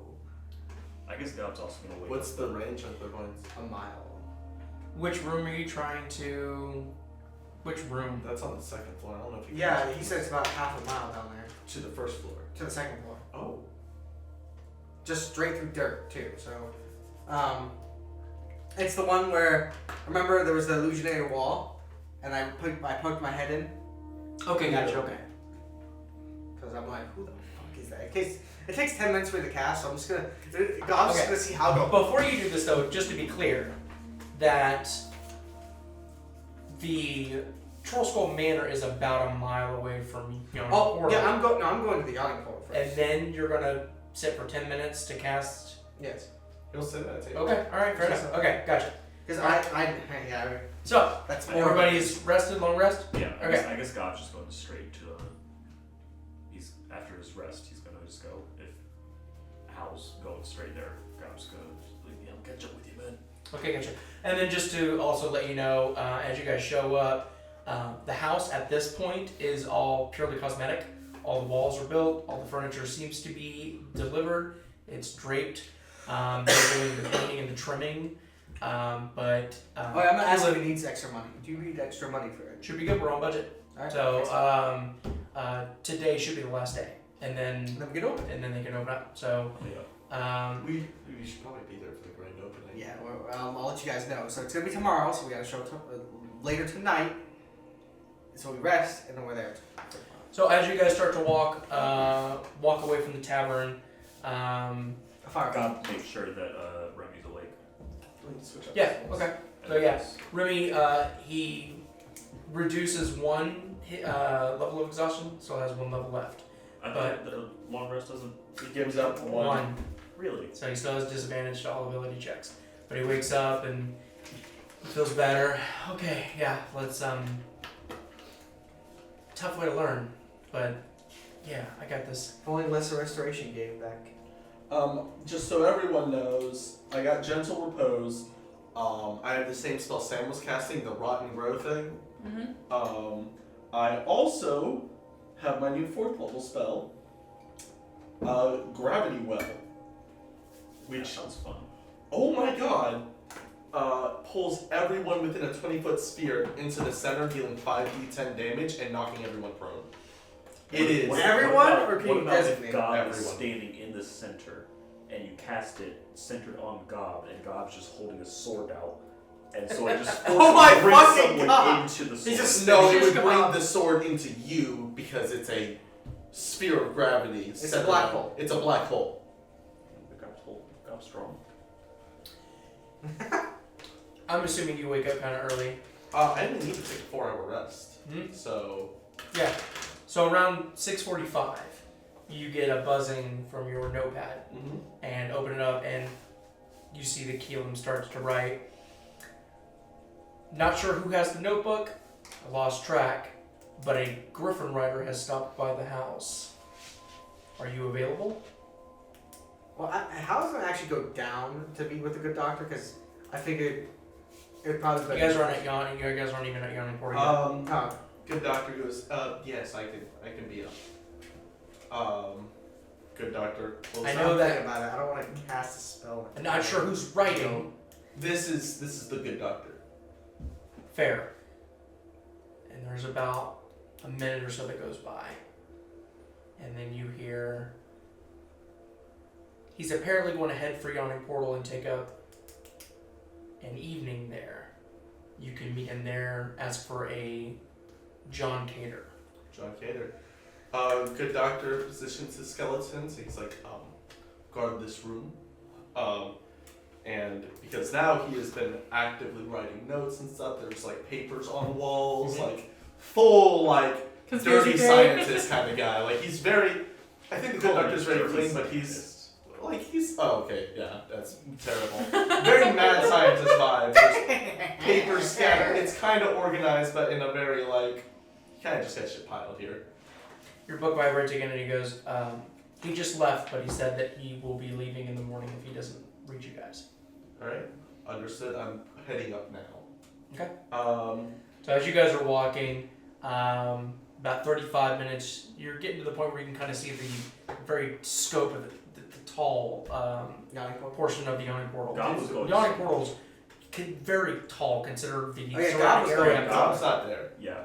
I guess Gob's also gonna wait. What's the range of the points? a mile. Which room are you trying to? Which room? That's on the second floor. I don't know if you can Yeah, reach he said it's about half a mile down there to the first floor. to the second floor. Oh. Just straight through dirt too. So, it's the one where remember there was the illusionator wall, and I poked my head in Okay, gotcha. Okay. because I'm like, who the fuck is that? In case it takes 10 minutes for me to cast, so I'm just Okay. gonna see how it goes. Before you do this, though, just to be clear, that the Trollskull Manor is about a mile away from Yawning Oh Portal, yeah, I'm going to the yawning portal first. and then you're gonna sit for 10 minutes to cast. Yes, He'll say that too. Okay, all right, fair enough. Okay, gotcha. because yeah, So that's more. everybody's rested, long rest. Yeah, Okay. I guess Gob's just going straight to. He's after his rest. He's gonna just go. If Hal's going straight there, Gob's gonna just leave me. I'll catch up with you, man. Okay, gotcha. And then just to also let you know, as you guys show up, the house at this point is all purely cosmetic. All the walls are built. All the furniture seems to be delivered. It's draped. They're doing the painting and the trimming. But Oh, yeah, I'm gonna ask if he needs extra money. Do you need extra money for it? should be good. We're on budget. All right. So today should be the last day, and then Then we get open. they can open up. So Yeah. We should probably be there for the grand opening. Yeah, well, I'll let you guys know. So it's gonna be tomorrow. So we gotta show later tonight. So we rest and then we're there. so as you guys start to walk away from the tavern. A fire. Gob makes sure that Remy's awake. We can switch up Yeah. the Okay. And So, yeah. it's- Remy, he reduces one level of exhaustion, so has one level left. I But- thought the long rest doesn't. He gives up one. One. Really? So he still has disadvantage to all ability checks. But he wakes up and feels better. Okay, yeah, let's tough way to learn. But yeah, I got this. If only lesser restoration gave back. Just so everyone knows, I got Gentle Repose. I have the same spell Sam was casting, the Rotten Grow thing. Mm-hmm. I also have my new 4th level spell, Gravity Well, That which, sounds fun. oh my god, pulls everyone within a 20-foot sphere into the center, dealing 5d10 damage and knocking everyone prone. It is. What Everyone, about- or can what you about if designate Gob is everyone? standing in the center and you cast it centered on Gob and Gob's just holding a sword out, and so it just Oh my brings fucking someone God. into the sword. He just No, it Shish would bring kebab. the sword into you because it's a sphere of gravity. It's a centered black on- hole. It's a black hole. Gob's strong. I'm assuming you wake up kind of early. I only need to take a 4-hour rest. Hmm? So, Yeah. So around 6:45, you get a buzzing from your notepad and open it up, and you see the Keelan starts to write. Not sure who has the notebook. I lost track, but a Griffin rider has stopped by the house. Are you available? Well, how's it gonna actually go down to be with the good doctor? Because I figured it would probably. You guys aren't at Yawning. You guys aren't even at Yawning Portal yet. Oh, good doctor goes, yes, I can be up. Good doctor. Well, I I'm know that- thinking about it. I don't want to cast a spell. I'm not sure who's writing. This is the good doctor. Fair. And there's about a minute or so that goes by. And then you hear... He's apparently going to head for Yawning Portal and take up an evening there. You can meet him there, ask for a John Cater. John Cater. Good doctor positions his skeletons. He's like, guard this room. And because now he has been actively writing notes and stuff, there's like papers on walls, like full like Conspiracy dirty theory. scientist kind of guy. Like he's very, I think the good doctor's very clean, but he's oh okay, yeah, that's terrible. Very mad scientist vibe. There's papers scattered. It's kind of organized, but in a very like, kind of just got shit piled here. Your book vibrates again, and he goes, he just left, but he said that he will be leaving in the morning if he doesn't reach you guys. Alright, understood. I'm heading up now. Okay. So as you guys are walking, about 35 minutes, you're getting to the point where you can kind of see the very scope of the tall portion of the yawning portal. Gob was The going. yawning portal's very tall, considered the Oh, yeah, Gob surrounding was going. area. Gob's not there. Yeah.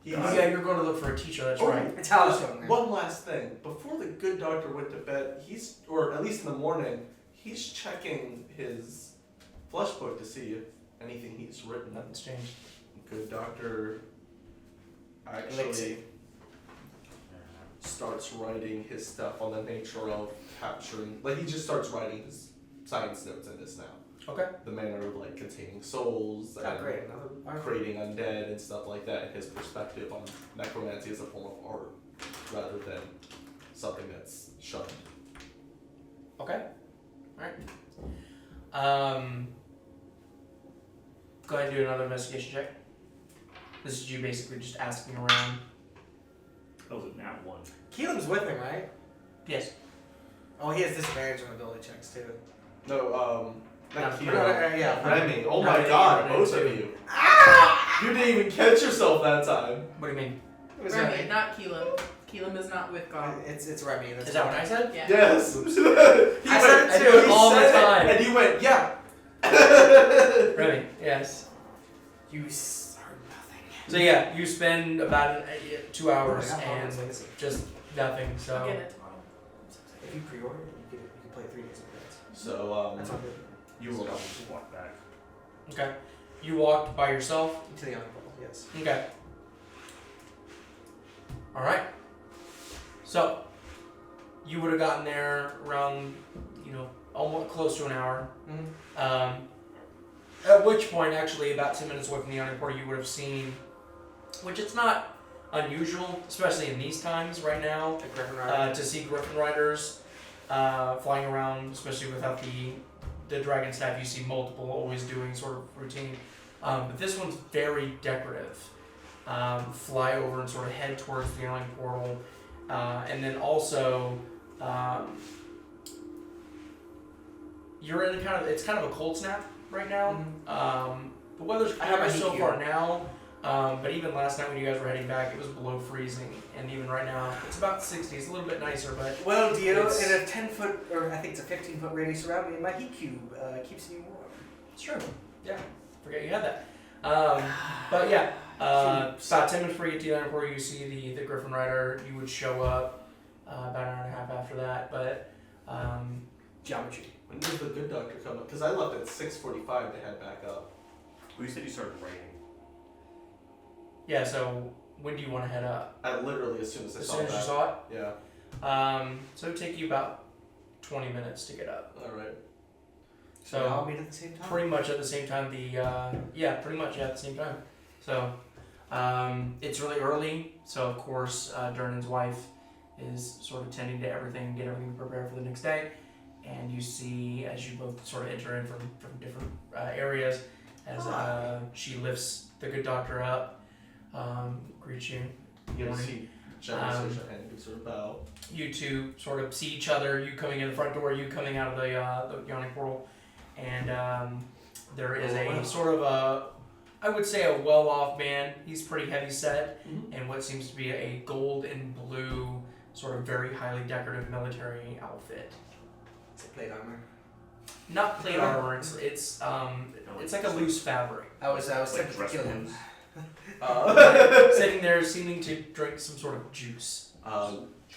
He's, Oh, yeah, you're going to look for a teacher, that's right. It's Hals going there. One last thing. Before the good doctor went to bed, or at least in the morning, he's checking his flesh book to see if anything he's written. Nothing's changed. Good doctor actually starts writing his stuff on the nature of capturing. Like he just starts writing his science notes in this now. Okay. The manner of like containing souls and Great. creating undead and stuff like that, and his perspective on necromancy as a form of art rather than something that's shunned. Okay. Alright. Go ahead and do another investigation check. This is you basically just asking around. That was a nat 1. Keelan's with him, right? Yes. Oh, he has disadvantage on ability checks too. No, not Keelan. Yeah. Remy. Oh No, my they god, run both into- of you. You didn't even catch yourself that time. What do you mean? It was Remy, Remy. not Keelan. Keelan is not with Gob. It's Remy. That's Is that what I said? Yeah. Yes. I said it I too. do it He all the said it, time. and you went, yeah. Remy, yes. You are nothing. So yeah, you spend about 2 hours Oh, yeah, and it's just nothing. I'll So get it tomorrow. If you pre-order, you can play 3 days in advance. So, That's all good. you will Just walk back. okay, you walked by yourself. To the other bubble, yes. Okay. All right. So you would have gotten there around, almost close to an hour. Mm-hmm. At which point, actually, about 10 minutes away from the yawning portal, you would have seen, which it's not unusual, especially in these times right now, The Griffin Rider. to see griffin riders flying around, especially without the dragonstaff. You see multiple always doing sort of routine. But this one's very decorative. Fly over and sort of head towards the yawning portal. And then also, you're in it's kind of a cold snap right now. The weather's I have my clear so heat far gear. now, but even last night when you guys were heading back, it was below freezing, and even right now, it's about 60. It's a little bit nicer, but Well, do you know, It's- in a 10-foot, or I think it's a 15-foot radius around me, my heat cube keeps me warm. it's true. Yeah, forget you had that. But yeah, about 10 minutes before you get to the island where you see the Griffin Rider, you would show up about an hour and a half after that, but Geometry. When does the good doctor come up? Because I left at 6:45 to head back up. Well, you said you started raining. yeah, so when do you want to head up? I literally, as soon as I As saw soon as that. you saw it? Yeah. So it would take you about 20 minutes to get up. Alright. So So I'll meet at the same time. pretty much at the same time, pretty much at the same time. So it's really early, so of course Durnan's wife is sort of tending to everything, get everything prepared for the next day. And you see, as you both sort of enter in from different areas, as she lifts the good doctor up, greets you. You Morning. see generally shakes her hand, gives her a bow. You two sort of see each other, you coming in the front door, you coming out of the yawning portal, and there is a sort of I would say a well-off man. He's pretty heavy set, in what seems to be a gold and blue, sort of very highly decorative military outfit. Is it plate armor? Not plate armor. It's like a loose fabric. I was Like tempted to dress kill him. clothes. Sitting there, seeming to drink some sort of juice.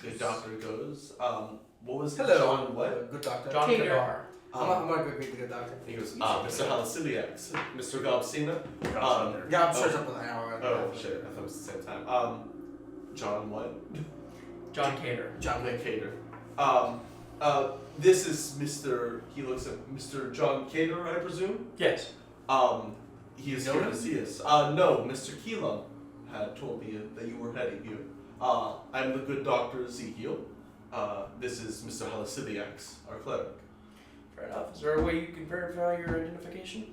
Good doctor goes, what was Hello, John what? good doctor. John Cater. Kadar. I'm gonna go greet the good doctor. He goes, Mr. Halaseliax, Mr. Gob Cena. Gob's in there. Yeah, I'm starts up with an hour. Oh shit, I thought it was the same time. John what? John Cater. John Nick Wick. Cater. This is Mr. He looks at Mr. John Cater, I presume. Yes. He is Know here him? to see us. No, Mr. Keelan had told me that you were heading here. I'm the good Dr. Ezekiel. This is Mr. Halaseliax, our cleric. Fair enough. Is there a way you can verify your identification?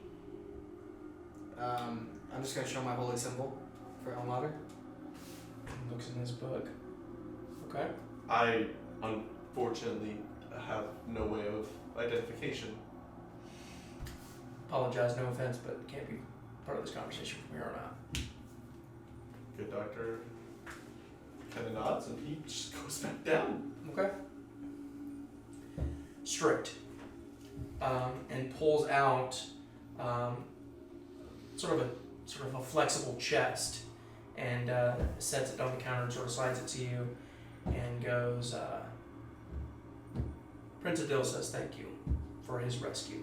I'm just gonna show my holy symbol for Elmater. Looks in his book. Okay. I unfortunately have no way of identification. Apologize, no offense, but can't be part of this conversation from here on out. Good doctor kind of nods and he just goes back down. Okay. Strict. And pulls out sort of a flexible chest and sets it on the counter and sort of slides it to you and goes, Prince Adil says thank you for his rescue.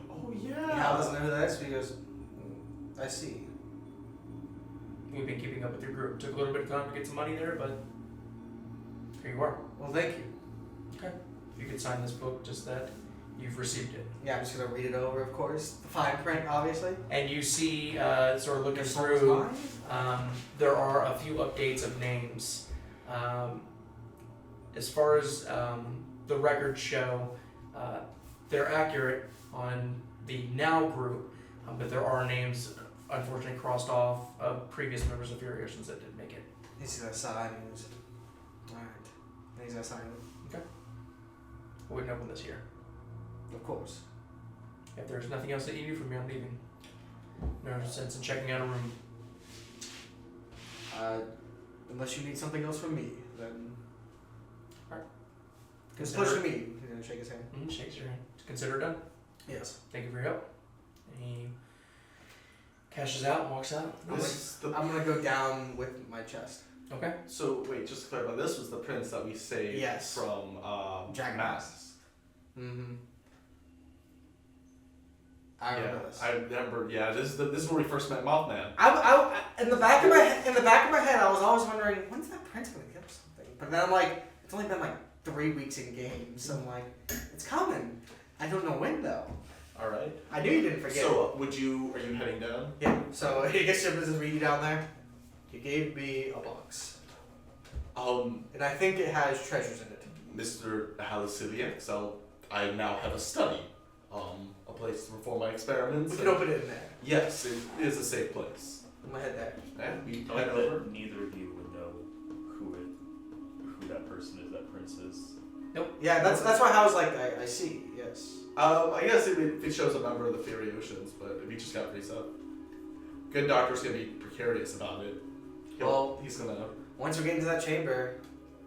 Oh Hal doesn't know who that is, so he goes, I see. We've been keeping up with your group. Took a little bit of time to get some money there, but here you are. Well, thank you. Okay. If you could sign this book, just that you've received it. Yeah, I'm just gonna read it over, of course. The fine print, obviously. And you see, sort of looking Your soul's through, mine? there are a few updates of names. As far as the records show, they're accurate on the now group, but there are names unfortunately crossed off of previous members of Furiosians that didn't make it. He's gonna sign. Alright. And he's gonna sign it. I wouldn't open this here. Of course. If there's nothing else that you need from me, I'm leaving. No sense in checking out a room. Unless you need something else from me, then. Alright. Just push to me. He's gonna shake his hand. Shakes your hand. Consider it done. Yes. Thank you for your help. And he cashes out and walks out. I'm gonna go down with my chest. Okay. So wait, just to clarify, this was the prince that we saved Yes. from Dragon Masks. Mm-hmm. I remember this. I remember. Yeah, this is where we first met Mothman. I in the back of my head, I was always wondering when's that prince gonna get something. But then I'm like, it's only been like 3 weeks in game, so I'm like, it's coming. I don't know when though. All right. I knew you didn't forget. So are you heading down? Yeah. So I guess your business read you down there. You gave me a box, and I think it has treasures in it. Mr. Halaseliax, I now have a study, a place to perform my experiments. We can open it in there. Yes, it is a safe place. I'm gonna head there. And we I head like over. that neither of you would know who that person is, that prince is. Yeah, that's why I was like, I see. Yes. I guess it shows a member of the Furiosians, but if he just got raised up, good doctor's gonna be precarious about it. He's gonna. Once we get into that chamber,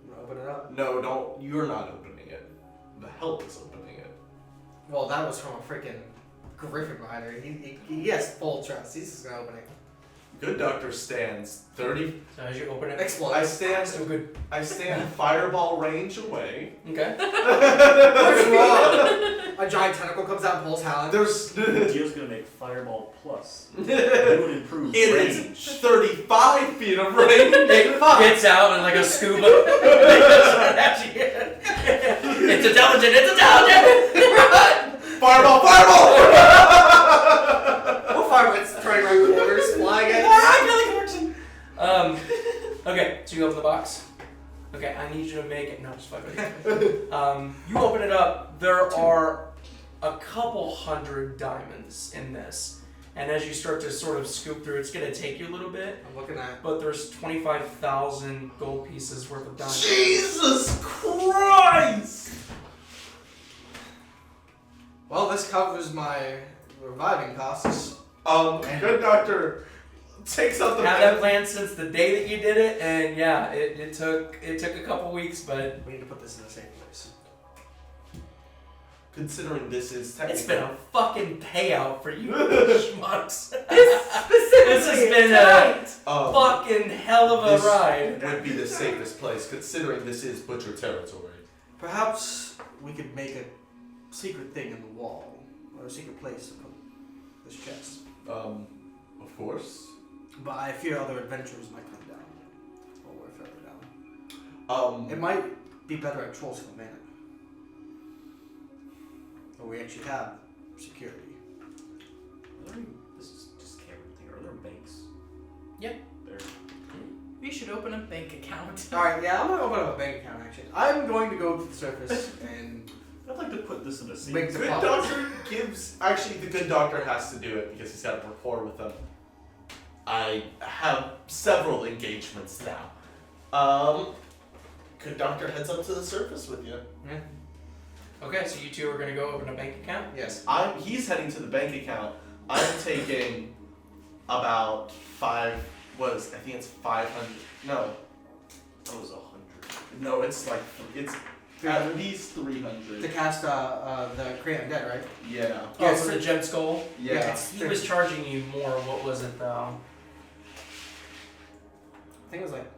I'm gonna open it up. No, don't. You're not opening it. The help is opening it. Well, that was from a freaking Griffin Rider. He has full trust. He's just gonna open it. Good doctor stands 30. So as you open it, Explode. I stand. still good. I stand fireball range away. Okay. What's wrong? A giant tentacle comes out and pulls Hal in. There's. Gio's gonna make Fireball Plus. It would improve It range. is 35 feet of range. It gets out and like a scuba. It's intelligent. It's intelligent. Fireball! Fireball! What fireworks turning around corners, flying at Okay, so you open the box. Okay, I need you to make it. No, just fucking. You open it up. There are a couple hundred diamonds in this, and as you start to sort of scoop through, it's gonna take you a little bit. I'm looking at. But there's 25,000 gold pieces worth of diamonds. Jesus Christ! Well, this covers my reviving costs. Good doctor takes out the Have that planned since the day that you did it, and yeah, it took a couple weeks, but We need to put this in a safe place. Considering this is it's technically. been a fucking payout for you schmucks. This has been a fucking hell of a this ride. would be the safest place, considering this is butcher territory. Perhaps we could make a secret thing in the wall, or a secret place to put this chest. Of course. But I fear other adventurers might come down, or we're further down. It might be better at Trollskull Manor. But we actually have security. This is just camera thing. Are there banks? Yeah. There. We should open a bank account. Alright, yeah, I'm gonna open up a bank account actually. I'm going to go to the surface and I'd like to put this in a scene. make Good deposits. doctor gives. Actually, the good doctor has to do it because he's got a rapport with them. I have several engagements now. Good doctor heads up to the surface with you. Yeah. Okay, so you two are gonna go open a bank account? Yes. He's heading to the bank account. I'm taking about I think it's 500. No. That was 100. No, it's like, it's at least 300. To cast the Create Undead, right? Yeah. Oh, Yes. for the gem skull? Yeah. He was charging you more. What was it though? I think it was like,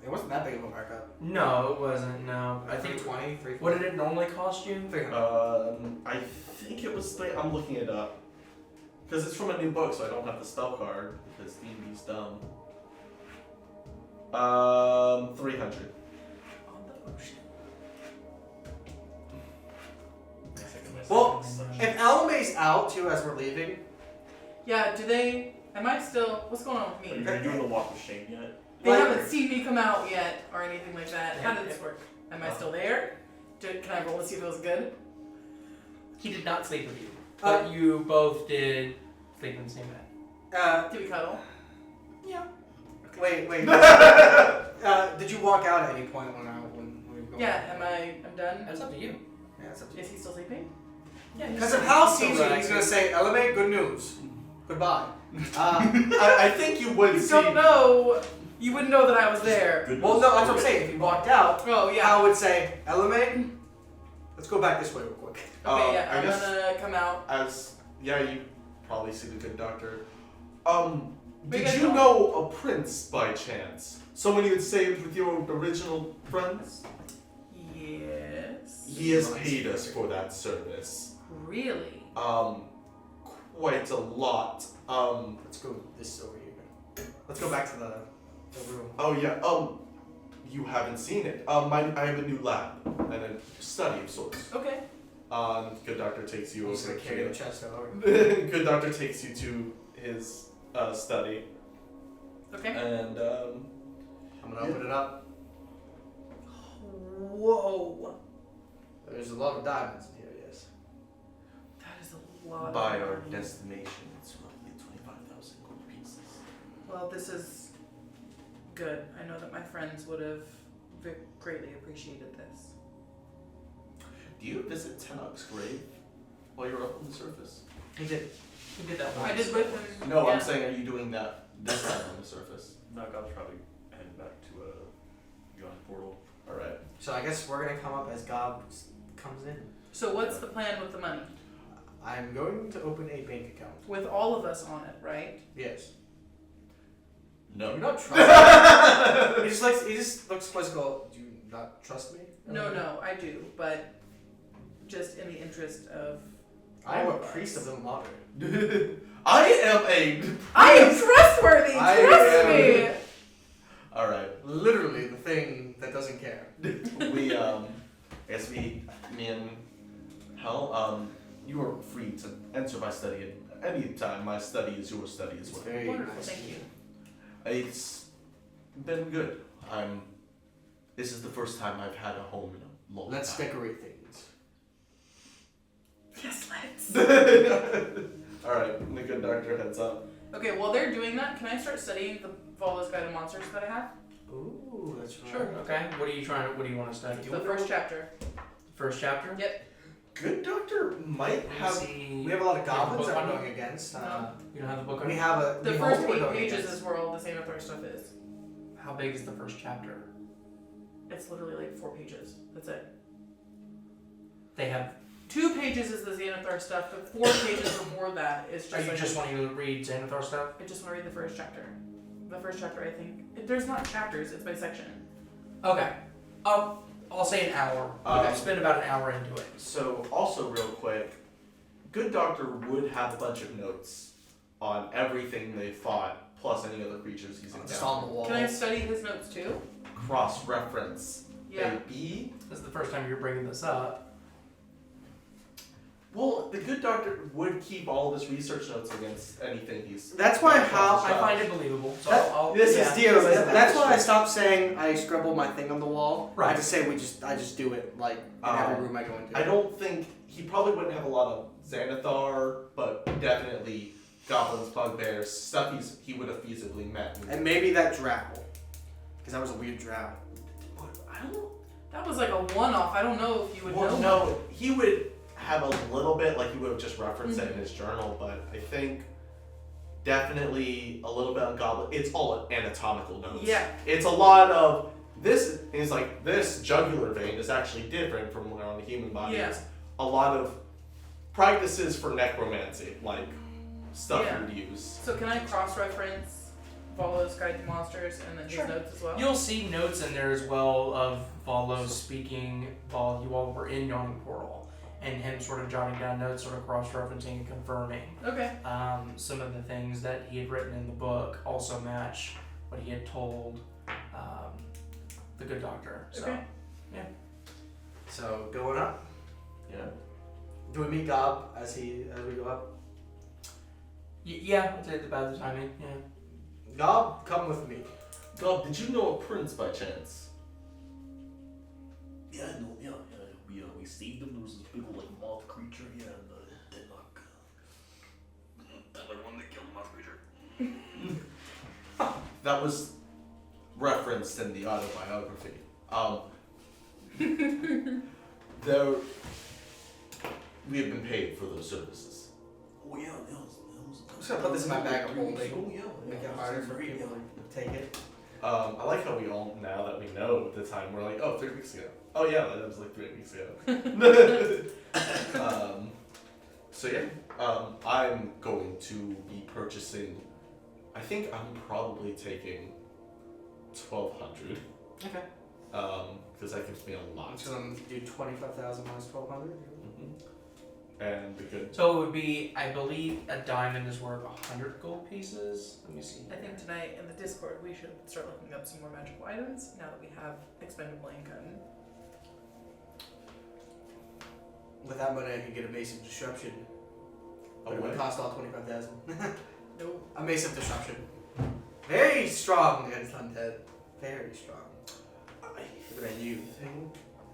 it wasn't that big of a markup. No, it wasn't. No, I think. 320, 340. What did it normally cost you? 300. I think it was I'm looking it up. Because it's from a new book, so I don't have the spell card, because D&D's dumb. 300. On the ocean. Well, if Elimae's out too as we're leaving, Yeah, am I still, what's going on with Are me? you doing the walk of shame yet? They Like- haven't seen me come out yet or anything like that. How did this work? Am I still there? Can I roll to see if it was good? He did not sleep with you, but you both did sleep in the same bed. Did we cuddle? Yeah. wait. Did you walk out at any point when we were going? Yeah, I'm done? That's up to you. Yeah, it's up to you. Is he still sleeping? Yeah. Because if Hal sees you, he's gonna say, Elimae, good news. Goodbye. I think you would You see. don't know. You wouldn't know that I was there. Good Well, no, that's what I'm saying. If he walked out, Oh, yeah. Hal would say, Elimae, let's go back this way real quick. Okay, yeah, I I'm guess gonna come out. you probably see the good doctor. Wait, Did guys, you no. know a prince by chance? Someone you had saved with your original friends? Yes. He has paid us for that service. Really? Quite a lot. Let's go this over here. Let's go back to the room. Oh yeah. You haven't seen it. I have a new lab and a study of sorts. Okay. Good doctor takes you I'm just over gonna carry the to. chest over. Good doctor takes you to his study, Okay. and I'm gonna open it up. Whoa. There's a lot of diamonds in here, yes. That is a lot. by of our money. destination, it's roughly 25,000 gold pieces. Well, this is good. I know that my friends would have greatly appreciated this. Do you visit Tenok's grave while you're up on the surface? He did. He did that I once. did with him. No, yeah. I'm saying, are you doing that this time on the surface? No, Gob's probably heading back to Giant Portal. All right. So I guess we're gonna come up as Gob comes in. So what's the plan with the money? I'm going to open a bank account. With all of us on it, right? Yes. No. Do you not trust me? He just looks quizzical. Do you not trust me? No, I do, but just in the interest of. I am a all of us. priest of the water. I am a. I am trustworthy. I Trust am- me. All right. Literally the thing that doesn't care. We I guess me and Hal, you are free to enter my study at any time. My study is your study as It's well. very Wonderful. nice. Thank you. It's been good. This is the first time I've had a home in a long Let's time. decorate things. Yes, let's. All right, the good doctor heads up. Okay, while they're doing that, can I start studying the Follows Guide to Monsters that I have? Ooh, that's right. Sure. Okay. What do you want to study? The first chapter. First chapter. Yep. Good doctor might have. See. We have a lot of goblins book that on we're you? going against. No. You don't have the book on We you? have a. The we first hope we're 8 going pages against. is where all the Xanathar stuff is. How big is the first chapter? It's literally like 4 pages. That's it. They have. 2 pages is the Xanathar stuff, but 4 pages before that is just Are you like just wanting to read Xanathar stuff? I just want to read the first chapter. The first chapter, I think. There's not chapters, it's by section. Okay. I'll say an hour. Spend about an hour into it. So also real quick, good doctor would have a bunch of notes on everything they fought, plus any other creatures he's Just on encountered. the wall. Can I study his notes too? Cross-reference Yeah. Maybe. This is the first time you're bringing this up. Well, the good doctor would keep all of his research notes against anything he's. That's why Hal. I find it believable. So That- I'll, This yeah. is Dio. That's why I stopped saying I scribble my thing on the wall. Right. I just say I just do it like in every room I go into. I don't think he probably wouldn't have a lot of Xanathar, but definitely goblins, bugbears, stuff he would have feasibly met. And maybe that drow, because that was a weird drow. I don't. That was like a one-off. I don't know if you would Well, know. no, he would have a little bit, like he would have just referenced it in his journal, but I think definitely a little bit on goblin. It's all anatomical notes. Yeah. It's a lot of this. It's like this jugular vein is actually different from on the human body. Yeah. It's a lot of practices for necromancy, like stuff Yeah. you would use. So can I cross-reference Volo's Guide to Monsters and then his Sure. notes as well? You'll see notes in there as well of Volo speaking while you all were in Yawning Portal, and him sort of jotting down notes, sort of cross-referencing and confirming. Okay. Some of the things that he had written in the book also match what he had told the good doctor. So, Okay. So going up. Yeah. Do we meet Gob as we go up? Yeah, I'd say by the timing. Yeah. Gob, come with me. Gob, did you know a prince by chance? Yeah, I know. Yeah. We saved them. There was this big old like moth creature. Yeah, and deadlock. That like one that killed the moth creature. That was referenced in the autobiography. There, we have been paid for those services. Oh yeah, I'm just gonna put this in my bag of holding. Oh yeah. Make it harder for people to take it. I like how we all, now that we know the time, we're like, oh, 3 weeks ago. Oh yeah, that was like 3 weeks ago. So yeah, I'm going to be purchasing, I think I'm probably taking 1,200. Okay. Because that gives me a lot. So I'm gonna do 25,000 minus 1,200. And the good. So it would be, I believe, a diamond is worth 100 gold pieces. Let me see. I think tonight in the Discord we should start looking up some more magical items now that we have expendable income. With that money, I could get a Mace of Disruption. But it would Away. cost all 25,000. Nope. A Mace of Disruption. Very strong against undead. Very strong. Look at you.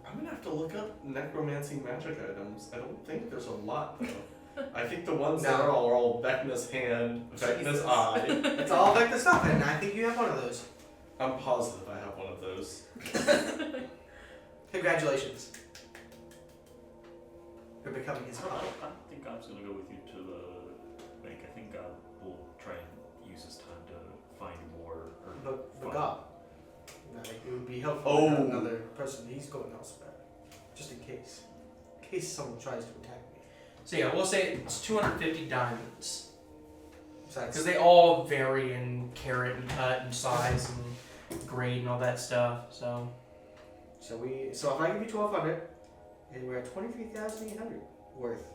I'm gonna have to look up necromancy magic items. I don't think there's a lot though. I think the ones that No. are all Vecna's hand, Vecna's Jesus. eye. It's all Vecna stuff, and I think you have one of those. I'm positive I have one of those. Congratulations. You're becoming his I puppet. think God's gonna go with you to the bank. I think God will try and use his time to find more. But God. It would be helpful Oh. to have another person. He's going elsewhere. Just in case. In case someone tries to attack me. So yeah, we'll say it's 250 diamonds. Besides, Because they all vary in carat and cut and size and grade and all that stuff. So so if I give you 1,200, and we're at 23,800 worth.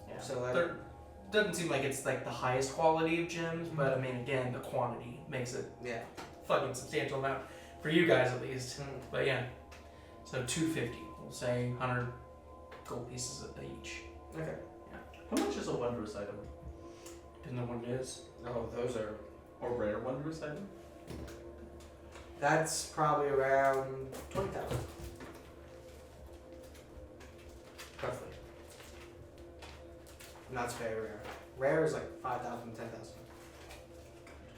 yeah. So that There doesn't seem like it's like the highest quality of gems, but I mean again the quantity makes it yeah. fucking substantial amount for you guys at least. But yeah. So 250. We'll say 100 gold pieces each. Okay. How much is a wondrous item? Depending on what it is. Oh, those are. Or rare wondrous item? That's probably around 20,000. Roughly. And that's very rare. Rare is like 5,000, 10,000.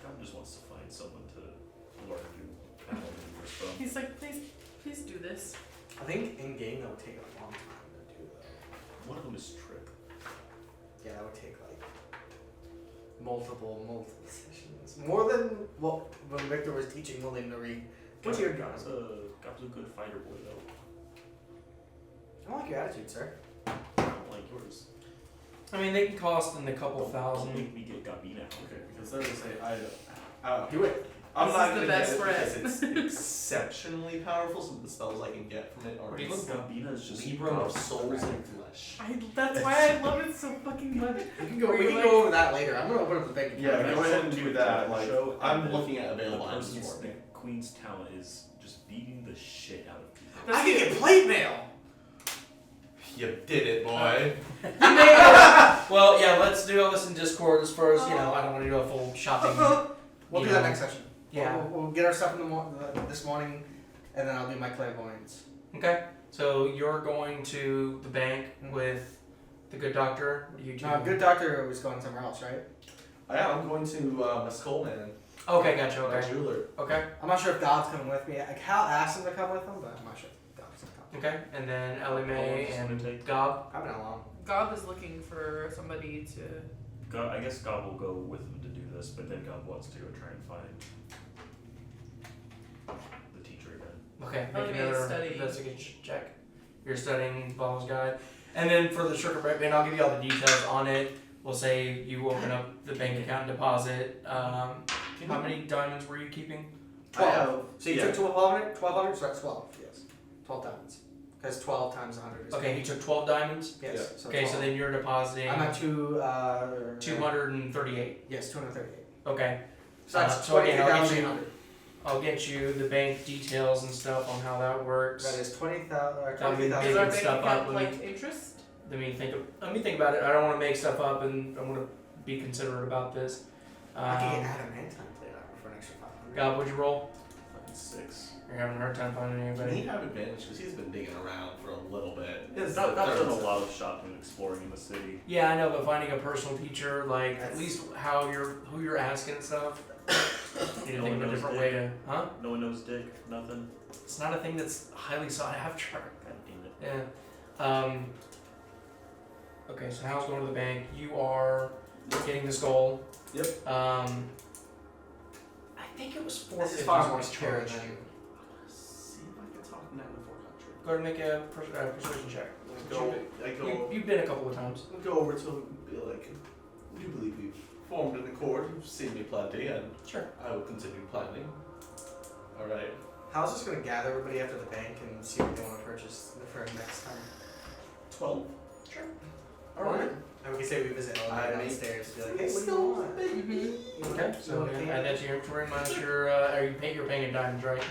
God just wants to find someone to learn to battle and spell. He's like, please do this. I think in game that would take a long time to do though. One of them is Trip. Yeah, that would take like multiple sessions. More than what when Victor was teaching William to read. What's your gun? God's a good fighter boy though. I don't like your attitude, sir. I don't like yours. I mean they can cost in a couple Don't thousand. make me get Gabina. Okay, because then they say Do it. I'm This not is the gonna best get it because friend. it's exceptionally powerful. Some of the spells I can get from it are What do you look for? Gabina is just Libra of souls and flesh. That's why I love it so fucking much. We can go over that later. I'm gonna open up the bank account. Yeah, go ahead and do that. Like, Show I'm and looking at the available items person's for me. Queen's talent is just beating the shit out of people. I can get plate mail. You did it, boy. Well, yeah, let's do all this in Discord as far as, I don't want to do a full shopping. We'll You do that know. next session. Yeah. We'll get our stuff in this morning, and then I'll do my clairvoyance. Okay. So you're going to the bank with the good doctor. What do you do? Good doctor was going somewhere else, right? Yeah, I'm going to a skull man. Okay, gotcha. My Okay. jeweler. Okay. I'm not sure if God's coming with me. Hal asked him to come with him, but I'm not sure if God's gonna come. Okay. And then How long Elimae is this gonna and take? Gob. I've been along. Gob is looking for somebody to. I guess God will go with him to do this, but then God wants to go try and find the teacher again. Okay. Elimae Make is another studying. investigation check. You're studying Ball's Guide. And then for the sugar bread bin, I'll give you all the details on it. We'll say you open up the bank account and deposit. How many diamonds were you keeping? 12. So you yeah. took 1,200, so that's 12, yes. 12 diamonds. Because 12 times 100 is Okay, he took 12 diamonds. Yes. Yeah. So Okay, 12. so then you're depositing I'm at 238. Yes, 238. Okay. So that's So again, I'll get you- 20,800. I'll get you the bank details and stuff on how that works. That is 20,000. That'll be Does big our and bank stuff account up. collect interest? Let me think about it. I don't want to make stuff up, and I'm gonna be considerate about this. I can get adamantine plate armor for an extra 500. God, what'd you roll? Fucking 6. You're having a hard time finding Can he anybody. have advantage because he's been digging around for a little bit. God's done a lot of shopping and exploring in the city. Yeah, I know, but finding a personal teacher, like at That's- least who you're asking and stuff. You need to No think one of a knows different Dick. way to, huh? No one knows Dick. Nothing. It's not a thing that's highly sought after. God damn it. Yeah. Okay, so Hal's going to the bank. You are getting this goal. Yep. I think it was 450. This is far more we secure charged than. you. See if I can talk him down to 400. Go ahead and make a persuasion check. You've been a couple of times. I'll go over to him and be like, "Would you believe we've formed an accord? You've seen me plenty, and Sure. I will continue planning." All right. Hal's just going to gather everybody after the bank and see what they want to purchase for next time. 12. Sure. All right. And we can say we visit all I the mean, downstairs. Be like, hey, It's what do you still want? Mm-hmm. Okay, so add that to your inventory minus your, you're paying in diamonds, right?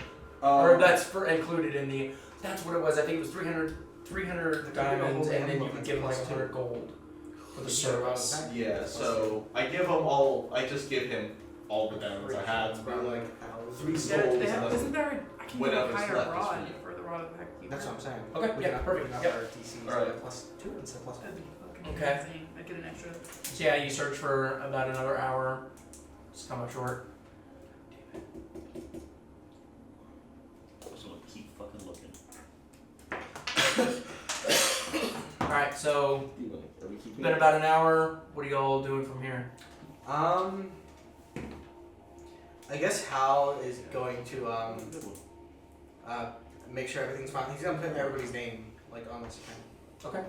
Um, Or that's for included in the, that's what it was. I think it was 300 diamonds, and then you could give like 100 gold for the service. Yeah. So I give him all. I just give him all the diamonds I have. It's Be about like like 3 Yeah, souls. they have, and isn't there I can get a whatever's higher left is rod for you. for the rod of the pact keeper. That's what I'm saying. Okay, We yeah, can perfect, up yep. our DCs Alright. by +2 instead of +1. That'd be fucking Okay. amazing. I get an extra. So yeah, you search for about another hour. Just come up short. I'm just gonna keep fucking looking. Alright, so Are we keeping been about an hour. What are y'all doing from here? I guess Hal is going to Good one. make sure everything's fine. He's gonna put everybody's name like on this account. Okay.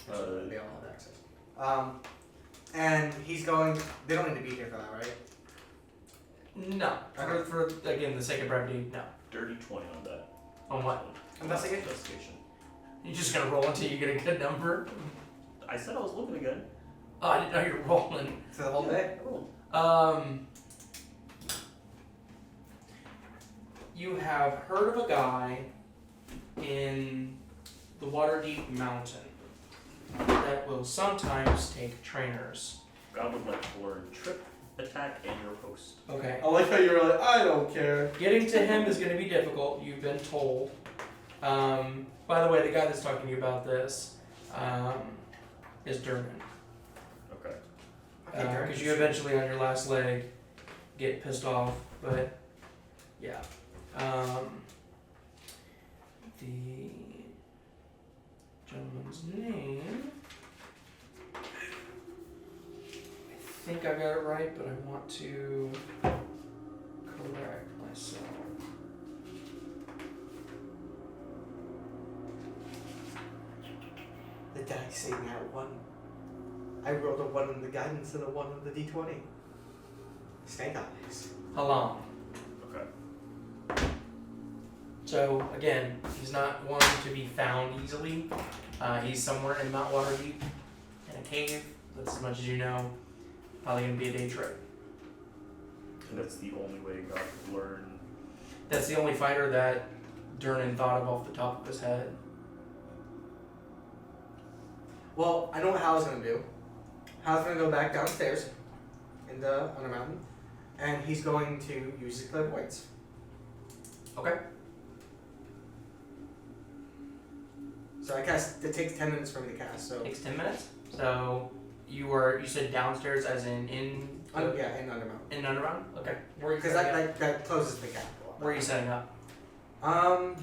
So they all have access. And he's going. They don't need to be here for that, right? No. For again, the sake of brevity, no. Dirty 20 on that. On what? Investigation? Investigation. You're just gonna roll until you get a good number? I said I was looking again. Oh, I didn't know you were rolling. For the whole day. You have heard of a guy in the Waterdeep mountain that will sometimes take trainers. God would like to learn trip, attack, and your host. Okay. I like how you're like, I don't care. Getting to him is going to be difficult, you've been told. By the way, the guy that's talking to you about this is Durman. Okay. Because you eventually, on your last leg, get pissed off, but yeah. The gentleman's name, I think I got it right, but I want to correct myself. The dice say now 1. I rolled a 1 in the guidance and a 1 in the D20. Snake eyes. Halam. So again, he's not one to be found easily. He's somewhere in Mount Waterdeep in a cave. That's as much as you know. Probably gonna be a day trip. And that's the only way God could learn. That's the only fighter that Durnan thought of off the top of his head. Well, I know what Hal's gonna do. Hal's gonna go back downstairs in the Undermountain, and he's going to use his clairvoyance. Okay. So I cast. It takes 10 minutes for me to cast. So Takes 10 minutes. So you said downstairs as in yeah, in Undermountain. in Underground? Okay. Where are you Because setting up? that closes the gap. Where are you setting up? Well,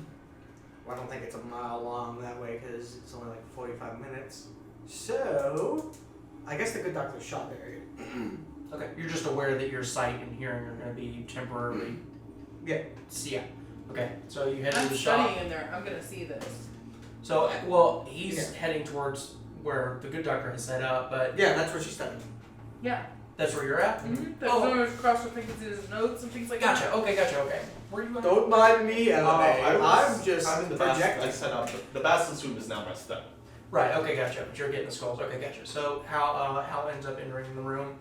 I don't think it's a mile long that way because it's only like 45 minutes. So, I guess the good doctor's shot area. Okay. You're just aware that your sight and hearing are going to be temporarily. Yeah. Yeah. Okay. So you head to I'm the shop. studying in there. I'm gonna see this. So, well, he's Yeah. heading towards where the good doctor has set up, but Yeah, that's where she's studying. Yeah. that's where you're at? Mm-hmm. There's Oh. no cross references his notes and things like Gotcha. that. Okay, gotcha. Where are you at? Don't mind me, Elimae. I'm just I'm in the basket. I projecting. set up the basilisk room is now my study. Right, okay, gotcha. But you're getting the skulls. Okay, gotcha. So Hal ends up entering the room,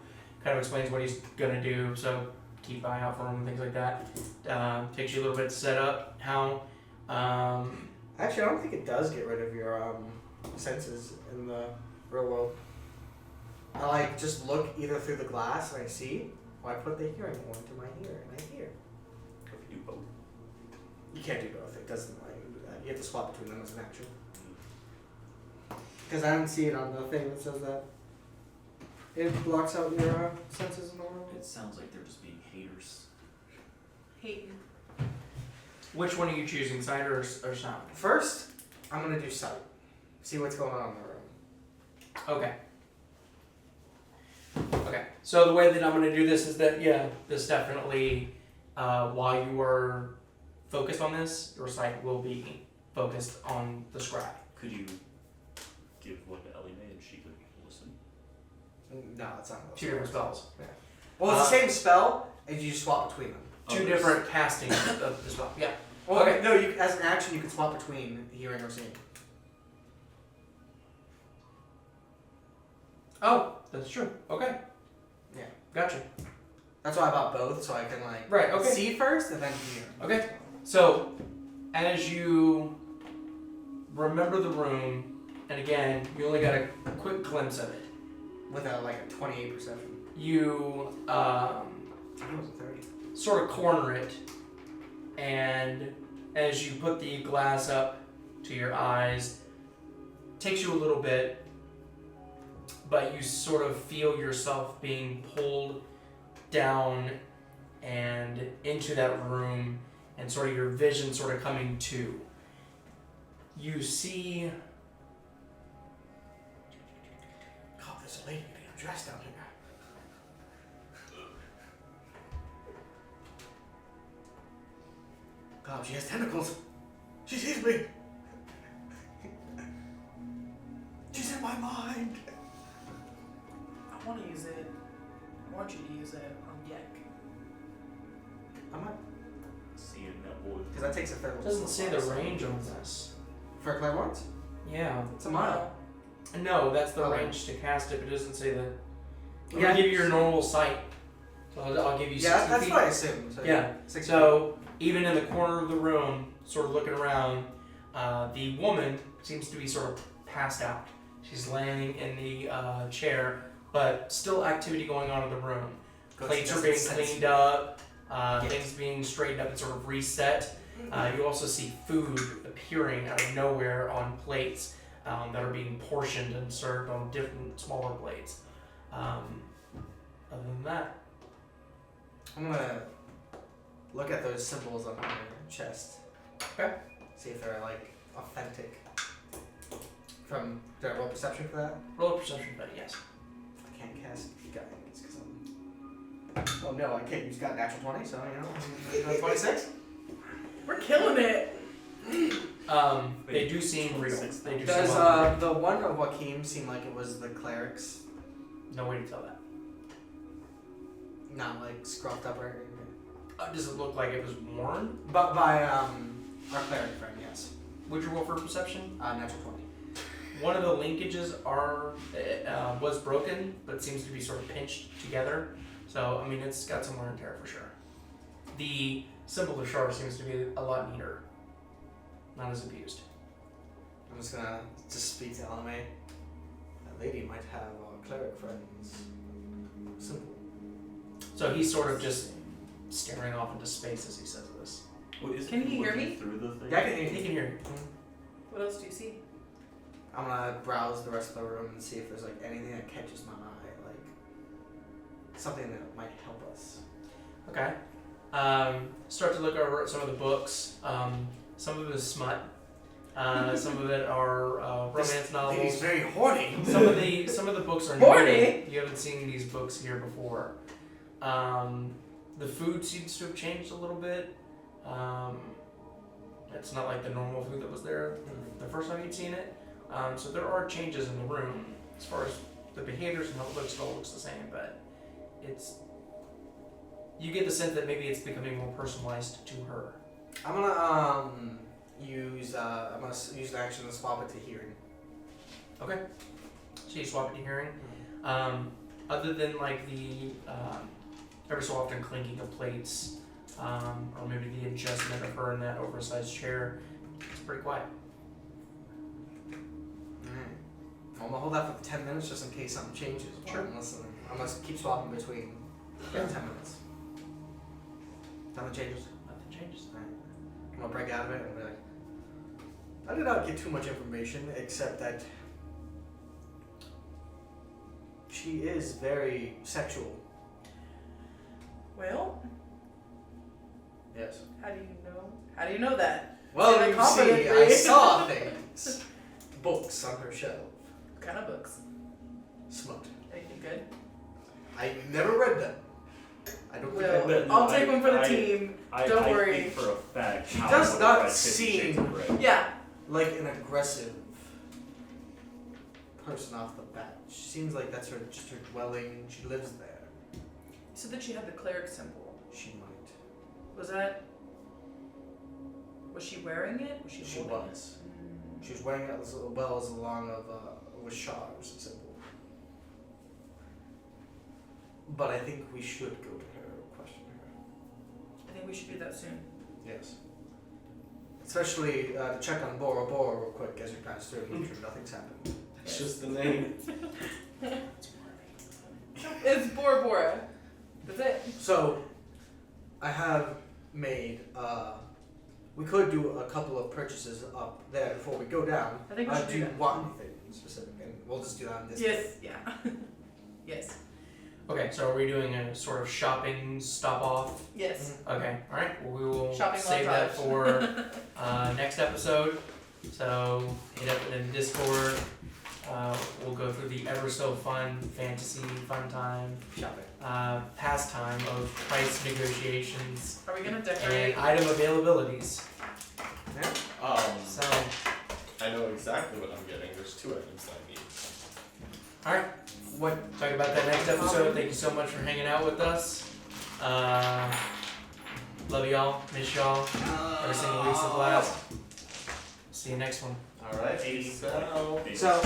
kind of explains what he's gonna do, so keep an eye out for him and things like that. Takes you a little bit to set up. How Actually, I don't think it does get rid of your senses in the real world. I like just look either through the glass and I see, or I put the hearing horn to my ear and I hear. Or if you do both. You can't do both. It doesn't let you do that. You have to swap between them as an action. Because I don't see it on the thing that says that. It blocks out your senses in the world. It sounds like they're just being haters. Hating. which one are you choosing, sight or sound? First, I'm gonna do sight. See what's going on in the room. Okay. Okay. So the way that I'm going to do this is that, yeah, this definitely, while you are focused on this, your sight will be focused on the scribe. Could you give one to Elimae and she could listen? No, it's not. Two different spells. Well, it's the same spell, and you just swap between them. Two different castings of the spell. Yeah. Well, Okay. no, you as an action, you can swap between hearing or seeing. Oh, that's true. Okay. Yeah. Gotcha. That's why I bought both, so I can like Right, okay. see first and then hear. Okay. So, as you remember the room, and again, you only got a quick glimpse of it. With a like a 28 perception. You I think it was a 30. sort of corner it, and as you put the glass up to your eyes, takes you a little bit, but you sort of feel yourself being pulled down and into that room, and sort of your vision sort of coming to. You see. God, there's a lady getting undressed down here. God, she has tentacles. She sees me. She's in my mind. I want to use it. I want you to use it on Yek. I'm not. Seeing that boy. Because that takes a fair. It doesn't say the range on this. For clairvoyance? Yeah. It's a mile. No, that's the Oh. range to cast it, but it doesn't say that. I'm Yeah. gonna give you your normal sight. So I'll give you 60 Yeah, that's feet. what I assumed. So Yeah. 60 So even in the corner of the room, sort of looking around, the woman seems to be sort of passed out. She's laying in the chair, but still activity going on in the room. Plates are being cleaned up, things being straightened up and sort of reset. You also see food appearing out of nowhere on plates that are being portioned and served on different smaller plates. Other than that, I'm gonna look at those symbols on her chest. Okay. See if they're like authentic. Do I roll perception for that? roll a perception, but yes. I can't cast guidance because I'm. Oh no, I can't use got natural 20, so you know. 26? We're killing it. They do seem real. They do Does seem the one of Joaquin seem like it was the cleric's? no way to tell that. Not like scruffed up or anything. Does it look like it was worn? But by Our cleric friend, yes. Would you roll for perception? Natural 20. One of the linkages was broken, but seems to be sort of pinched together. So, I mean, it's got some wear and tear for sure. The symbol of Shar seems to be a lot neater. Not as abused. I'm just gonna speak to Elimae. That lady might have our cleric friend's symbol. So he's sort of just staring off into space as he says this. Wait, is Can he he hear looking me? through the thing? Yeah, I can hear He you. can hear you. What else do you see? I'm gonna browse the rest of the room and see if there's like anything that catches my eye, like something that might help us. Okay. Start to look over at some of the books. Some of it is smut. Some of it are romance Lady's novels. very horny. Some of the books are Horny? new. You haven't seen these books here before. The food seems to have changed a little bit. It's not like the normal food that was there the first time you'd seen it. So there are changes in the room as far as the behaviors and how it looks. It all looks the same, but you get the sense that maybe it's becoming more personalized to her. I'm gonna use an action to swap it to hearing. Okay. So you swap it to hearing. Other than like the every so often clinking of plates, or maybe the adjustment of her in that oversized chair, it's pretty quiet. Alright. I'm gonna hold that for 10 minutes just in case something changes. Sure. I'm gonna keep swapping between 10 minutes. Nothing changes. Nothing changes. Alright. I'm gonna break out of it and be like, I did not get too much information except that she is very sexual. Well, Yes. how do you know? How do you know that? Well, Say that you see, confidently. I saw things. Books on her shelf. What kind of books? Smut. Anything good? I never read them. I don't think I Well, read them. I'll take one for the I- team. I Don't I worry. think for a fact. She how does I would not have read 50 Shades seem- of Grey. Yeah. Like an aggressive person off the bat. She seems like that's just her dwelling. She lives there. So that she had the cleric symbol. She might. Was she wearing it? Was she She holding was. it? She was wearing it as well as along of with Shar's symbol. But I think we should go to her, question her. I think we should do that soon. Yes. Especially to check on Bora Bora real quick as we pass through and make sure nothing's happened. It's just the name. It's Bora Bora. That's it. So, I have made, we could do a couple of purchases up there before we go down. I think we should do do you that. want anything specific? And we'll just do that on this. Yes. Yeah. Yes. Okay, so are we doing a sort of shopping stop off? Yes. Okay, alright. Well, we will Shopping save that montage. for next episode. So hit up in Discord. We'll go through the ever so fun fantasy fun time Shopping. pastime of price negotiations Are we gonna and decorate? item availabilities. Yeah. So, I know exactly what I'm getting. There's 2 items that I need. alright. Talk about that next episode. Thank you so much for hanging out with us. Love y'all. Miss y'all. Every single week's a blast. See you next one. Alright, Peace. so. Peace. So,